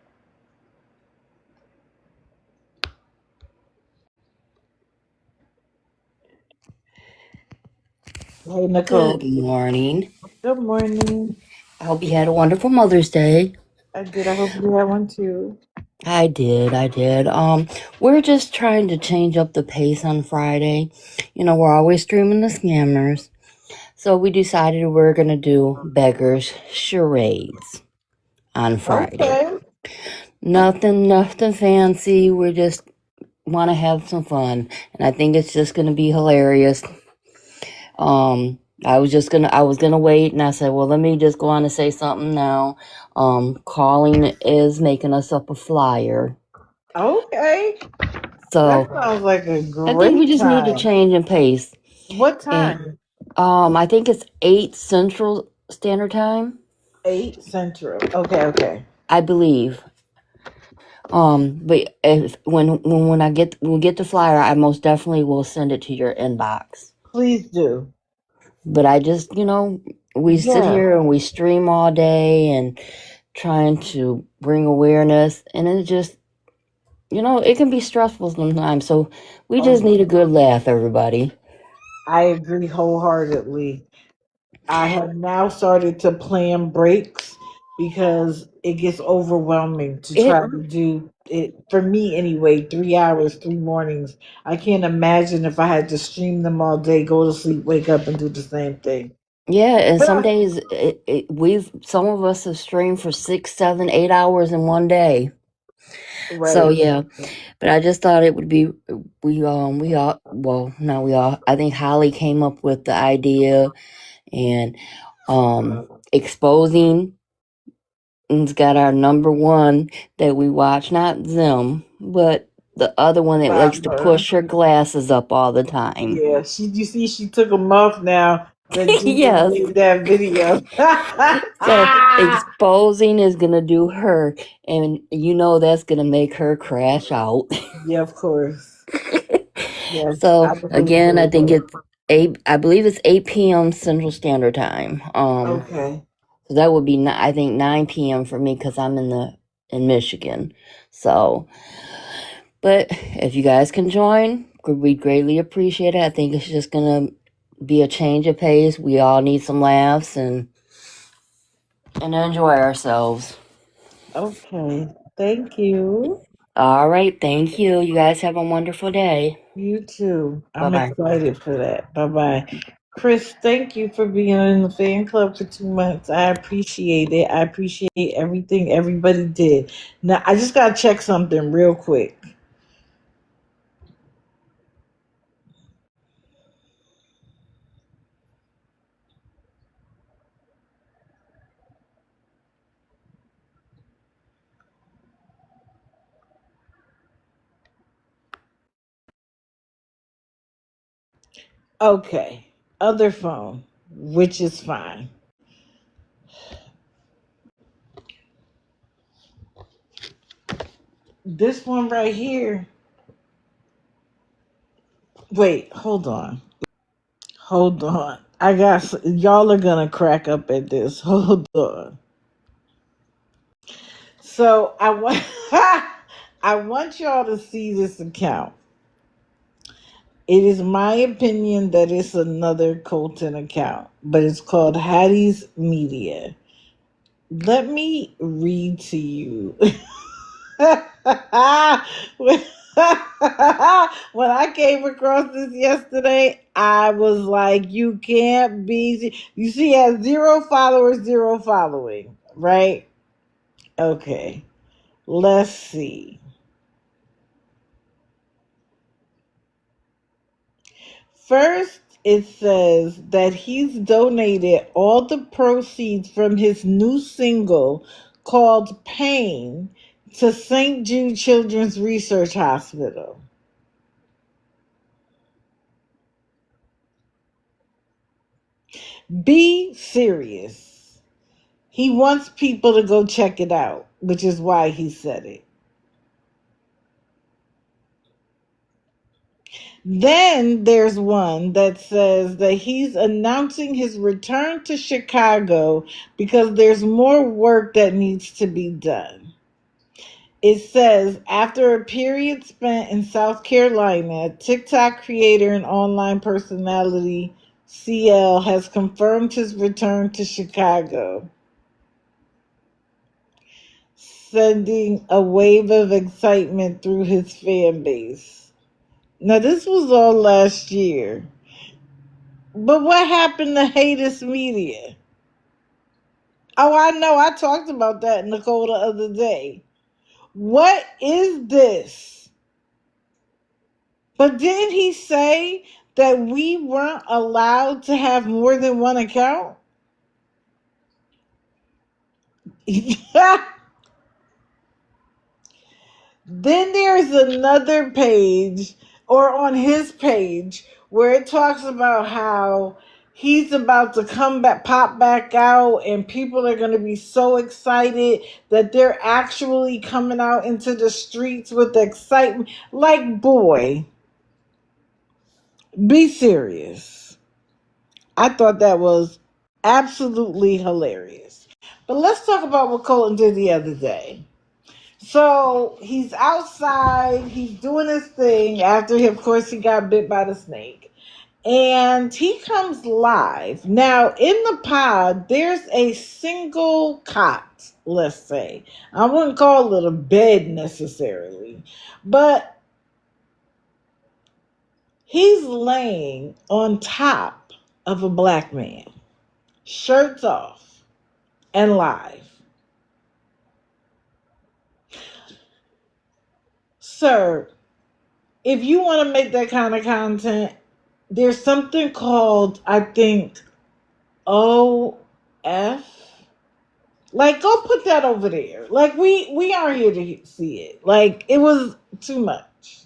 Hey, Good Nicole. morning. Good morning. I hope you had a wonderful Mother's Day. I did. I hope you had one too. I did. We're just trying to change up the pace on Friday. We're always streaming the scammers. So we decided we're gonna do Beggars charades on Friday. Okay. Nothing fancy. We just want to have some fun. And I think it's just gonna be hilarious. I was gonna wait, and I said, well, let me just go on and say something now. Calling is making us up a flyer. Okay. That So sounds like a I think we great just need to time. change in pace. What And time? I think it's 8 Central Standard Time, 8 Central. Okay. I believe. But if when we get the flyer, I most definitely will send it to your inbox. Please do. But I just, we sit Yeah, here and we stream all day and trying to bring awareness, and it just, it can be stressful sometimes. So we just oh, need a good laugh, everybody. I agree wholeheartedly. I have now started to plan breaks because it gets overwhelming to It try to do it for me anyway. 3 hours, 3 mornings. I can't imagine if I had to stream them all day, go to sleep, wake up, and do the same thing. Yeah, and some days some of us have streamed for 6, 7, 8 hours in one day. So Right. yeah, but I just thought it would be we all, well, not we all. I think Holly came up with the idea, and exposing has got our number one that we watch, not Zim, but the other one that likes About to her. push her glasses up all the time. Yeah, you see she took them off now that Jesus Yes. made that video. So exposing is gonna do her, and that's gonna make her crash out. Yeah, of course. Yes, I So was again, I aware of think that. it's eight. I believe it's 8 p.m. Central Standard Time. Okay. So that would be I think 9 p.m. for me because I'm in Michigan. So, but if you guys can join, we'd greatly appreciate it. I think it's just gonna be a change of pace. We all need some laughs and enjoy ourselves. Okay. Thank you. All right, thank you. You guys have a wonderful day. You too. Bye I'm bye. excited for that. Bye bye. Chris, thank you for being in the fan club for 2 months. I appreciate it. I appreciate everything everybody did. Now, I just got to check something real quick. Okay. Other phone, which is fine. This one right here. Wait, hold on. Hold on. Y'all are going to crack up at this. Hold on. So I want I want y'all to see this account. It is my opinion that it's another Colton account, but it's called Hattie's Media. Let me read to you. when when I came across this yesterday, I was like, you can't be. You see, it has 0 followers, 0 following, right? Okay, let's see. First, it says that he's donated all the proceeds from his new single called Pain to St. Jude Children's Research Hospital. Be serious. He wants people to go check it out, which is why he said it. Then there's one that says that he's announcing his return to Chicago because there's more work that needs to be done. It says, after a period spent in South Carolina, TikTok creator and online personality CL has confirmed his return to Chicago, sending a wave of excitement through his fan base. Now, this was all last year. But what happened to Haters Media? Oh, I know. I talked about that, Nicole, the other day. What is this? But didn't he say that we weren't allowed to have more than one account? Then there's another page, or on his page, where it talks about how he's about to come back, pop back out, and people are going to be so excited that they're actually coming out into the streets with excitement. Like, boy, be serious. I thought that was Absolutely hilarious. But let's talk about what Colton did the other day. So he's outside, he's doing his thing after, of course, he got bit by the snake. And he comes live. Now, in the pod, there's a single cot, let's say. I wouldn't call it a bed necessarily, but he's laying on top of a black man, shirts off, and live. Sir, if you want to make that kind of content, there's something called, I think, OF. Like, go put that over there. Like, we aren't here to see it. Like, it was too much.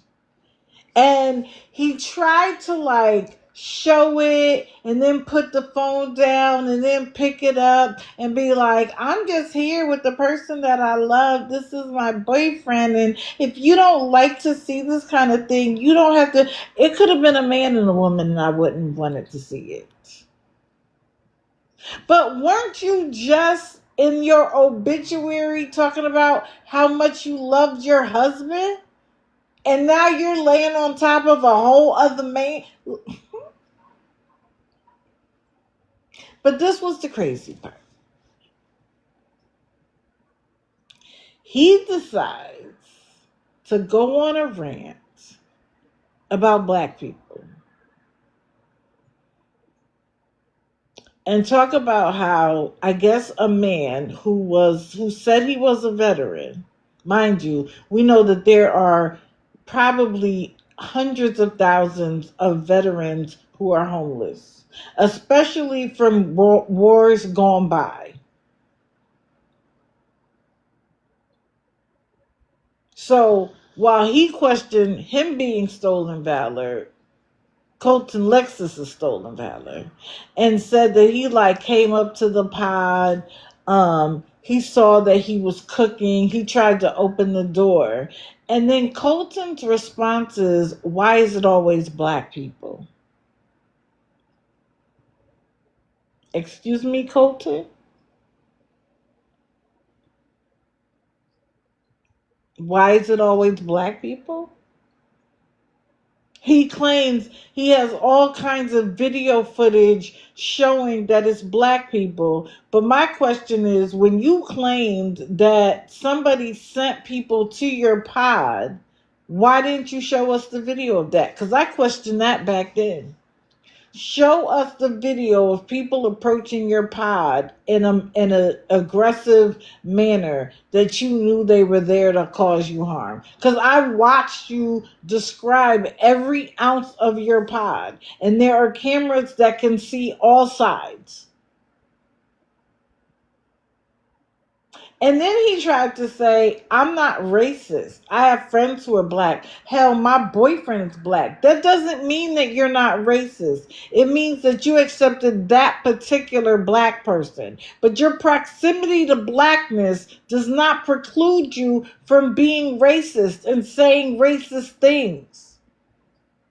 And he tried to, like, show it and then put the phone down and then pick it up and be like, I'm just here with the person that I love. This is my boyfriend. And if you don't like to see this kind of thing, you don't have to. It could have been a man and a woman, and I wouldn't wanted to see it. But weren't you just in your obituary talking about how much you loved your husband? And now you're laying on top of a whole other man. But this was the crazy part. He decides to go on a rant about black people and talk about how, I guess, a man who said he was a veteran. Mind you, we know that there are probably hundreds of thousands of veterans who are homeless, especially from wars gone by. So while he questioned him being stolen valor, Colton Lexus is stolen valor, and said that he like came up to the pod. He saw that he was cooking. He tried to open the door. And then Colton's response is, why is it always black people? Excuse me, Colton? Why is it always black people? He claims he has all kinds of video footage showing that it's black people. But my question is, when you claimed that somebody sent people to your pod, why didn't you show us the video of that? Because I questioned that back then. Show us the video of people approaching your pod in a aggressive manner that you knew they were there to cause you harm. Because I watched you describe every ounce of your pod, and there are cameras that can see all sides. And then he tried to say, I'm not racist. I have friends who are black. Hell, my boyfriend is black. That doesn't mean that you're not racist. It means that you accepted that particular black person. But your proximity to blackness does not preclude you from being racist and saying racist things.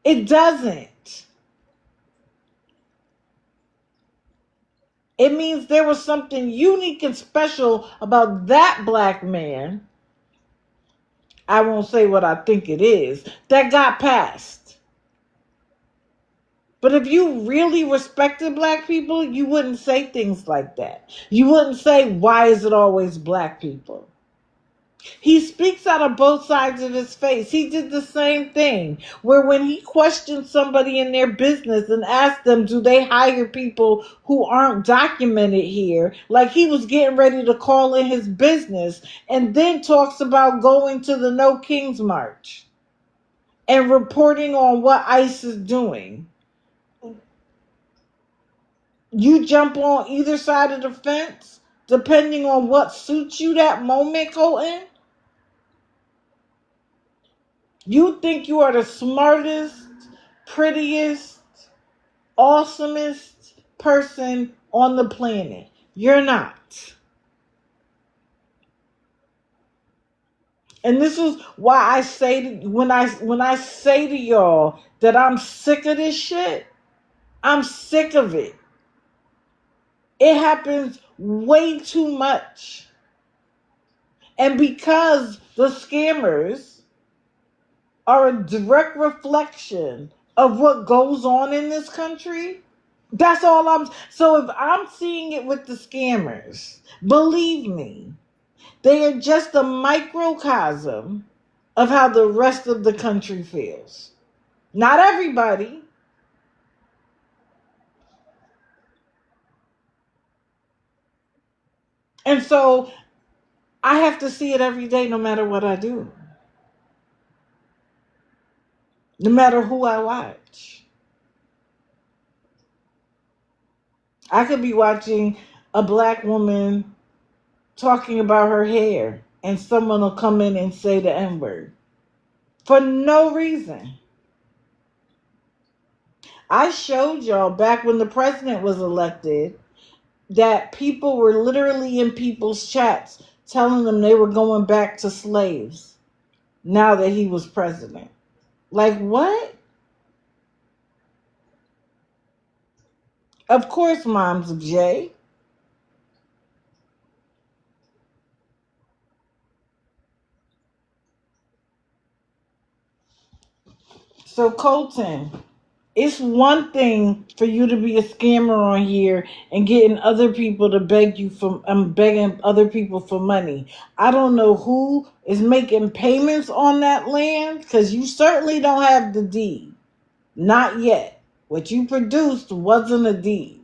It doesn't. It means there was something unique and special about that black man. I won't say what I think it is, that got past. But if you really respected black people, you wouldn't say things like that. You wouldn't say, why is it always black people? He speaks out of both sides of his face. He did the same thing, where when he questioned somebody in their business and asked them, do they hire people who aren't documented here? Like he was getting ready to call in his business, and then talks about going to the No Kings March and reporting on what ICE is doing. You jump on either side of the fence, depending on what suits you that moment, Colton. You think you are the smartest, prettiest, awesomest person on the planet. You're not. And this is why I say when I say to y'all that I'm sick of this shit, I'm sick of it. It happens way too much. And because the scammers are a direct reflection of what goes on in this country, that's all so if I'm seeing it with the scammers, believe me, they are just a microcosm of how the rest of the country feels. Not everybody. And so I have to see it every day no matter what I do. No matter who I watch. I could be watching a black woman talking about her hair and someone will come in and say the N-word for no reason. I showed y'all back when the president was elected that people were literally in people's chats telling them they were going back to slaves now that he was president. Like, what? Of course, Mom's J. So, Colton, it's one thing for you to be a scammer on here and getting other people to beg you for, begging other people for money. I don't know who is making payments on that land because you certainly don't have the deed. Not yet. What you produced wasn't a deed.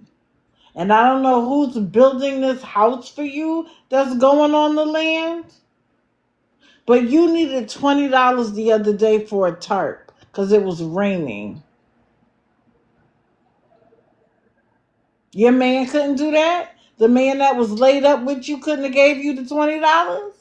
And I don't know who's building this house for you that's going on the land. But you needed $20 the other day for a tarp because it was raining. Your man couldn't do that? The man that was laid up with you couldn't have gave you the $20?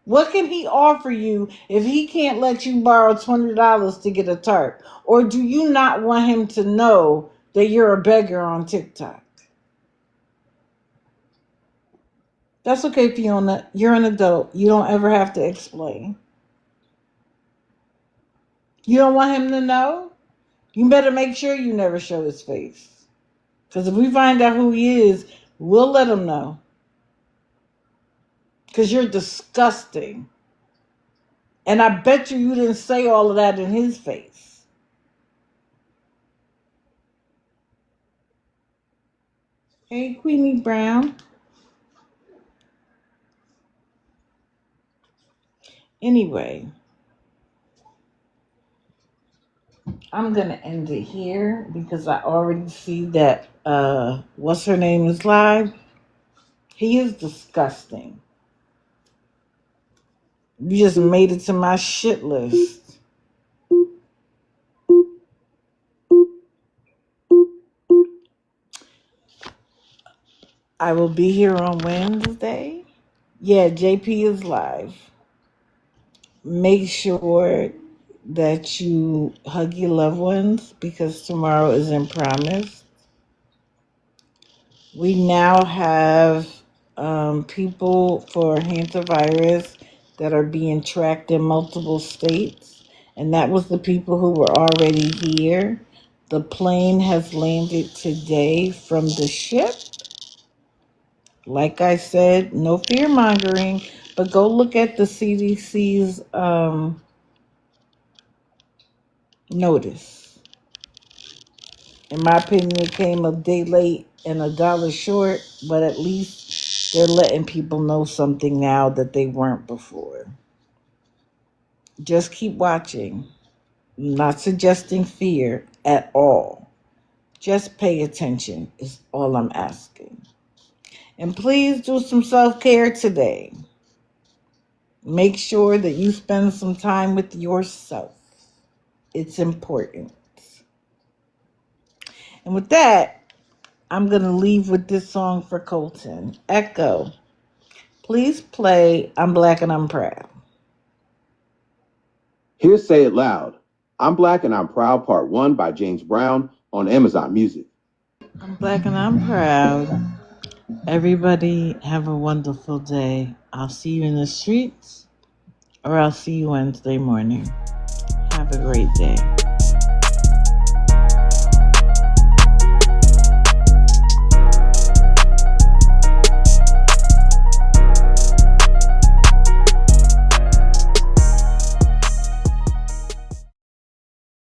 What can he offer you if he can't let you borrow $20 to get a tarp? Or do you not want him to know that you're a beggar on TikTok? That's okay, Fiona. You're an adult. You don't ever have to explain. You don't want him to know? You better make sure you never show his face. Because if we find out who he is, we'll let him know. Because you're disgusting. And I bet you didn't say all of that in his face. Hey, Queenie Brown. Anyway, I'm going to end it here because I already see that, what's her name is live. He is disgusting. You just made it to my shit list. I will be here on Wednesday. Yeah, JP is live. Make sure that you hug your loved ones because tomorrow isn't promised. We now have people for hantavirus that are being tracked in multiple states, and that was the people who were already here. The plane has landed today from the ship. Like I said, no fear mongering, but go look at the CDC's notice. In my opinion, it came a day late and $1 short, but at least they're letting people know something now that they weren't before. Just keep watching. I'm not suggesting fear at all. Just pay attention is all I'm asking. And please do some self-care today. Make sure that you spend some time with yourself. It's important. And with that, I'm going to leave with this song for Colton. Echo, please play I'm Black and I'm Proud. Here's Say It Loud. I'm Black and I'm Proud, Part 1 by James Brown on Amazon Music. I'm Black and I'm Proud. Everybody have a wonderful day. I'll see you in the streets or I'll see you Wednesday morning. Have a great day.